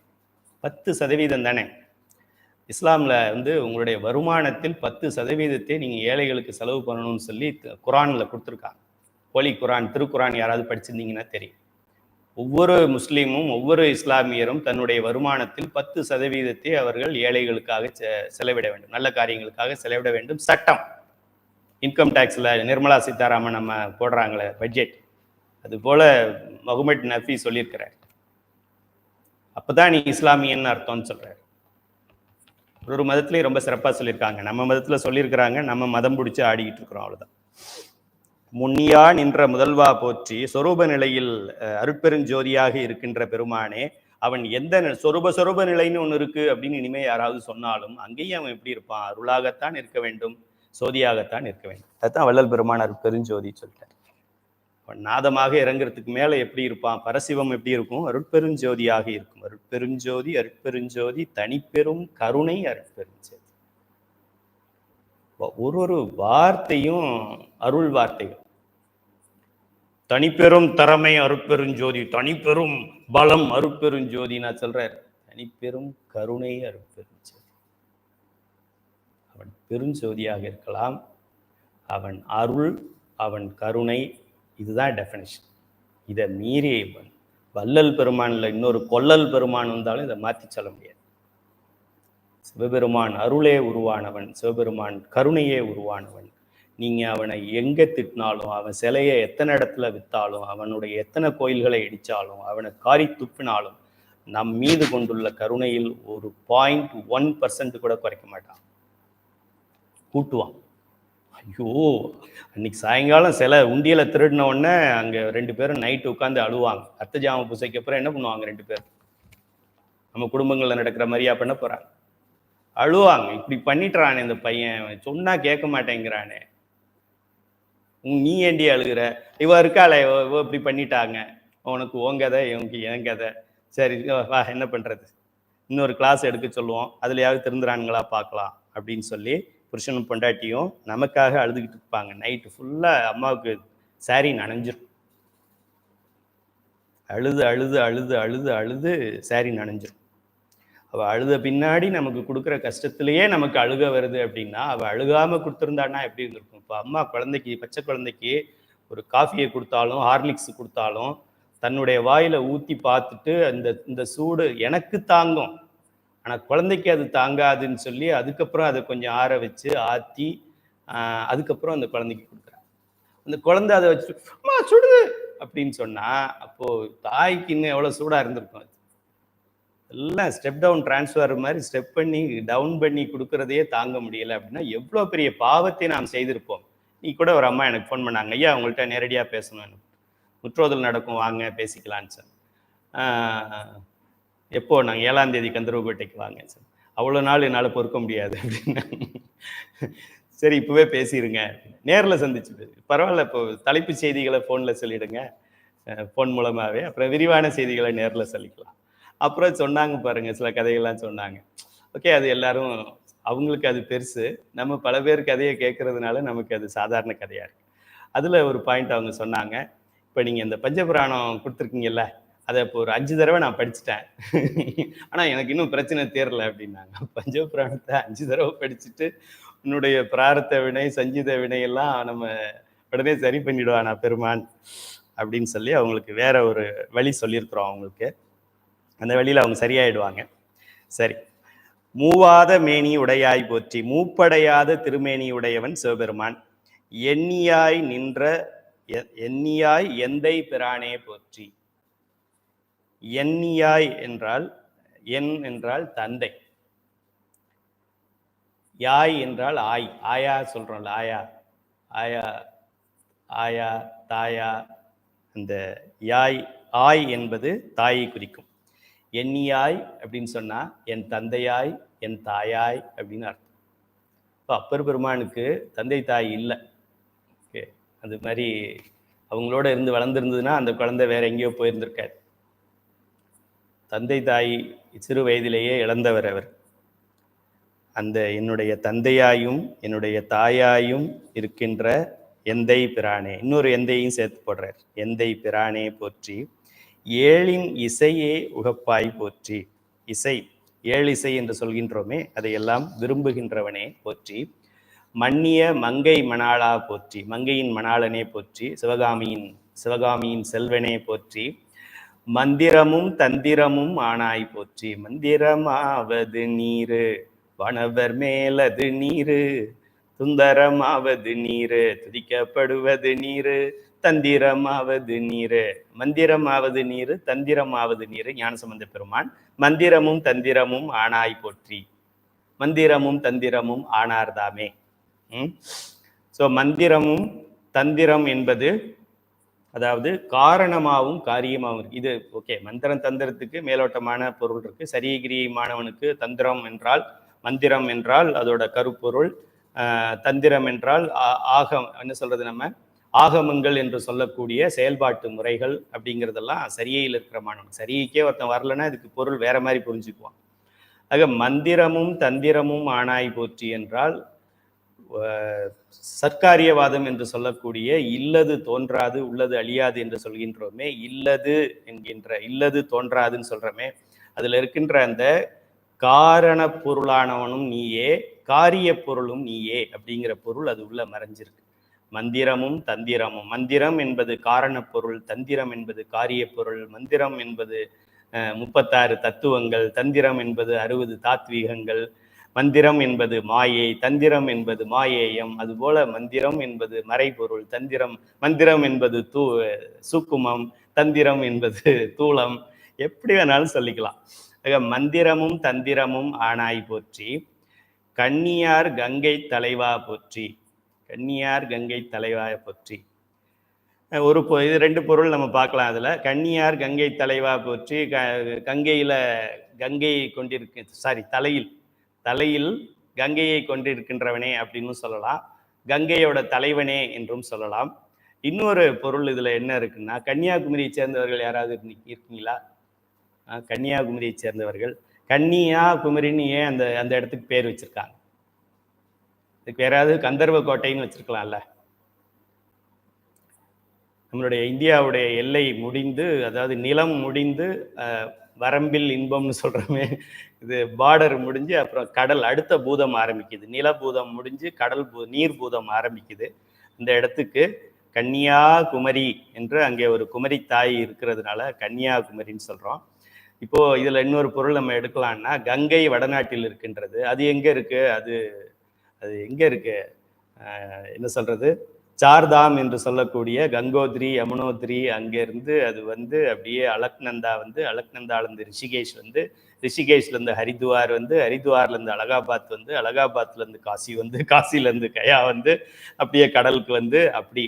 10% தானே. இஸ்லாமில் உங்களுடைய வருமானத்தில் 10% நீங்கள் ஏழைகளுக்கு செலவு பண்ணணும்னு சொல்லி குரானில் கொடுத்துருக்காங்க. ஹோலி குரான், திருக்குரான் யாராவது படிச்சிருந்தீங்கன்னா தெரியும். ஒவ்வொரு முஸ்லீமும் ஒவ்வொரு இஸ்லாமியரும் தன்னுடைய வருமானத்தில் 10% அவர்கள் ஏழைகளுக்காக செலவிட வேண்டும், நல்ல காரியங்களுக்காக செலவிட வேண்டும். சட்டம். இன்கம் டேக்ஸில் நிர்மலா சீதாராமன் நம்ம போடுறாங்களே பட்ஜெட், அதுபோல முகமது நபி சொல்லியிருக்கிறார். அப்போதான் நீ இஸ்லாமியன்னு அர்த்தம்னு சொல்கிறார். ஒரு மதத்துலேயும் ரொம்ப சிறப்பாக சொல்லியிருக்காங்க. நம்ம மதத்தில் சொல்லியிருக்கிறாங்க, நம்ம மதம் பிடிச்சி ஆடிக்கிட்டு இருக்கிறோம், அவ்வளோதான். முன்னியா நின்ற முதல்வா போற்றி, சொரூப நிலையில் அருட்பெருஞ்சோதியாக இருக்கின்ற பெருமானே, அவன் எந்த சொரூப நிலைன்னு ஒன்று இருக்கு அப்படின்னு இனிமே யாராவது சொன்னாலும் அங்கேயும் அவன் எப்படி இருப்பான்? அருளாகத்தான் இருக்க வேண்டும், சோதியாகத்தான் இருக்க வேண்டும். அதுதான் வள்ளல் பெருமான் அருட்பெருஞ்சோதி சொல்லிட்டார். அவன் நாதமாக இறங்குறதுக்கு மேல எப்படி இருப்பான்? பரசிவம் எப்படி இருக்கும்? அருட்பெருஞ்சோதியாக இருக்கும். அருட்பெருஞ்சோதி, அருட்பெருஞ்சோதி, தனிப்பெரும் கருணை அருட்பெருஞ்சோதி. ஒரு வார்த்தையும் அருள் வார்த்தைகள். தனிப்பெரும் திறமை அருட்பெருஞ்சோதி, தனிப்பெரும் பலம் அருட்பெருஞ்சோதி. நான் சொல்றேன், தனிப்பெரும் கருணை அருட்பெருஞ்சோதி. அவன் பெருஞ்சோதியாக இருக்கலாம், அவன் அருள், அவன் கருணை, இதுதான் டெஃபினிஷன். இதை மீறி வள்ளல் பெருமான்ல இன்னொரு கொள்ளல் பெருமான் வந்தாலும் இதை மாற்றி சொல்ல முடியாது. சிவபெருமான் அருளே உருவானவன், சிவபெருமான் கருணையே உருவானவன். நீங்கள் அவனை எங்கே திட்டினாலும், அவன் சிலையை எத்தனை இடத்துல விற்றாலும், அவனுடைய எத்தனை கோயில்களை இடித்தாலும், அவனை காரி துப்பினாலும் நம் மீது கொண்டுள்ள கருணையில் ஒரு 0.1% கூட குறைக்க மாட்டான், கூட்டுவான். ஐயோ, அன்னைக்கு சாயங்காலம் சில உண்டியலை திருடின உடனே அங்கே 2 பேரும் நைட்டு உட்காந்து அழுவாங்க. அர்த்தஜாம பூசைக்கு அப்புறம் என்ன பண்ணுவாங்க? 2 பேர் நம்ம குடும்பங்களில் நடக்கிற மாதிரியா பண்ண போகிறாங்க? அழுவாங்க. இப்படி பண்ணிட்டுறானே இந்த பையன், சொன்னா கேட்க மாட்டேங்கிறானே, நீ ஏண்டி அழுகிற, இவ இருக்காளே இப்படி பண்ணிட்டாங்க, உனக்கு உன் கதை, இவனுக்கு என் கதை, சரி வா என்ன பண்ணுறது, இன்னொரு கிளாஸ் எடுக்க சொல்லுவோம், அதுலையாவது திருந்துறானுங்களா பார்க்கலாம் அப்படின்னு சொல்லி புருஷனும் பொண்டாட்டியும் நமக்காக அழுதுகிட்டு இருப்பாங்க. நைட்டு ஃபுல்லாக அம்மாவுக்கு சாரி நனைஞ்சிரும். அழுது அழுது அழுது அழுது அழுது சாரி நனைஞ்சிரும். அவள் அழுத பின்னாடி நமக்கு கொடுக்குற கஷ்டத்துலேயே நமக்கு அழுக வருது அப்படின்னா, அவள் அழுகாமல் கொடுத்துருந்தான்னா எப்படி இருந்திருக்கும்? இப்போ அம்மா குழந்தைக்கு, பச்சை குழந்தைக்கு ஒரு காஃபியை கொடுத்தாலும், ஹார்லிக்ஸ் கொடுத்தாலும் தன்னுடைய வாயில் ஊற்றி பார்த்துட்டு இந்த சூடு எனக்கு தாங்கும், ஆனால் குழந்தைக்கு அது தாங்காதுன்னு சொல்லி அதுக்கப்புறம் அதை கொஞ்சம் ஆற வச்சு ஆற்றி அதுக்கப்புறம் அந்த குழந்தைக்கு கொடுக்குறாங்க. அந்த குழந்தை அதை வச்சு அம்மா சுடுது அப்படின்னு சொன்னால், அப்போது தாய்க்கு இன்னும் எவ்வளோ சூடாக இருந்திருக்கும். அது எல்லாம் ஸ்டெப் டவுன் டிரான்ஸ்ஃபர் மாதிரி ஸ்டெப் பண்ணி டவுன் பண்ணி கொடுக்குறதையே தாங்க முடியலை அப்படின்னா எவ்வளோ பெரிய பாவத்தை நாம் செய்திருப்போம். நீ கூட ஒரு அம்மா எனக்கு ஃபோன் பண்ணாங்க, ஐயா உங்கள்கிட்ட நேரடியாக பேசணும், முற்றோதல் நடக்கும் வாங்க பேசிக்கலான்னு சார். எப்போ? நாங்கள் 7ஆம் தேதி கந்தர்வகோட்டைக்கு வாங்க சார். அவ்வளோ நாள் என்னால் பொறுக்க முடியாது அப்படின்னு. சரி இப்போவே பேசிடுங்க, நேரில் சந்திச்சு பேசு, பரவாயில்ல, இப்போ தலைப்பு செய்திகளை ஃபோனில் சொல்லிவிடுங்க, ஃபோன் மூலமாகவே, அப்புறம் விரிவான செய்திகளை நேரில் சொல்லிக்கலாம். அப்புறம் சொன்னாங்க பாருங்க, சில கதைகள்லாம் சொன்னாங்க. ஓகே, அது எல்லாரும் அவங்களுக்கு அது பெருசு, நம்ம பல பேர் கதையை கேட்கறதுனால நமக்கு அது சாதாரண கதையாக இருக்குது. அதில் ஒரு பாயிண்ட் அவங்க சொன்னாங்க, இப்போ நீங்கள் இந்த பஞ்சபுராணம் கொடுத்துருக்கீங்கல்ல, அதை இப்போ ஒரு 5 தடவை நான் படிச்சுட்டேன், ஆனால் எனக்கு இன்னும் பிரச்சனை தேரலை அப்படின்னாங்க. பஞ்சபுராணத்தை 5 தடவை படிச்சுட்டு உன்னுடைய பிராரத்த வினை, சஞ்சித வினையெல்லாம் நம்ம உடனே சரி பண்ணிடுவானா பெருமான் அப்படின்னு சொல்லி அவங்களுக்கு வேற ஒரு வழி சொல்லியிருக்கிறோம். அவங்களுக்கு அந்த வழியில் அவங்க சரியாயிடுவாங்க. சரி, மூவாத மேனி உடையாய் போற்றி, மூப்படையாத திருமேனி உடையவன் சிவபெருமான், எண்ணியாய் நின்ற எண்ணியாய் எந்தை பிரானே போற்றி. எண்ணியாய் என்றால், என் என்றால் தந்தை, யாய் என்றால் ஆய், ஆயா சொல்றோம்ல, ஆயா ஆயா ஆயா தாயா, அந்த யாய் ஆய் என்பது தாயை குறிக்கும். எண்ணியாய் அப்படின்னு சொன்னா என் தந்தையாய் என் தாயாய் அப்படின்னு அர்த்தம். இப்போ அப்பர் பெருமானுக்கு தந்தை தாய் இல்லை. ஓகே, அது மாதிரி அவங்களோட இருந்து வளர்ந்துருந்ததுன்னா அந்த குழந்தை வேற எங்கேயோ போயிருந்திருக்காரு. தந்தை தாய் சிறு வயதிலேயே இழந்தவர் அவர். அந்த என்னுடைய தந்தையாயும் என்னுடைய தாயாயும் இருக்கின்ற எந்தை பிரானே, இன்னொரு எந்தையும் சேர்த்து போடுறார், எந்தை பிரானே போற்றி, ஏழின் இசையே உகப்பாய் போற்றி. இசை, ஏழிசை என்று சொல்கின்றோமே, அதையெல்லாம் விரும்புகின்றவனே போற்றி. மன்னிய மங்கை மணாளா போற்றி, மங்கையின் மணாளனே போற்றி, சிவகாமியின் செல்வனே போற்றி. மந்திரமும் தந்திரமும் ஆனாய் போற்றி, மந்திரமாவது நீரு வானவர் மேலது நீரு, துந்தரமாவது நீரு துதிக்கப்படுவது நீரு, தந்திரமாவது நீரு. மந்திரமாவது நீரு, தந்திரமாவது நீரு ஞானசம்பந்த பெருமான். மந்திரமும் தந்திரமும் ஆனாய் போற்றி, மந்திரமும் தந்திரமும் ஆனார்தாமே. ஸோ மந்திரமும் தந்திரம் என்பது அதாவது காரணமாகவும் காரியமாகவும் இருக்கு. இது ஓகே, மந்திரம் தந்திரத்துக்கு மேலோட்டமான பொருள் இருக்கு. சரியகிரியமானவனுக்கு தந்திரம் என்றால், மந்திரம் என்றால் அதோட கருப்பொருள், தந்திரம் என்றால் என்ன சொல்றது, நம்ம ஆகமங்கள் என்று சொல்லக்கூடிய செயல்பாட்டு முறைகள் அப்படிங்கிறதெல்லாம் சரியில் இருக்கிற மாணவன். சரியைக்கே ஒருத்தன் வரலன்னா இதுக்கு பொருள் வேற மாதிரி புரிஞ்சுக்குவான். ஆக மந்திரமும் தந்திரமும் ஆனாய் போற்றி என்றால் சர்க்காரியவாதம் என்று சொல்லக்கூடிய இல்லது தோன்றாது உள்ளது அழியாது என்று சொல்கின்றோமே, இல்லது தோன்றாதுன்னு சொல்றோமே, அதுல இருக்கின்ற அந்த காரண பொருளானவனும் நீயே, காரிய பொருளும் நீயே அப்படிங்கிற பொருள் அது உள்ள மறைஞ்சிருக்கு. மந்திரமும் தந்திரமும், மந்திரம் என்பது காரண பொருள், தந்திரம் என்பது காரிய பொருள். மந்திரம் என்பது 36 தத்துவங்கள், தந்திரம் என்பது 60 தாத்வீகங்கள், மந்திரம் என்பது மாயை, தந்திரம் என்பது மாயேயம். அதுபோல மந்திரம் என்பது மறைபொருள், மந்திரம் என்பது சூக்குமம், தந்திரம் என்பது தூளம். எப்படி வேணாலும் சொல்லிக்கலாம். மந்திரமும் தந்திரமும் ஆனாய் போற்றி, கன்னியார் கங்கை தலைவா போற்றி. கன்னியார் கங்கை தலைவா போற்றி. இது 2 பொருள் நம்ம பார்க்கலாம். அதுல கன்னியார் கங்கை தலைவா போற்றி, கங்கையை தலையில் கங்கையை கொண்டிருக்கின்றவனே அப்படின்னு சொல்லலாம். கங்கையோட தலைவனே என்றும் சொல்லலாம். இன்னொரு பொருள் இதுல என்ன இருக்குன்னா, கன்னியாகுமரியை சேர்ந்தவர்கள் யாராவது இருக்கீங்களா? கன்னியாகுமரியை சேர்ந்தவர்கள். கன்னியாகுமரின்னு ஏன் அந்த இடத்துக்கு பேர் வச்சிருக்காங்க? இதுக்கு யாராவது கந்தர்வ கோட்டைன்னு வச்சிருக்கலாம்ல. நம்மளுடைய இந்தியாவுடைய எல்லை முடிந்து, அதாவது நிலம் முடிந்து வரம்பில் இன்பம்னு சொல்றோமே, இது பார்டர் முடிஞ்சு அப்புறம் கடல் அடுத்த பூதம் ஆரம்பிக்குது. நிலபூதம் முடிஞ்சு நீர் பூதம் ஆரம்பிக்குது. இந்த இடத்துக்கு கன்னியாகுமரி என்று அங்கே ஒரு குமரி தாய் இருக்கிறதுனால கன்னியாகுமரின்னு சொல்றோம். இப்போ இதுல இன்னொரு பொருள் நம்ம எடுக்கலாம்னா, கங்கை வடநாட்டில் இருக்கின்றது. அது எங்க இருக்கு? அது எங்க இருக்கு? என்ன சொல்றது, சார்தாம் என்று சொல்லக்கூடிய கங்கோத்ரி, யமுனோத்ரி, அங்கிருந்து அது அப்படியே அலக்நந்தாலேருந்து ரிஷிகேஷ் ரிஷிகேஷ்லேருந்து ஹரித்வார் ஹரித்வார்லேருந்து அலகாபாத் அலகாபாத்லேருந்து காசி காசிலேருந்து கயா அப்படியே கடலுக்கு அப்படி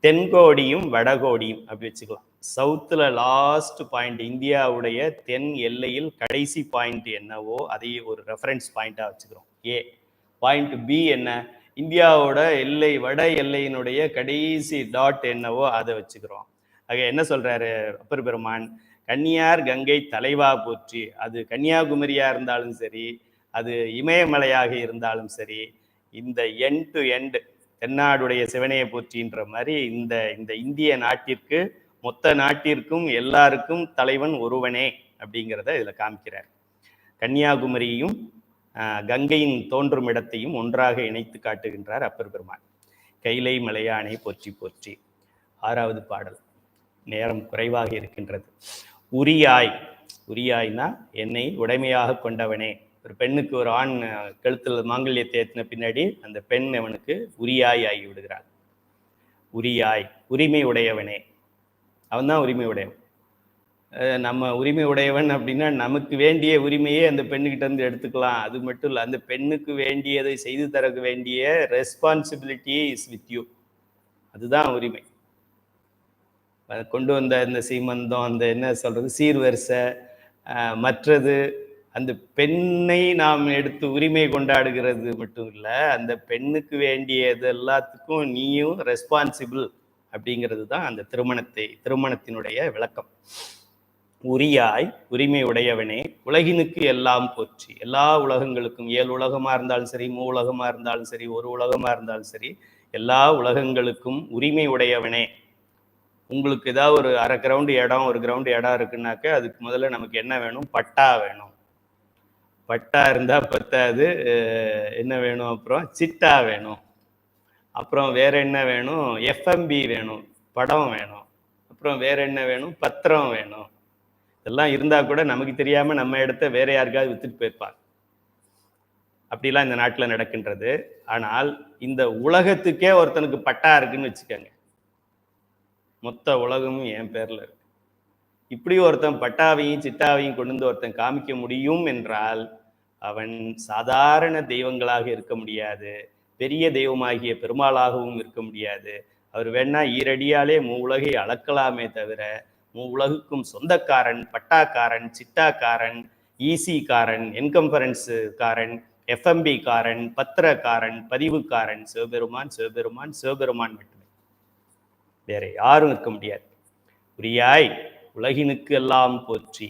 தென்கோடியும் வடகோடியும் அப்படி வச்சுக்கலாம். சவுத்தில் லாஸ்ட் பாயிண்ட், இந்தியாவுடைய தென் எல்லையில் கடைசி பாயிண்ட் என்னவோ அதை ஒரு ரெஃபரன்ஸ் பாயிண்டாக வச்சுக்கிறோம். பாயிண்ட் பி என்ன, இந்தியாவோட எல்லை வட எல்லையினுடைய கடைசி டாட் என்னவோ அதை வச்சுக்கிறோம். ஆக என்ன சொல்றாரு அப்பர் பெருமான், கன்னியார் கங்கை தலைவா போற்றி. அது கன்னியாகுமரியா இருந்தாலும் சரி, அது இமயமலையாக இருந்தாலும் சரி, இந்த எண்ட் டு எண்ட் தென்னாடுடைய சிவனையை போற்றின்ற மாதிரி இந்த இந்திய நாட்டிற்கு, மொத்த நாட்டிற்கும் எல்லாருக்கும் தலைவன் ஒருவனே அப்படிங்கிறத இதுல காமிக்கிறார். கன்னியாகுமரியும் கங்கையின் தோன்றும் இடத்தையும் ஒன்றாக இணைத்து காட்டுகின்றார் அப்பர் பெருமான். கைலை மலையானை போற்றி போற்றி. 6வது பாடல். நேரம் குறைவாக இருக்கின்றது. உரியாய்னா என்னை உடைமையாக கொண்டவனே. ஒரு பெண்ணுக்கு ஒரு ஆண் கழுத்தில் மாங்கல்யத்தை ஏற்றின பின்னாடி அந்த பெண் அவனுக்கு உரியாய் ஆகி விடுகிறாள். உரியாய், உரிமை உடையவனே. அவன்தான் உரிமை உடையவன். நம்ம உரிமை உடையவன் அப்படின்னா நமக்கு வேண்டிய உரிமையை அந்த பெண்ணுகிட்ட இருந்து எடுத்துக்கலாம். அது மட்டும் இல்லை, அந்த பெண்ணுக்கு வேண்டியதை செய்து தர வேண்டிய ரெஸ்பான்சிபிலிட்டி இஸ் வித் யூ. அதுதான் உரிமை. கொண்டு வந்த இந்த சீமந்தம், அந்த என்ன சொல்றது, சீர்வரிசை, மற்றது அந்த பெண்ணை நாம் எடுத்து உரிமை கொண்டாடுகிறது மட்டும் இல்லை, அந்த பெண்ணுக்கு வேண்டியது எல்லாத்துக்கும் நீயும் ரெஸ்பான்சிபிள் அப்படிங்கிறது தான் அந்த திருமணத்தினுடைய விளக்கம். உரியாய், உரிமை உடையவனே, உலகினுக்கு எல்லாம் போற்றி. எல்லா உலகங்களுக்கும், 7 உலகமா இருந்தாலும் சரி, 3 உலகமா இருந்தாலும் சரி, ஒரு உலகமா இருந்தாலும் சரி, எல்லா உலகங்களுக்கும் உரிமை உடையவனே. உங்களுக்கு ஏதாவது ஒரு 1/2 கிரவுண்டு இடம், 1 கிரவுண்டு இடம் இருக்குன்னாக்க அதுக்கு முதல்ல நமக்கு என்ன வேணும்? பட்டா வேணும். பட்டா இருந்தா பத்தாது, என்ன வேணும்? அப்புறம் சிட்டா வேணும். அப்புறம் வேற என்ன வேணும்? எஃப்எம்பி வேணும், படம் வேணும். அப்புறம் வேற என்ன வேணும்? பத்திரம் வேணும். இதெல்லாம் இருந்தா கூட நமக்கு தெரியாம நம்ம இடத்த வேற யாருக்காவது வித்துட்டு போயிருப்பாங்க. அப்படிலாம் இந்த நாட்டில் நடக்கின்றது. ஆனால் இந்த உலகத்துக்கே ஒருத்தனுக்கு பட்டா இருக்குன்னு வச்சுக்கோங்க, மொத்த உலகமும் என் பேர்ல இருக்கு. இப்படி ஒருத்தன் பட்டாவையும் சிட்டாவையும் கொண்டு வந்து ஒருத்தன் காமிக்க முடியும் என்றால் அவன் சாதாரண தெய்வங்களாக இருக்க முடியாது, பெரிய தெய்வமாகிய பெருமாளாகவும் இருக்க முடியாது. அவர் வேணா ஈரடியாலே உலகை அளக்கலாமே தவிர உலகுக்கும் சொந்தக்காரன், பட்டாக்காரன், சிட்டாக்காரன், ஈசிக்காரன், என்கம்பரன்ஸுக்காரன், எஃப்எம்பி காரன், பத்திரக்காரன், பதிவுக்காரன் சிவபெருமான், சிவபெருமான், சிவபெருமான் மட்டுமே, வேற யாரும் இருக்க முடியாது. உரியாய், உலகினுக்கு எல்லாம் போற்றி.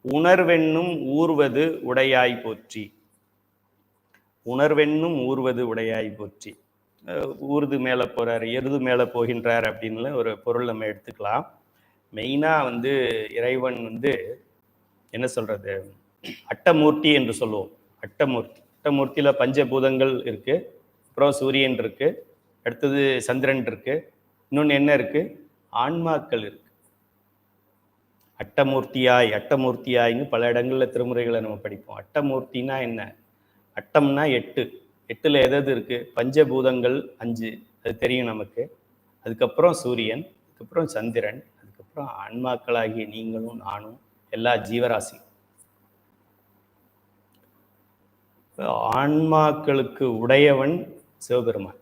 உணர்வென்னும் ஊர்வது உடையாய் போற்றி. உணர்வென்னும் ஊர்வது உடையாய் போற்றி. ஊர்து மேலே போகிறார், எருது மேலே போகின்றார் அப்படின்னு ஒரு பொருள் நம்ம எடுத்துக்கலாம். மெயினாக இறைவன் என்ன சொல்கிறது, அட்டமூர்த்தி என்று சொல்லுவோம். அட்டமூர்த்தியில் பஞ்சபூதங்கள் இருக்குது, அப்புறம் சூரியன் இருக்குது, அடுத்தது சந்திரன் இருக்குது, இன்னொன்று என்ன இருக்குது, ஆன்மாக்கள் இருக்குது. அட்டமூர்த்தியாய்னு பல இடங்களில் திருமுறைகளை நம்ம படிப்போம். அட்டமூர்த்தினா என்ன, அட்டம்னா 8, 8ல் எது இருக்குது, பஞ்சபூதங்கள் 5, அது தெரியும் நமக்கு. அதுக்கப்புறம் சூரியன், அதுக்கப்புறம் சந்திரன், அதுக்கப்புறம் ஆன்மாக்களாகிய நீங்களும் நானும் எல்லா ஜீவராசி. ஆன்மாக்களுக்கு உடையவன் சிவபெருமான்.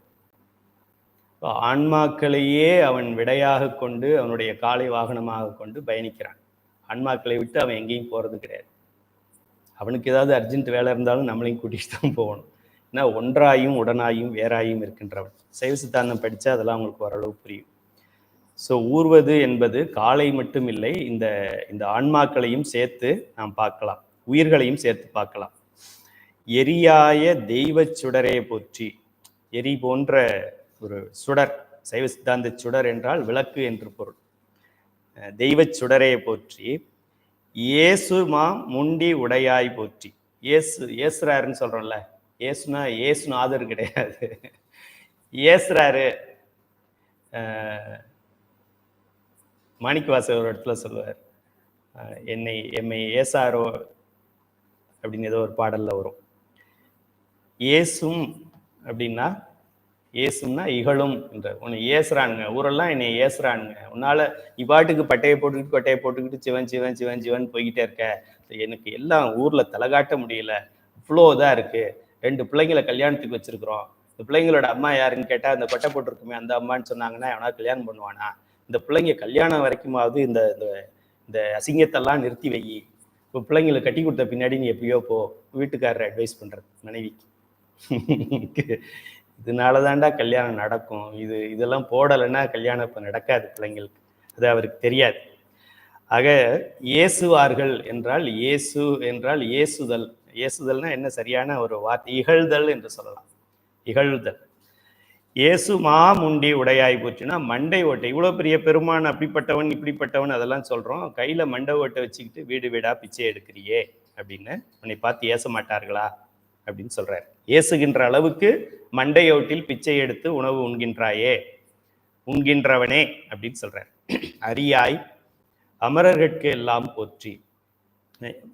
ஆன்மாக்களையே அவன் விடையாக கொண்டு அவனுடைய காலை வாகனமாக கொண்டு பயணிக்கிறான். ஆன்மாக்களை விட்டு அவன் எங்கேயும் போகிறது கிடையாது. அவனுக்கு ஏதாவது அர்ஜென்ட் வேலை இருந்தாலும் நம்மளையும் கூட்டிகிட்டு தான் போகணும். ஏன்னா ஒன்றாயும் உடனாயும் வேறாயும் இருக்கின்றவன். சைவ சித்தாந்தம் படித்தா அதெல்லாம் அவங்களுக்கு ஓரளவு புரியும். ஸோ ஊர்வது என்பது காலை மட்டும் இல்லை, இந்த ஆன்மாக்களையும் சேர்த்து நாம் பார்க்கலாம், உயிர்களையும் சேர்த்து பார்க்கலாம். எரியாய தெய்வ சுடரே போற்றி. எரி போன்ற ஒரு சுடர், சைவ சித்தாந்த சுடர் என்றால் விளக்கு என்று பொருள். தெய்வ சுடரே போற்றி. ஏசுமா முண்டி உடையாய் போற்றி. ஏசுறாருன்னு சொல்றோம்ல, ஏசுனா ஏசுநாதர் கிடையாது, ஏசுறாரு. மாணிக்கவாசகர் ஒரு இடத்துல சொல்லுவார், எம்மை ஏசாரோ அப்படின்னு ஏதோ ஒரு பாடல்ல வரும். ஏசும் அப்படின்னா, ஏசும்னா இகழும் என்ற, உன்னை ஏசுறானுங்க, ஊரெல்லாம் என்னை ஏசுறானுங்க, உன்னால இவ்வாட்டுக்கு பட்டையை போட்டுக்கிட்டு கொட்டையை போட்டுக்கிட்டு சிவன் சிவன் சிவன் சிவன் போய்கிட்டே இருக்க, எனக்கு எல்லாம் ஊர்ல தலைகாட்ட முடியல, இவ்வளோ இதாக இருக்கு, 2 பிள்ளைங்களை கல்யாணத்துக்கு வச்சிருக்கிறோம், இந்த பிள்ளைங்களோட அம்மா யாருன்னு கேட்டால் அந்த கொட்டை போட்டிருக்குமே அந்த அம்மான்னு சொன்னாங்கன்னா எவனா கல்யாணம் பண்ணுவானா, இந்த பிள்ளைங்க கல்யாணம் வரைக்குமாவது இந்த இந்த அசிங்கத்தெல்லாம் நிறுத்தி வை, இப்போ பிள்ளைங்களை கட்டி கொடுத்த பின்னாடி நீ எப்படியோ போ, வீட்டுக்காரரை அட்வைஸ் பண்ணுறது மனைவிக்கு. இதனால தாண்டா கல்யாணம் நடக்கும், இதெல்லாம் போடலைன்னா கல்யாணம் இப்போ நடக்காது பிள்ளைங்களுக்கு, அது அவருக்கு தெரியாது. ஆக ஏசுவார்கள் என்றால், ஏசு என்றால் ஏசுதல். ஏசுதல்னா என்ன சரியான ஒரு வார்த்தை, இகழ்தல் என்று சொல்லலாம். இகழ்தல். ஏசு மாமுண்டி உடையாய் போச்சுன்னா மண்டை ஓட்டை. இவ்வளோ பெரிய பெருமான் அப்படிப்பட்டவன் இப்படிப்பட்டவன் அதெல்லாம் சொல்கிறோம், கையில் மண்டை ஓட்டை வச்சுக்கிட்டு வீடு வீடாக பிச்சை எடுக்கிறியே அப்படின்னு உன்னை பார்த்து ஏச மாட்டார்களா அப்படின்னு சொல்கிறார். ஏசுகின்ற அளவுக்கு மண்டையோட்டில் பிச்சை எடுத்து உணவு உண்கின்றாயே, உண்கின்றவனே அப்படின்னு சொல்கிறார். அரியாய் அமரர்களுக்கு எல்லாம் போற்றி.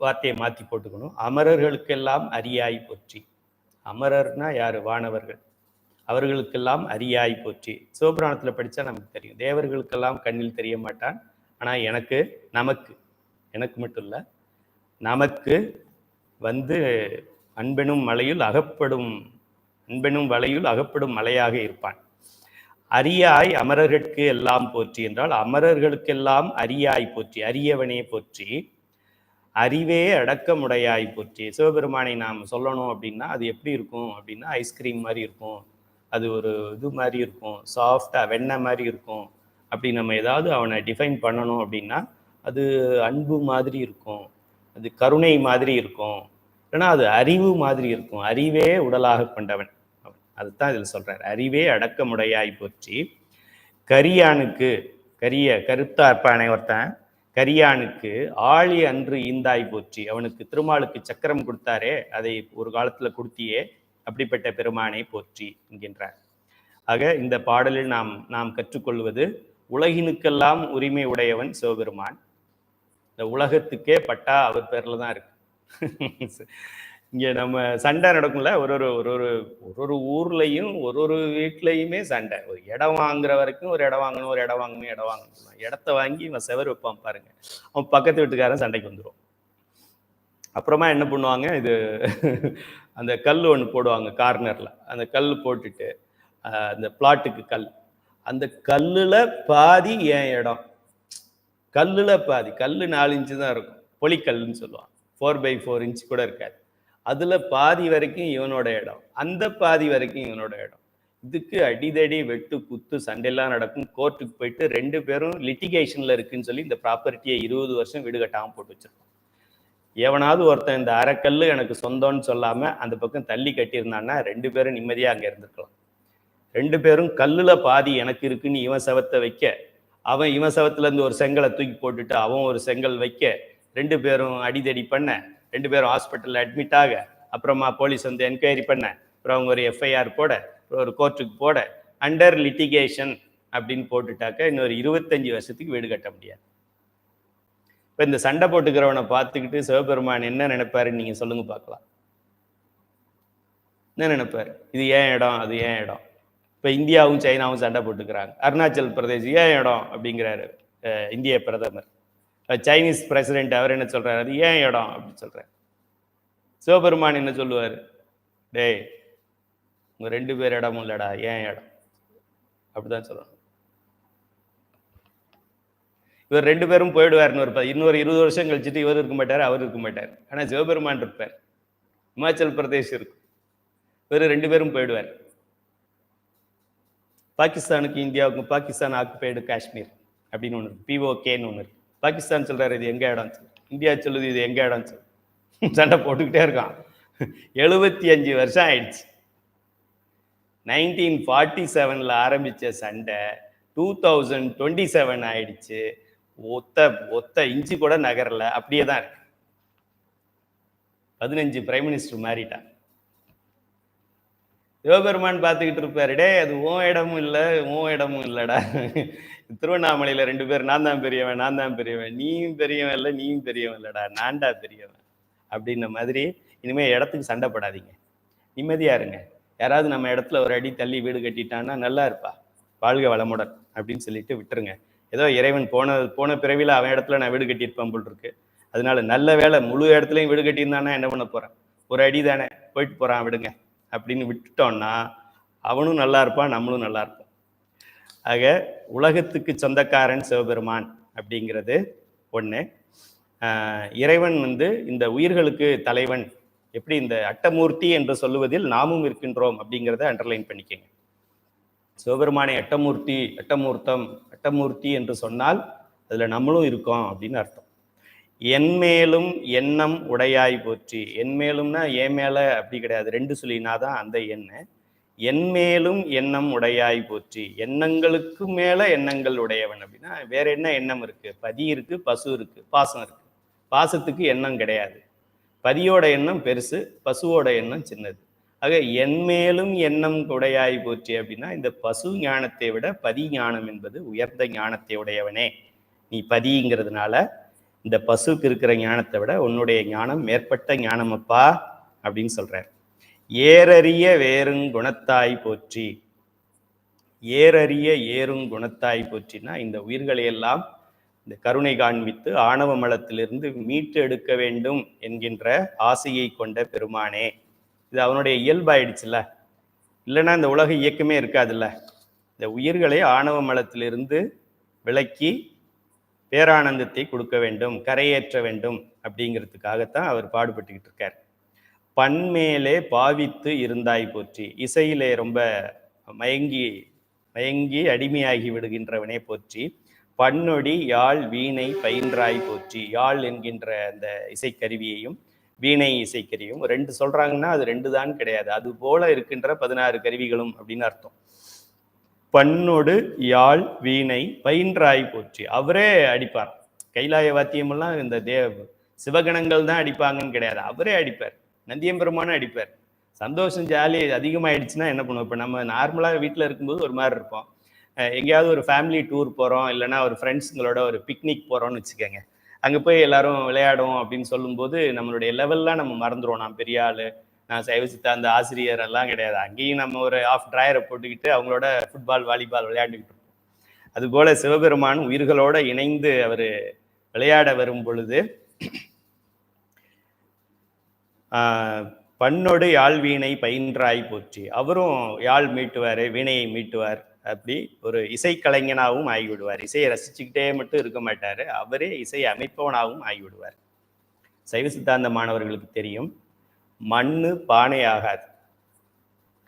வார்த்தையை மாற்றி போட்டுக்கணும், அமரர்களுக்கெல்லாம் அரியாய் போற்றி. அமரர்னா யார், வானவர்கள், அவர்களுக்கெல்லாம் அரியாய் போற்றி. சிவபுராணத்தில் படித்தா நமக்கு தெரியும், தேவர்களுக்கெல்லாம் கண்ணில் தெரிய மாட்டான், ஆனால் எனக்கு மட்டும் இல்லை, நமக்கு அன்பெனும் மலையுள் அகப்படும் மலையாக இருப்பான். அரியாய் அமரர்களுக்கு எல்லாம் போற்றி என்றால் அமரர்களுக்கெல்லாம் அரியாய் போற்றி, அரியவனே போற்றி. அறிவே அடக்கமுடையாய் போற்றி. சிவபெருமானை நாம் சொல்லணும் அப்படின்னா அது எப்படி இருக்கும் அப்படின்னா, ஐஸ்கிரீம் மாதிரி இருக்கும், அது ஒரு இது மாதிரி இருக்கும், சாஃப்டாக வெண்ணெய் மாதிரி இருக்கும். அப்படி நம்ம ஏதாவது அவனை டிஃபைன் பண்ணணும் அப்படின்னா அது அன்பு மாதிரி இருக்கும், அது கருணை மாதிரி இருக்கும், ஏன்னா அது அறிவு மாதிரி இருக்கும். அறிவே உடலாக கொண்டவன், அதுதான் இதில் சொல்றார். அறிவே அடக்கமுடையாய் போற்றி. கரியானுக்கு, கருத்தா இருப்பானே ஒருத்தன், கரியானுக்கு ஆழி அன்று ஈந்தாய் போற்றி. அவனுக்கு திருமாலுக்கு சக்கரம் கொடுத்தாரே, அதை ஒரு காலத்துல கொடுத்தியே, அப்படிப்பட்ட பெருமானை போற்றி என்கின்றார். ஆக இந்த பாடலில் நாம் கற்றுக்கொள்வது, உலகினுக்கெல்லாம் உரிமை உடையவன் சிவபெருமான். இந்த உலகத்துக்கே பட்டா அவர் பேர்ல தான் இருக்கு. இங்க நம்ம சண்டை நடக்கும்ல, ஒரு ஊர்லயும் ஒரு வீட்லயுமே சண்டை. ஒரு இடம் வாங்குற வரைக்கும் ஒரு இடம் வாங்கணும், இடத்த வாங்கி இவன் செவர் வைப்பான் பாருங்க, அவன் பக்கத்து வீட்டுக்காரன் சண்டைக்கு வந்துடும். அப்புறமா என்ன பண்ணுவாங்க, இது அந்த கல் ஒன்று போடுவாங்க கார்னர்ல, அந்த கல் போட்டுட்டு அந்த பிளாட்டுக்கு அந்த கல்லுல பாதி என் இடம், கல்லுல பாதி, கல்லு 4 இன்ச்சு தான் இருக்கும், பொலிக்கல்லுன்னு சொல்லுவான், 4x4 இன்ச்சு கூட இருக்காது, அதுல பாதி வரைக்கும் இவனோட இடம், அந்த பாதி வரைக்கும் இவனோட இடம். இதுக்கு அடிதடி வெட்டு குத்து சண்டையெல்லாம் நடக்கும். கோர்ட்டுக்கு போயிட்டு 2 பேரும் லிட்டிகேஷன்ல இருக்குன்னு சொல்லி இந்த ப்ராப்பர்ட்டியை 20 வருஷம் வீடு கட்டாமல் போட்டு வச்சிருக்கோம். எவனாவது ஒருத்தன் இந்த அரைக்கல்லு எனக்கு சொந்தம்னு சொல்லாம அந்த பக்கம் தள்ளி கட்டியிருந்தான்னா 2 பேரும் நிம்மதியா அங்க இருந்திருக்கலாம். 2 பேரும் கல்லுல பாதி எனக்கு இருக்குன்னு இவன் செவத்தை வைக்க, அவன் இவன் செவத்துல இருந்து ஒரு செங்கலை தூக்கி போட்டுட்டு அவன் ஒரு செங்கல் வைக்க, 2 பேரும் அடிதடி பண்ண, 2 பேரும் ஹாஸ்பிட்டல்ல அட்மிட் ஆக, அப்புறமா போலீஸ் வந்து என்கொயரி பண்ண, அப்புறம் அவங்க ஒரு எஃப்ஐஆர் போட, ஒரு கோர்ட்டுக்கு போட, அண்டர் லிட்டிகேஷன் அப்படின்னு போட்டுட்டாக்க இன்னொரு 25 வருஷத்துக்கு வீடு கட்ட முடியாது. இப்போ இந்த சண்டை போட்டுக்கிறவனை பார்த்துக்கிட்டு சிவபெருமான் என்ன நினைப்பாருன்னு நீங்க சொல்லுங்க பார்க்கலாம். என்ன நினைப்பாரு? இது ஏன் இடம், அது ஏன் இடம்? இப்போ இந்தியாவும் சைனாவும் சண்டை போட்டுக்கிறாங்க. அருணாச்சல் பிரதேஷ் ஏன் இடம் அப்படிங்கிறாரு இந்திய பிரதமர். சைனீஸ் பிரசிடென்ட் அவர் என்ன சொல்றாரு? அது ஏன் இடம் அப்படின்னு சொல்றாரு. சிவபெருமான் என்ன சொல்லுவார்? டேய் உங்க 2 பேர் இடமும் இல்லடா, ஏன் இடம் அப்படிதான் சொல்லணும். இவர் 2 பேரும் போயிடுவார். இன்னொரு 20 வருஷம் கழிச்சுட்டு இவர் இருக்க மாட்டார், அவர் இருக்க மாட்டார். ஆனா சிவபெருமான் இருப்பார். இமாச்சல் பிரதேஷ் இருக்கும், இவர் 2 பேரும் போயிடுவார். பாகிஸ்தானுக்கு இந்தியாவுக்கும் பாகிஸ்தான் ஆக்குபைடு காஷ்மீர் அப்படின்னு ஒன்று இருக்கு, பிஓகேன்னு ஒன்று இருக்கு. பாகிஸ்தான் சொல்றாரு இது எங்க இடம், இந்தியா சொல்லுது இது எங்க இடம், சண்டை போட்டுக்கிட்டே இருக்கான். 75 வருஷம் ஆயிடுச்சு. 1947 ஆரம்பிச்ச சண்டை 2027 ஆயிடுச்சு. ஒத்த இன்ச்சு கூட நகரல, அப்படியே தான் இருக்கு. 15 பிரைம் மினிஸ்டர் மாறிட்டான். சிவபெருமான் பார்த்துக்கிட்டு இருப்பாரு, டே அது உன் இடமும் இல்லை, உன் இடமும் இல்லடா. திருவண்ணாமலையில 2 பேர் நான் தான் பெரியவன், நான் தான் பெரியவன், நீயும் பெரியவன் இல்லை, நீயும் பெரியவன் இல்லடா, நான்டா பெரியவன் அப்படின்ன மாதிரி. இனிமே இடத்துக்கு சண்டைப்படாதீங்க, நிம்மதியா இருங்க. யாராவது நம்ம இடத்துல ஒரு அடி தள்ளி வீடு கட்டிட்டான்னா நல்லா இருப்பா, வாழ்க வளமுடன் அப்படின்னு சொல்லிட்டு விட்டுருங்க. ஏதோ இறைவன் போன பிறவில அவன் இடத்துல நான் வீடு கட்டியிருப்பேன் போல் இருக்கு. அதனால நல்ல வேலை முழு இடத்துலையும் வீடு கட்டியிருந்தானா என்ன பண்ண போறேன், ஒரு அடி தானே போயிட்டு போறான் விடுங்க அப்படின்னு விட்டுட்டோம்னா அவனும் நல்லா இருப்பான், நம்மளும் நல்லா இருப்போம். ஆக உலகத்துக்கு சொந்தக்காரன் சிவபெருமான் அப்படிங்கிறது ஒன்று. இறைவன் வந்து இந்த உயிர்களுக்கு தலைவன். எப்படி இந்த அட்டமூர்த்தி என்று சொல்லுவதில் நாமும் இருக்கின்றோம் அப்படிங்கிறத அண்டர்லைன் பண்ணிக்கங்க. சிவபெருமானை அட்டமூர்த்தி என்று சொன்னால் அதுல நம்மளும் இருக்கோம் அப்படின்னு அர்த்தம். என்மேலும் எண்ணம் உடையாய் போற்றி. என்மேலும்னா ஏன் மேல அப்படி கிடையாது, 2 சொல்லினாதான் அந்த எண்ணெய். என்மேலும் எண்ணம் உடையாய் போற்றி. எண்ணங்களுக்கு மேல எண்ணங்கள் உடையவன் அப்படின்னா வேற என்ன எண்ணம் இருக்கு? பதி இருக்கு, பசு இருக்கு, பாசம் இருக்கு. பாசத்துக்கு எண்ணம் கிடையாது. பதியோட எண்ணம் பெருசு, பசுவோட எண்ணம் சின்னது. ஆக என்மேலும் எண்ணம் உடையாய் போற்றி அப்படின்னா இந்த பசு ஞானத்தை விட பதி ஞானம் என்பது உயர்ந்த ஞானத்தை உடையவனே. நீ பதிங்கிறதுனால இந்த பசுக்கு இருக்கிற ஞானத்தை விட உன்னுடைய ஞானம் மேற்பட்ட ஞானம் அப்பா அப்படின்னு சொல்றார். ஏறறிய வேறுங்குணத்தாய் போற்றி. ஏறறிய ஏறுங்குணத்தாய் போற்றினா இந்த உயிர்களை எல்லாம் இந்த கருணை காண்பித்து ஆணவ மலத்திலிருந்து மீட்டு எடுக்க வேண்டும் என்கின்ற ஆசையை கொண்ட பெருமானே. இது அவனுடைய இயல்பாயிடுச்சுல்ல, இல்லைன்னா இந்த உலக இயக்கமே இருக்காதுல்ல. இந்த உயிர்களை ஆணவ மலத்திலிருந்து விலக்கி பேரானந்தத்தை கொடுக்க வேண்டும், கரையேற்ற வேண்டும் அப்படிங்கிறதுக்காகத்தான் அவர் பாடுபட்டுக்கிட்டு இருக்கார். பண்மேலே பாவித்து இருந்தாய் போற்றி. இசையிலே ரொம்ப மயங்கி அடிமையாகி விடுகின்றவனே போற்றி. பன்னொடி யாழ் வீணை பயின்றாய் போற்றி. யாழ் என்கின்ற அந்த இசைக்கருவியையும் வீணை இசைக்கருவியும் 2 சொல்றாங்கன்னா அது 2 தான் கிடையாது, அது போல இருக்கின்ற 16 கருவிகளும் அப்படின்னு அர்த்தம். பன்னொடு யாழ் வீணை பயின்றாய் போற்றி. அவரே அடிப்பார். கைலாய வாத்தியமெல்லாம் இந்த சிவகணங்கள் தான் அடிப்பாங்கன்னு கிடையாது, அவரே அடிப்பார். நந்தியம்பெருமானும் அடிப்பார். சந்தோஷம் ஜாலி அதிகமாகிடுச்சுன்னா என்ன பண்ணுவோம்? இப்போ நம்ம நார்மலாக வீட்டில் இருக்கும்போது ஒரு மாதிரி இருப்போம். எங்கேயாவது ஒரு ஃபேமிலி டூர் போகிறோம், இல்லைனா ஒரு ஃப்ரெண்ட்ஸுங்களோட ஒரு பிக்னிக் போகிறோம்னு வச்சுக்கோங்க. அங்கே போய் எல்லாரும் விளையாடுவோம் அப்படின்னு சொல்லும்போது நம்மளுடைய லெவல்லாம் நம்ம மறந்துடுவோம். நான் பெரிய ஆள், நான் சைவ சித்தாந்த ஆசிரியர் எல்லாம் கிடையாது. அங்கேயும் நம்ம ஒரு ஆஃப் ட்ராயரை போட்டுக்கிட்டு அவங்களோட ஃபுட்பால் வாலிபால் விளையாண்டுக்கிட்டு இருப்போம். அதுபோல சிவபெருமான் உயிர்களோட இணைந்து அவர் விளையாட வரும் பொழுது பன்னொடு யாழ் வீணை பயின்றாய் போற்றி. அவரும் யாழ் மீட்டுவார், வீணையை மீட்டுவார். அப்படி ஒரு இசைக்கலைஞனாகவும் ஆகிவிடுவார். இசையை ரசிச்சுக்கிட்டே மட்டும் இருக்க மாட்டார், அவரே இசை அமைப்பவனாகவும் ஆகிவிடுவார். சைவ சித்தாந்த மாணவர்களுக்கு தெரியும், மண்ணு பானை ஆகாது,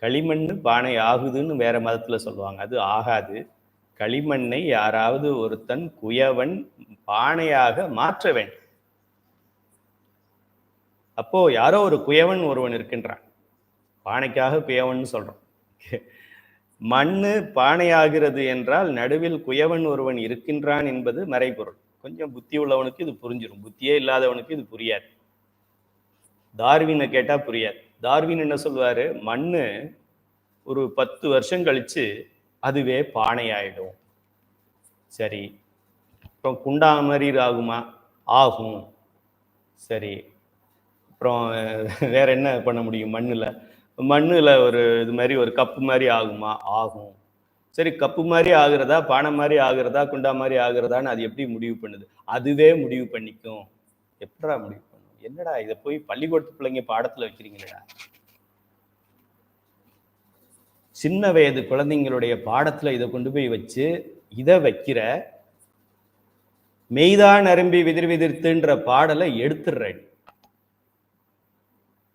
களிமண்ணு பானை ஆகுதுன்னு வேற மதத்துல சொல்லுவாங்க. அது ஆகாது. களிமண்ணை யாராவது ஒருத்தன் குயவன் பானையாக மாற்ற வேண்டும். அப்போ யாரோ ஒரு குயவன் ஒருவன் இருக்கின்றான். பானைக்காக குயவன் சொல்றோம். மண்ணு பானையாகிறது என்றால் நடுவில் குயவன் ஒருவன் இருக்கின்றான் என்பது மறைபொருள். கொஞ்சம் புத்தி உள்ளவனுக்கு இது புரிஞ்சிடும், புத்தியே இல்லாதவனுக்கு இது புரியாது. டார்வினை கேட்டா புரியாது. டார்வின் என்ன சொல்வாரு, மண்ணு ஒரு 10 வருஷம் கழிச்சு அதுவே பானை ஆயிடும். சரி, அப்புறம் குண்டா மாதிரி ஆகுமா? ஆகும். சரி, அப்புறம் வேற என்ன பண்ண முடியும்? மண்ணுல ஒரு இது மாதிரி ஒரு கப்பு மாதிரி ஆகுமா? ஆகும். சரி, கப்பு மாதிரி ஆகுறதா, பானை மாதிரி ஆகுறதா, குண்டா மாதிரி ஆகுறதான்னு அது எப்படி முடிவு பண்ணுது? அதுவே முடிவு பண்ணிக்கும். எப்படா முடிவு பண்ணும்? என்னடா இதை போய் பள்ளிக்கூடத்து பிள்ளைங்க பாடத்துல வைக்கிறீங்களா? சின்ன வயது குழந்தைங்களுடைய பாடத்துல இதை கொண்டு போய் வச்சு இதை வைக்கிற மெய்தான் அரும்பி விதிர் விதிர்த்துன்ற பாடலை எடுத்துடுறேன்.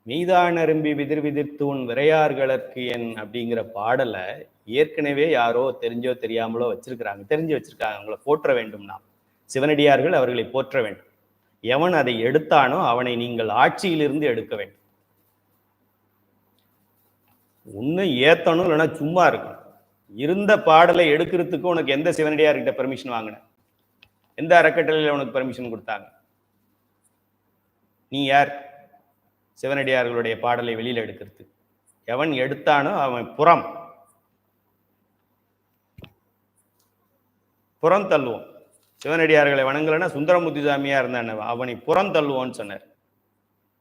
மெய்தான் அரும்பி விதிர் விதிர்த்தூன் விரையார்களுக்கு என் அப்படிங்கிற பாடலை ஏற்கனவே யாரோ தெரிஞ்சோ தெரியாமலோ வச்சிருக்கிறாங்க, தெரிஞ்சு வச்சிருக்காங்க. அவங்களை போற்ற வேண்டும்னா சிவனடியார்கள் அவர்களை போற்ற வேண்டும். எவன் அதை எடுத்தானோ அவனை நீங்கள் ஆட்சியிலிருந்து எடுக்க வேண்டும். ஒண்ணு ஏத்தணும், இல்லைன்னா சும்மா இருக்கும். இருந்த பாடலை எடுக்கிறதுக்கு உனக்கு எந்த சிவனடியார்கிட்ட பெர்மிஷன் வாங்கின? எந்த அறக்கட்டளையில் உனக்கு பெர்மிஷன் கொடுத்தாங்க? நீ யார் சிவனடியார்களுடைய பாடலை வெளியில எடுக்கிறது? எவன் எடுத்தானோ அவன் புறம் தள்ளுவோம். சிவனடியார்களை வணங்கலைன்னா சுந்தரமூர்த்தி சாமியா இருந்தான், அவனை புறம் தள்ளுவோன்னு சொன்னார்.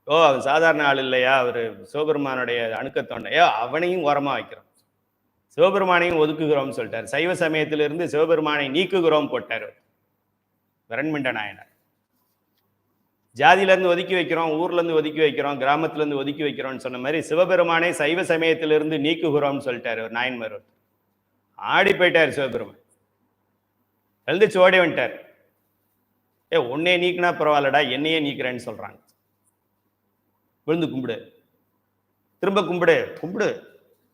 ஓ, அவன் சாதாரண ஆள் இல்லையா, அவரு சிவபெருமானுடைய அணுக்கத்தொண்டையோ, அவனையும் ஓரமா வைக்கிறோம், சிவபெருமானையும் ஒதுக்குகிறோம்னு சொல்லிட்டார். சைவ சமயத்திலிருந்து சிவபெருமானை நீக்குகிறோம் போட்டார் விரண்மிண்ட நாயனார். ஜாதியில இருந்து ஒதுக்கி வைக்கிறோம், ஊர்ல இருந்து ஒதுக்கி வைக்கிறோம், கிராமத்துல இருந்து ஒதுக்கி வைக்கிறோம்னு சொன்ன மாதிரி சிவபெருமானை சைவ சமயத்திலிருந்து நீக்குகிறோம்னு சொல்லிட்டாரு ஒரு நாயன்மார். ஆடி போயிட்டார் சிவபெருமான், எழுந்துச்சு ஓடி வந்துட்டார். உன்னே நீக்கினா பரவாயில்லடா, என்னையே நீக்கிறேன்னு சொல்றாங்க. விழுந்து கும்பிடு, திரும்ப கும்பிடு, கும்பிடு,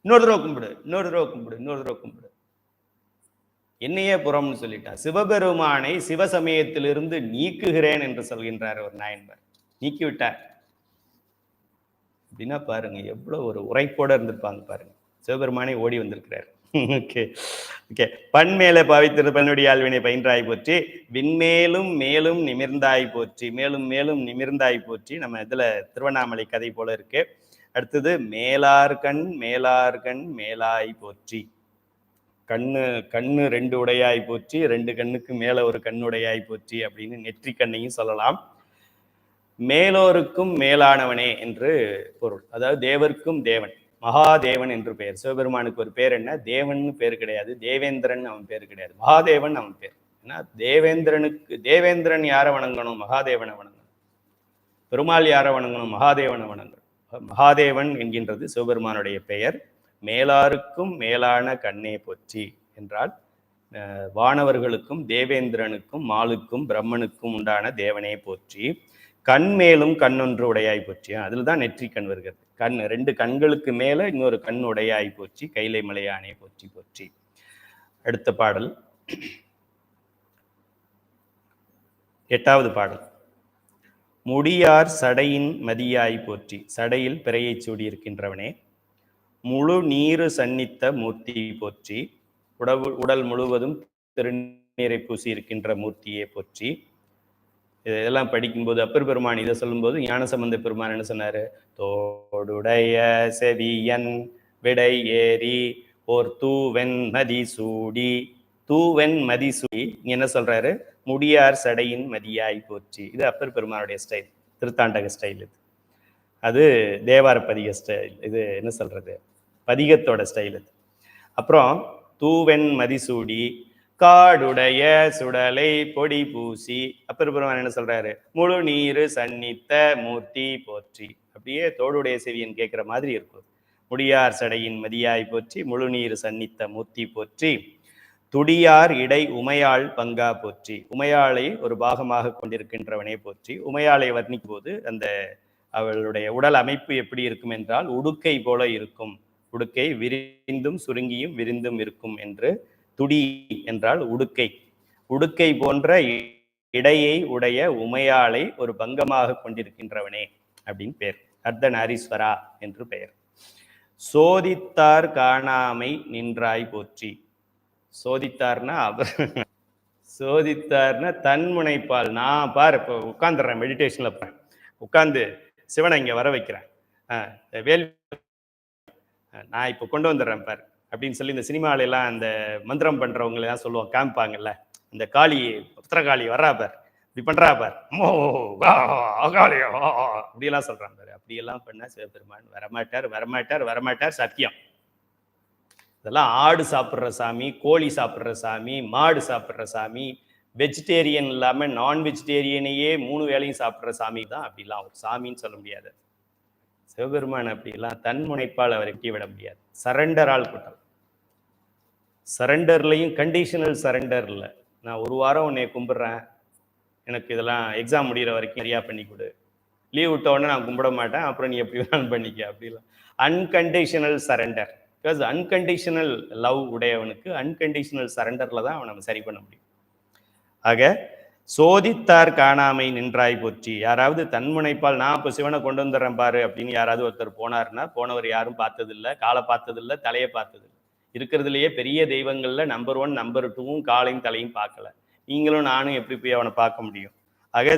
இன்னொரு தடவை கும்பிடு, இன்னொரு தடவை கும்பிடு, இன்னொரு தடவை கும்பிடு, என்னையே புறம்னு சொல்லிட்டா. சிவபெருமானை சிவசமயத்திலிருந்து நீக்குகிறேன் என்று சொல்கின்றார் ஒரு நாயன்மார். நீக்கிவிட்டார் அப்படின்னா பாருங்க எவ்வளவு ஒரு உரைப்போட இருந்திருப்பாங்க பாருங்க. சிவபெருமானை ஓடி வந்திருக்கிறார். Okay okay. பண்மேல பாவித்திரு பன்னுடைய ஆழ்வினை பயின்றாய் போற்றி, விண்மேலும் மேலும் நிமிர்ந்தாய் போற்றி. மேலும் மேலும் நிமிர்ந்தாய் போற்றி நம்ம இதுல திருவண்ணாமலை கதை போல இருக்கு. அடுத்தது மேலார்கண் மேலார்கண் மேலாய் போற்றி. கண்ணு ரெண்டு உடையாய் போற்றி, ரெண்டு கண்ணுக்கு மேல ஒரு கண்ணுடையாய் போற்றி அப்படின்னு நெற்றி கண்ணையும் சொல்லலாம். மேலோருக்கும் மேலானவனே என்று பொருள். அதாவது தேவர்க்கும் தேவன், மகாதேவன் என்று பெயர். சிவபெருமானுக்கு ஒரு பேர் என்ன? தேவன் பேர் கிடையாது, தேவேந்திரன் அவன் பேர் கிடையாது, மகாதேவன் அவன் பேர். ஏன்னா தேவேந்திரன் யாரை வணங்கணும்? மகாதேவனை வணங்கணும். பெருமாள் யாரை வணங்கணும்? மகாதேவனை வணங்கணும். மகாதேவன் என்கின்றது சிவபெருமானுடைய பெயர். மேலாருக்கும் மேலான கண்ணே போற்றி என்றால் வானவர்களுக்கும் தேவேந்திரனுக்கும் மாலுக்கும் பிரம்மனுக்கும் உண்டான தேவனே போற்றி. கண் மேலும் கண்ணொன்று உடையாய் போற்றி. அதில் தான் நெற்றி கண் வருகிறது. ரெண்டு கண்களுக்கு மேல இன்னொரு கண் உடையாய் போற்றி. கைலை மலையானே போற்றி போற்றி. அடுத்த பாடல் 8வது பாடல். முடியார் சடையின் மதியாய் போற்றி. சடையில் பிறையை சூடி இருக்கின்றவனே, முழு நீரு சன்னித்த மூர்த்தி போற்றி. உடல் முழுவதும் திருநீரை பூசி இருக்கின்ற மூர்த்தியை போற்றி. இதெல்லாம் படிக்கும்போது அப்பர் பெருமான் இதை சொல்லும்போது ஞானசம்பந்த பெருமான் என்ன சொன்னாரு? தோடுடைய செவியன் விடை ஏறி ஓர் தூவென் மதிசூடி. தூவென் மதிசூடி என்ன சொல்றாரு? முடியார் சடையின் மதியாய் போற்றி. இது அப்பர் பெருமானுடைய ஸ்டைல், திருத்தாண்டக ஸ்டைல். இது அது தேவார பதிக ஸ்டைல். இது என்ன சொல்றது, பதிகத்தோட ஸ்டைல் இது. அப்புறம் தூவென் மதிசூடி காடுடைய சுடலை பொடி பூசி. அப்பர் பெருமான் என்ன சொல்றாரு? முழு நீரு சன்னித்த மூர்த்தி போற்றி. அப்படியே தோடுடைய செவியன் கேட்கிற மாதிரி இருக்கும். முடியார் சடையின் மதியாய் போற்றி, முழு நீரு சன்னித்த மூர்த்தி போற்றி. துடியார் இடை உமையாள் பங்கா போற்றி. உமையாளை ஒரு பாகமாக கொண்டிருக்கின்றவனே போற்றி. உமையாளை வர்ணிக்கும் போது அந்த அவளுடைய உடல் அமைப்பு எப்படி இருக்கும் என்றால் உடுக்கை போல இருக்கும். உடுக்கை விரிந்தும் சுருங்கியும் விரிந்தும் இருக்கும் என்று. துடி என்றால் உடுக்கை. உடுக்கை போன்ற இடையை உடைய உமையாளை ஒரு பங்கமாக கொண்டிருக்கின்றவனே அப்படின்னு பெயர். அர்த்தநாரீஸ்வரா என்று பெயர். சோதித்தார் காணாமை நின்றாய் போற்றி. சோதித்தார்னா அவர், சோதித்தார்னா தன்முனைப்பால். நான் பாரு இப்போ உட்காந்துடுறேன், மெடிடேஷன்ல போறேன், உட்காந்து சிவனை இங்க வர வைக்கிறேன், வேல் நான் இப்போ கொண்டு வந்துடுறேன் பாரு அப்படின்னு சொல்லி இந்த சினிமாவில எல்லாம் அந்த மந்திரம் பண்றவங்க எல்லாம் சொல்லுவாங்க, காமிப்பாங்கல்ல, இந்த காளி புத்திரகாளி வர்றா பார், இப்படி பண்றா பார், அப்படியெல்லாம் சொல்றான் பாரு. அப்படியெல்லாம் பண்ண சிவபெருமான் வரமாட்டார் வரமாட்டார் வரமாட்டார், சத்தியம். இதெல்லாம் ஆடு சாப்பிட்ற சாமி, கோழி சாப்பிட்ற சாமி, மாடு சாப்பிட்ற சாமி, வெஜிடேரியன் இல்லாம நான் வெஜிடேரியனையே 3 வேளையும் சாப்பிட்ற சாமி தான். அப்படிலாம் ஒரு சாமின்னு சொல்ல முடியாது. சிவபெருமான் அப்படிலாம் தன்முனைப்பால் அவரை வெட்டி விட முடியாது. சரண்டரால் கூட்டம். சரண்டர்லையும் கண்டிஷனல் சரண்டர் இல்லை. நான் 1 வாரம் உன்னை கும்பிட்றேன், எனக்கு இதெல்லாம் எக்ஸாம் முடிகிற வரைக்கும் சரியா பண்ணி கொடு, லீவ் விட்ட உடனே நான் கும்பிட மாட்டேன், அப்புறம் நீ எப்படி வேணாலும் பண்ணிக்க, அப்படிலாம் unconditional surrender. Because unconditional love உடையவனுக்கு அன்கண்டிஷனல் சரண்டர்ல தான் அவன் நம்ம சரி பண்ண முடியும். ஆக சோதித்தார் காணாமை நின்றாய் போற்றி. யாராவது தன்முனைப்பால் நான் இப்போ சிவனை கொண்டு வந்துடுறேன் பாரு அப்படின்னு யாராவது ஒருத்தர் போனார்னா, போனவர் யாரும் பார்த்ததில்லை, காலை பார்த்ததில்லை, தலையை பார்த்ததில்லை. இருக்கிறதுலையே பெரிய தெய்வங்கள்ல நம்பர் 1 நம்பர் 2வும் காலையும் தலையும் பார்க்கல. நீங்களும் நானும் எப்படி போய் அவனை பார்க்க முடியும்? ஆக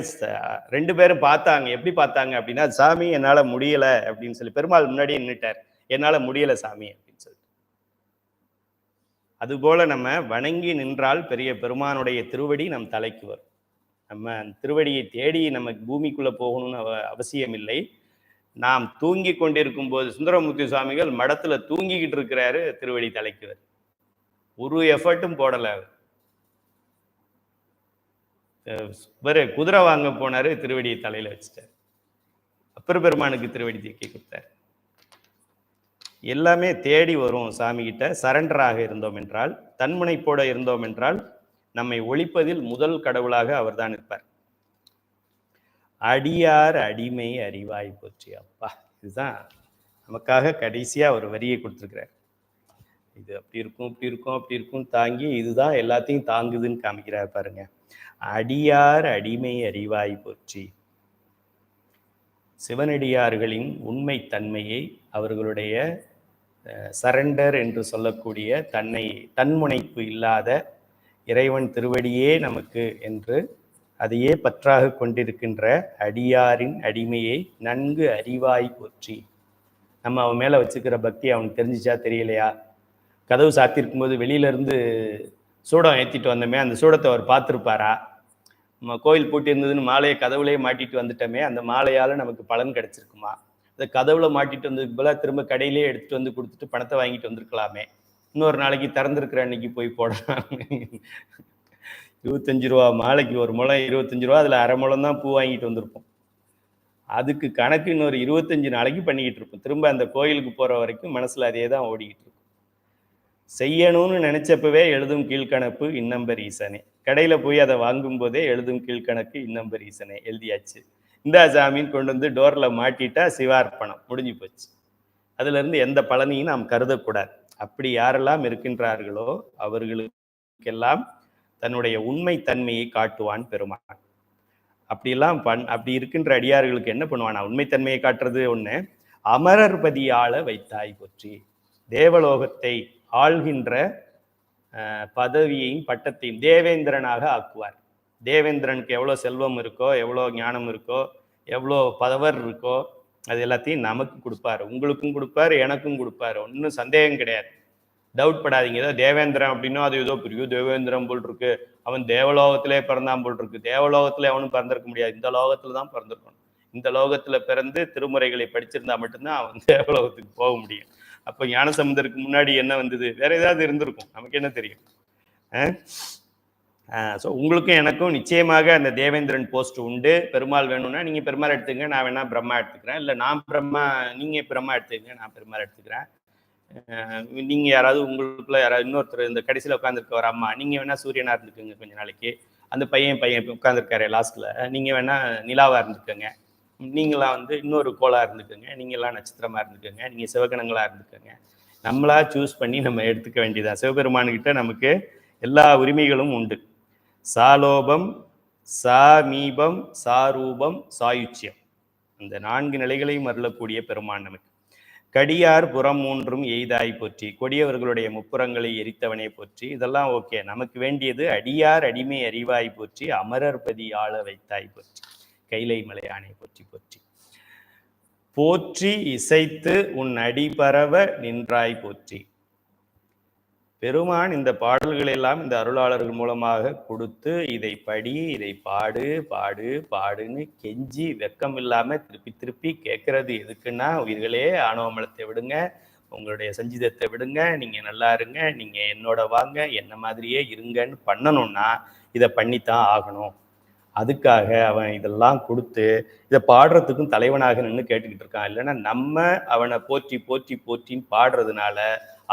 2 பேரும் பார்த்தாங்க. எப்படி பார்த்தாங்க அப்படின்னா, சாமி என்னால முடியல அப்படின்னு சொல்லி பெருமாள் முன்னாடியே நின்னுட்டார், என்னால முடியல சாமி அப்படின்னு சொல்லி. அதுபோல நம்ம வணங்கி நின்றால் பெரிய பெருமானுடைய திருவடி நம் தலைக்கு வரும். நம்ம திருவடியை தேடி நமக்கு பூமிக்குள்ள போகணும்னு அவசியம் இல்லை. நாம் தூங்கி கொண்டிருக்கும் போது சுந்தரமூர்த்தி சுவாமிகள் மடத்துல தூங்கிக்கிட்டு இருக்கிறாரு, திருவடி தலைக்கு வரும். ஒரு எஃபர்ட்டும் போடல. குதிரை வாங்க போனாரு, திருவடியை தலையில வச்சுட்டார். அப்பர் பெருமானுக்கு திருவடி தூக்கி கொடுத்தார். எல்லாமே தேடி வரும் சாமி கிட்ட. சரண்டராக இருந்தோம் என்றால், தன்முனைப்போட இருந்தோம் என்றால், நம்மை ஒழிப்பதில் முதல் கடவுளாக அவர் தான் இருப்பார். அடியார் அடிமை அறிவாய் போற்றி. அப்பா, இதுதான் நமக்காக கடைசியா ஒரு வரியை கொடுத்துருக்கிறார். இது அப்படி இருக்கும் இப்படி இருக்கும் அப்படி இருக்கும் தாங்கி இதுதான் எல்லாத்தையும் தாங்குதுன்னு காமிக்கிறார் பாருங்க. அடியார் அடிமை அறிவாய் போற்றி. சிவனடியார்களின் உண்மை தன்மையை, அவர்களுடைய சரண்டர் என்று சொல்லக்கூடிய தன்முனைப்பு இல்லாத இறைவன் திருவடியே நமக்கு என்று அதையே பற்றாக கொண்டிருக்கின்ற அடியாரின் அடிமையை நன்கு அறிவாய் போற்றி. நம்ம அவன் மேல வச்சுக்கிற பக்தி அவனுக்கு தெரிஞ்சிச்சா தெரியலையா? கதவு சாத்திருக்கும் போது வெளியில இருந்து சூடம் ஏற்றிட்டு வந்தோமே, அந்த சூடத்தை அவர் பார்த்துருப்பாரா? நம்ம கோயில் பூட்டி இருந்ததுன்னு மாலையை கதவுலேயே மாட்டிட்டு வந்துட்டோமே, அந்த மாலையால நமக்கு பலன் கிடைச்சிருக்குமா? இந்த கதவுல மாட்டிட்டு வந்ததுக்கு போல திரும்ப கடையிலேயே எடுத்துட்டு வந்து கொடுத்துட்டு பணத்தை வாங்கிட்டு வந்திருக்கலாமே. இன்னொரு நாளைக்கு திறந்துருக்கிற அன்னைக்கு போய் போடலாம். 25 ரூபா மாலைக்கு, ஒரு முளம் 25 ரூபா, அதுல அரை முளம் தான் பூ வாங்கிட்டு வந்திருப்போம். அதுக்கு கணக்கு இன்னொரு 25 நாளைக்கு பண்ணிக்கிட்டு இருப்போம். திரும்ப அந்த கோயிலுக்கு போற வரைக்கும் மனசுல அதே தான் ஓடிக்கிட்டு இருக்கும். செய்யணும்னு நினைச்சப்பவே எழுதும் கீழ்கணக்கு இன்னம்பர் ஈசனே. கடையில போய் அதை வாங்கும் போதே எழுதும் கீழ்கணக்கு இன்னம்பர் ஈசனே எழுதியாச்சு. இந்த சாமின்னு கொண்டு வந்து டோர்ல மாட்டிட்டா சிவார்ப்பணம் முடிஞ்சு போச்சு. அதுல இருந்து எந்த பலனையும் நாம் கருதக்கூடாது. அப்படி யாரெல்லாம் இருக்கின்றார்களோ அவர்களுக்கெல்லாம் தன்னுடைய உண்மை தன்மையை காட்டுவான் பெருமான். அப்படி இருக்கின்ற அடியார்களுக்கு என்ன பண்ணுவானா? உண்மைத்தன்மையை காட்டுறது ஒண்ணு. அமரர்பதியாள வைத்தாய் போற்றி. தேவலோகத்தை ஆள்கின்ற பதவியையும் பட்டத்தையும் தேவேந்திரனாக ஆக்குவார். தேவேந்திரனுக்கு எவ்வளோ செல்வம் இருக்கோ, எவ்வளோ ஞானம் இருக்கோ, எவ்வளோ பதவர் இருக்கோ, அது எல்லாத்தையும் நமக்கு கொடுப்பாரு, உங்களுக்கும் கொடுப்பாரு, எனக்கும் கொடுப்பாரு. ஒன்றும் சந்தேகம் கிடையாது, டவுட் படாதீங்க. ஏதோ தேவேந்திரன் அப்படின்னா அது ஏதோ பெரிய தேவேந்திரன் போல் இருக்கு, அவன் தேவலோகத்திலே பிறந்தான் போல் இருக்கு. தேவலோகத்துல அவனும் பிறந்திருக்க முடியாது, இந்த லோகத்துல தான் பிறந்திருக்கணும். இந்த லோகத்துல பிறந்து திருமுறைகளை படிச்சிருந்தா மட்டும்தான் அவன் தேவலோகத்துக்கு போக முடியும். அப்போ ஞானசம்பந்தருக்கு முன்னாடி என்ன வந்தது? வேற ஏதாவது இருந்திருக்கும், நமக்கு என்ன தெரியும்? ஸோ உங்களுக்கும் எனக்கும் நிச்சயமாக அந்த தேவேந்திரன் போஸ்ட் உண்டு. பெருமாள் வேணும்னா நீங்க பெருமாள் எடுத்துக்கங்க, நான் வேணா பிரம்மா எடுத்துக்கிறேன். இல்லை நான் பிரம்மா, நீங்க பிரம்மா எடுத்துக்கங்க, நான் பெருமாள் எடுத்துக்கிறேன். நீங்க யாராவது உங்களுக்குள்ள யாராவது இன்னொருத்தர் இந்த கடைசியில் உட்காந்துருக்க ஒரு அம்மா, நீங்க வேணா சூரியனா இருந்துக்குங்க கொஞ்ச நாளைக்கு. அந்த பையன் உட்காந்துருக்காரு லாஸ்ட்ல, நீங்க வேணா நிலாவா இருந்துக்கோங்க. நீங்களாம் வந்து இன்னொரு கோளா இருந்துக்கோங்க, நீங்களாம் நட்சத்திரமா இருந்துக்கோங்க, நீங்க சிவகணங்களா இருந்துக்கோங்க. நம்மளா சூஸ் பண்ணி நம்ம எடுத்துக்க வேண்டியதா. சிவபெருமானுக்கிட்ட நமக்கு எல்லா உரிமைகளும் உண்டு. சாலோபம், சாமீபம், சாரூபம், சாயுச்சியம். இந்த 4 நிலைகளையும் அருளக்கூடிய பெருமான் நமக்கு. கடியார் புறம் மூன்றும் எய்தாய் போற்றி, கொடியவர்களுடைய முப்புறங்களை எரித்தவனே போற்றி. இதெல்லாம் ஓகே. நமக்கு வேண்டியது அடியார் அடிமை அறிவாய் போற்றி, அமரர்பதி ஆள வைத்தாய் போற்றி, கைலை மலையானை போற்றி போற்றி. போற்றி இசைத்து உன் அடிபரவ நின்றாய் போற்றி. பெருமான் இந்த பாடல்கள் எல்லாம் இந்த அருளாளர்கள் மூலமாக கொடுத்து இதை படி, இதை பாடு பாடு பாடுன்னு கெஞ்சி வெக்கம் இல்லாம திருப்பி திருப்பி கேட்கறது எதுக்குன்னா, உயிர்களே ஆணவமலத்தை விடுங்க, உங்களுடைய சஞ்சிதத்தை விடுங்க, நீங்க நல்லா இருங்க, நீங்க என்னோட வாங்க, என்ன மாதிரியே இருங்கன்னு பண்ணணும்னா இதை பண்ணித்தான் ஆகணும். அதுக்காக அவன் இதெல்லாம் கொடுத்து இதை பாடுறதுக்கும் தலைவனாக நின்று கேட்டுக்கிட்டு இருக்கான். இல்லைன்னா நம்ம அவனை போற்றி போற்றி போற்றின்னு பாடுறதுனால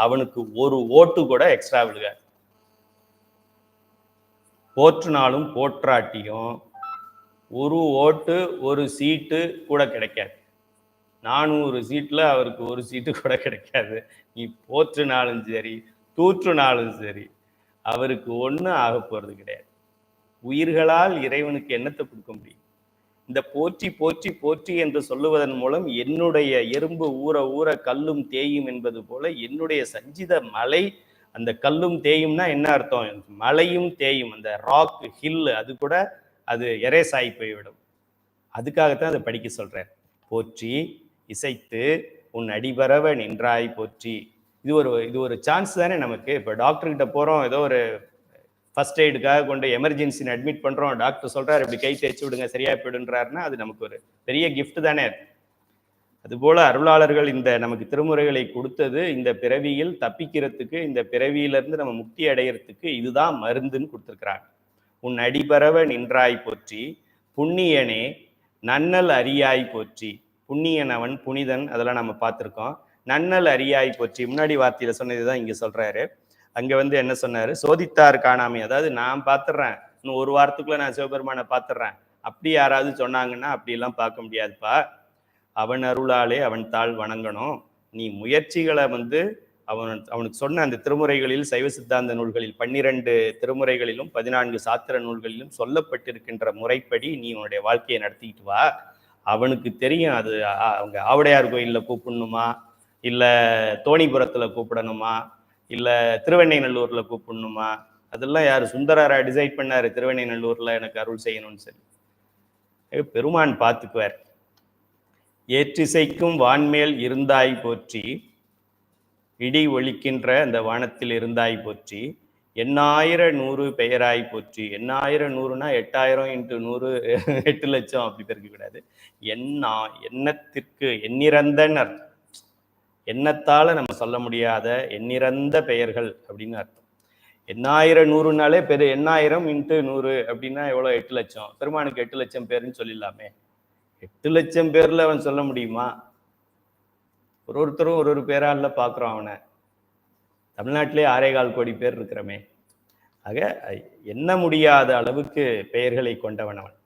அவனுக்கு ஒரு ஓட்டு கூட எக்ஸ்ட்ரா விழுகாது. போற்றுனாலும் போற்றாட்டியும் ஒரு ஓட்டு ஒரு சீட்டு கூட கிடைக்காது. 400 சீட்டில் அவருக்கு ஒரு சீட்டு கூட கிடைக்காது. நீ போற்றுனாலும் சரி தூற்றுனாலும் சரி அவருக்கு ஒன்றும் ஆக போகிறது கிடையாது. உயிர்களால் இறைவனுக்கு என்னத்தை கொடுக்க முடியும்? இந்த போற்றி போற்றி போற்றி என்று சொல்லுவதன் மூலம் என்னுடைய எறும்பு ஊற ஊற கல்லும் தேயும் என்பது போல என்னுடைய சஞ்சித மலை அந்த கல்லும் தேயும்னா என்ன அர்த்தம்? மலையும் தேயும், அந்த ராக் ஹில் அது கூட அது எரேஸ் ஆகி போய்விடும். அதுக்காகத்தான் அதை படிக்க சொல்றேன். போற்றி இசைத்து உன் அடிபரவ நின்றாய் போற்றி. இது ஒரு சான்ஸ் தானே நமக்கு. இப்போ டாக்டர்கிட்ட போகிறோம், ஏதோ ஒரு ஃபர்ஸ்ட் எய்டுக்காக கொண்டு எமர்ஜென்சின்னு அட்மிட் பண்ணுறோம், டாக்டர் சொல்கிறார் இப்படி கை தேய்ச்சி விடுங்க சரியா போயிடுன்றாருன்னா அது நமக்கு ஒரு பெரிய கிஃப்ட் தானே. அதுபோல் அருளாளர்கள் இந்த நமக்கு திருமுறைகளை கொடுத்தது இந்த பிறவியில் தப்பிக்கிறதுக்கு, இந்த பிறவியிலிருந்து நம்ம முக்தி அடையிறதுக்கு இதுதான் மருந்துன்னு கொடுத்துருக்குறாங்க. உன் அடிபரவ நின்றாய் போற்றி, புண்ணியனே நன்னல் அறியாய் போற்றி. புண்ணியன் அவன் புனிதன், அதெல்லாம் நம்ம பார்த்துருக்கோம். நன்னல் அறியாய் போற்றி முன்னாடி வார்த்தையில் சொன்னது தான் இங்கே சொல்கிறாரு. அங்கே என்ன சொன்னார்? சோதித்தார் காணாமை, அதாவது நான் பார்த்துட்றேன், இன்னும் ஒரு வாரத்துக்குள்ளே நான் சிவபெருமானை பார்த்துட்றேன் அப்படி யாராவது சொன்னாங்கன்னா அப்படியெல்லாம் பார்க்க முடியாதுப்பா. அவன் அருளாலே அவன் தாழ் வணங்கணும். நீ முயற்சிகளை அவனுக்கு சொன்ன அந்த திருமுறைகளில், சைவ சித்தாந்த நூல்களில் 12 திருமுறைகளிலும் 14 சாத்திர நூல்களிலும் சொல்லப்பட்டிருக்கின்ற முறைப்படி நீ உன்னுடைய வாழ்க்கையை நடத்திக்கிட்டு வா. அவனுக்கு தெரியும் அது அவங்க ஆவுடையார் கோயிலில் கூப்பிடணுமா, இல்லை தோணிபுரத்தில் கூப்பிடணுமா, இல்லை திருவெண்ணைநல்லூரில் கூப்பிடணுமா, அதெல்லாம் யார் சுந்தரரா டிசைட் பண்ணார் திருவெண்ணைநல்லூரில் எனக்கு அருள் செய்யணும்னு சொல்லி? பெருமான் பார்த்துக்குவார். ஏற்றிசைக்கும் வான்மேல் இருந்தாய் போற்றி, இடி ஒழிக்கின்ற அந்த வானத்தில் இருந்தாய் போற்றி, 8000 பெயராய் போற்றி. 8000 8000 × 100 8 லட்சம் அப்படி பெருக்கக்கூடாது. எண்ணத்திற்கு எண்ணிறந்தன்னு அர்த்தம். எண்ணத்தால நம்ம சொல்ல முடியாத எண்ணிறந்த பெயர்கள் அப்படின்னு அர்த்தம். 8000 பெரு 8000 × 100 அப்படின்னா எவ்வளோ? 8 லட்சம். பெருமானுக்கு 8 லட்சம் பேருன்னு சொல்லிடலாமே. 8 லட்சம் பேர்ல அவன் சொல்ல முடியுமா? ஒருத்தரும் ஒரு பேரால பார்க்குறோம் அவனை. தமிழ்நாட்டிலே 6.25 கோடி பேர் இருக்கிறமே. ஆக எண்ண முடியாத அளவுக்கு பெயர்களை கொண்டவன் அவன்.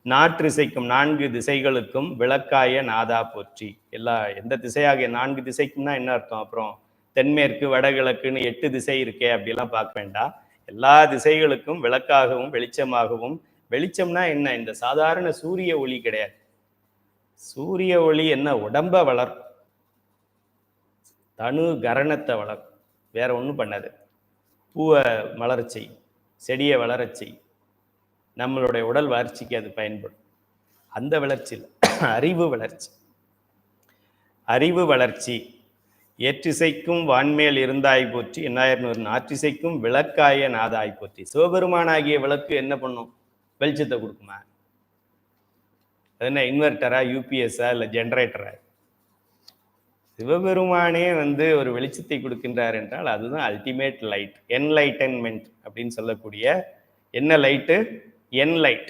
நாற்றிசைக்கும் 4 திசைகளுக்கும் விளக்காய நாதா போற்றி. எந்த திசையாக 4 திசைக்கும்னா என்ன அர்த்தம்? அப்புறம் தென்மேற்கு வடகிழக்குன்னு 8 திசை இருக்கே அப்படியெல்லாம் பார்க்க வேண்டாம். எல்லா திசைகளுக்கும் விளக்காகவும் வெளிச்சமாகவும். வெளிச்சம்னா என்ன? இந்த சாதாரண சூரிய ஒளி கிடையாது. சூரிய ஒளி என்ன? உடம்ப வளர்க்கும், தனு கரணத்தை வளர்க்கும், வேற ஒன்றும் பண்ணாது. பூவை மலர்ச்சி, செடியை வளரச்சி, நம்மளுடைய உடல் வளர்ச்சிக்கு அது பயன்படும். அந்த வளர்ச்சியில் அறிவு வளர்ச்சி. அறிவு வளர்ச்சி. ஏற்றிசைக்கும் வான்மேல் இருந்தாய் போற்றி, 8000 நாற்றிசைக்கும் விளக்காய நாதாய் போற்றி. சிவபெருமானாகிய விளக்கு என்ன பண்ணும்? வெளிச்சத்தை கொடுக்குமா? அது என்ன இன்வெர்டரா, யூபிஎஸ்ஸா, இல்லை ஜென்ரேட்டரா? சிவபெருமானே ஒரு வெளிச்சத்தை கொடுக்கின்றார் என்றால் அதுதான் அல்டிமேட் லைட், என்லைட்டன்மெண்ட் அப்படின்னு சொல்லக்கூடிய. என்ன லைட்டு? என்லைட்.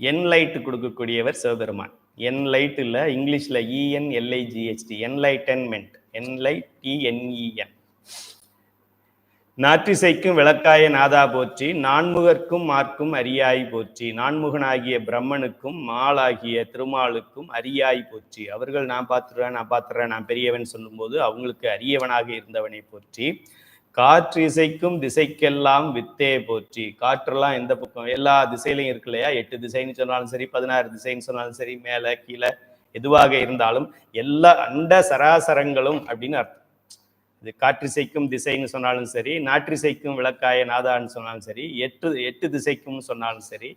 என்லைட் கொடுக்கக்கூடியவர் சிவபெருமான். என்லைட் இல்லை, இங்கிலீஷில் ENLIGHT, என்லைட்டன்மெண்ட், NLIGHT. நாற்றிசைக்கும் விளக்காய நாதா போற்றி, நான்முகர்க்கும் மார்க்கும் அரியாய் போற்றி. நான்முகனாகிய பிரம்மனுக்கும் மாலாகிய திருமாலுக்கும் அரியாய் போற்றி. அவர்கள் நான் பார்த்துறேன் நான் பெரியவன் சொல்லும்போது அவங்களுக்கு அரியவனாக இருந்தவனை போற்றி. காற்று இசைக்கும் திசைக்கெல்லாம் வித்தே போற்றி. காற்றெல்லாம் எந்த பக்கம் எல்லா திசையிலையும் இருக்கு இல்லையா? 8 திசைன்னு சொன்னாலும் சரி, 16 திசைன்னு சொன்னாலும் சரி, மேலே கீழே எதுவாக இருந்தாலும் எல்லா அண்ட சராசரங்களும் அப்படின்னு அர்த்தம். இது காற்றிசைக்கும் திசைன்னு சொன்னாலும் சரி, நாற்றிசைக்கும் விளக்காய நாதான்னு சொன்னாலும் சரி, எட்டு திசைக்கும் சொன்னாலும் சரி,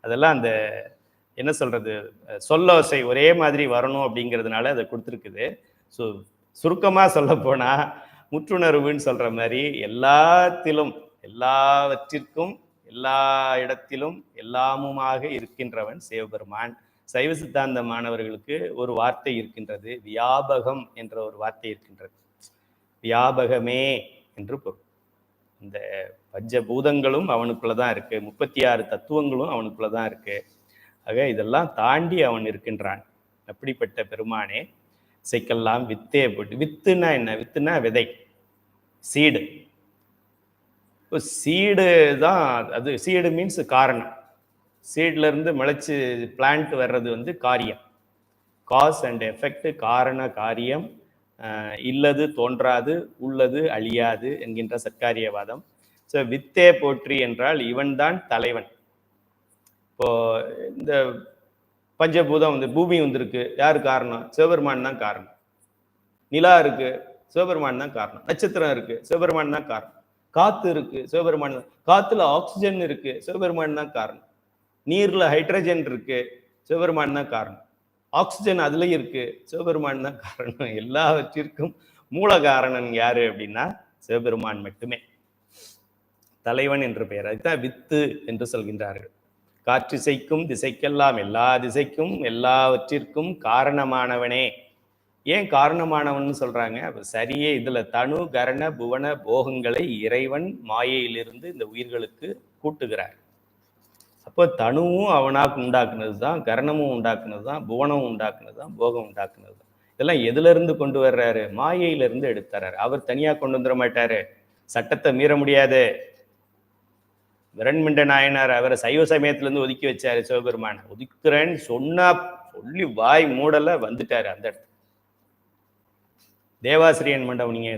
அதெல்லாம் அந்த என்ன சொல்றது, சொல்லோசை ஒரே மாதிரி வரணும் அப்படிங்கிறதுனால அதை கொடுத்துருக்குது. ஸோ சுருக்கமாக சொல்ல போனா முற்றுணர்வுன்னு சொல்ற மாதிரி எல்லாத்திலும் எல்லாவற்றிற்கும் எல்லா இடத்திலும் எல்லாமுமாக இருக்கின்றவன் சிவபெருமான். சைவ சித்தாந்த மாணவர்களுக்கு ஒரு வார்த்தை இருக்கின்றது, வியாபகம் என்ற ஒரு வார்த்தை இருக்கின்றது. வியாபகமே என்று பொருள். இந்த பஞ்சபூதங்களும் அவனுக்குள்ளதான் இருக்கு, 36 தத்துவங்களும் அவனுக்குள்ளதான் இருக்கு. ஆக இதெல்லாம் தாண்டி அவன் இருக்கின்றான். அப்படிப்பட்ட பெருமானே இசைக்கெல்லாம் வித்தே போட்டு. வித்துனா என்ன? வித்துனா விதை, சீடு. இப்போ சீடு தான் அது. சீடு மீன்ஸ் காரணம். சீட்ல இருந்து முளைச்சு பிளான்ட் வர்றது வந்து காரியம். காஸ் அண்ட் எஃபெக்ட், காரண காரியம். இல்லது தோன்றாது, உள்ளது அழியாது என்கின்ற சர்க்காரியவாதம். ஸோ வித்தே போற்றி என்றால் இவன் தான் தலைவன். இப்போ இந்த பஞ்சபூதம் வந்து பூமி வந்திருக்கு, யாரு காரணம்? சிவபெருமான் தான் காரணம். நிலா இருக்கு, சிவபெருமான் தான் காரணம். நட்சத்திரம் இருக்கு, சிவபெருமான் தான் காரணம். காத்து இருக்கு, சிவபெருமான் தான். காத்துல ஆக்சிஜன் இருக்கு, சிவபெருமான் தான் காரணம். நீர்ல ஹைட்ரஜன் இருக்கு, சிவபெருமான் தான் காரணம். ஆக்சிஜன் அதுலயும் இருக்கு, சிவபெருமான் தான் காரணம். எல்லாவற்றிற்கும் மூல காரணன் யாரு அப்படின்னா சிவபெருமான் மட்டுமே. தலைவன் என்று பெயர். அதுதான் வித்து என்று சொல்கின்றார்கள். காற்றிசைக்கும் திசைக்கெல்லாம், எல்லா திசைக்கும் எல்லாவற்றிற்கும் காரணமானவனே. ஏன் காரணமானவன் சொல்றாங்க? சரியே, இதுல தனு கரண புவன போகங்களை இறைவன் மாயையிலிருந்து இந்த உயிர்களுக்கு கூட்டுகிறார். அப்போ தனுவும் அவனாக உண்டாக்குனது தான், கரணமும் உண்டாக்குனது தான், புவனமும் உண்டாக்குனது தான், போகம் உண்டாக்குனது தான். இதெல்லாம் எதுல இருந்து கொண்டு வர்றாரு? மாயையிலிருந்து எடுத்துறாரு. அவர் தனியா கொண்டு வந்துட மாட்டாரு. சட்டத்தை மீற முடியாது. விரண்மிண்ட நாயனார் அவரை சைவ சமயத்திலிருந்து ஒதுக்கி வச்சாரு. சிவபெருமான ஒதுக்குறேன்னு சொன்னா சொல்லி வாய் மூடல வந்துட்டாரு அந்த இடத்துல. தேவாசிரியன் மண்டபம் நீங்க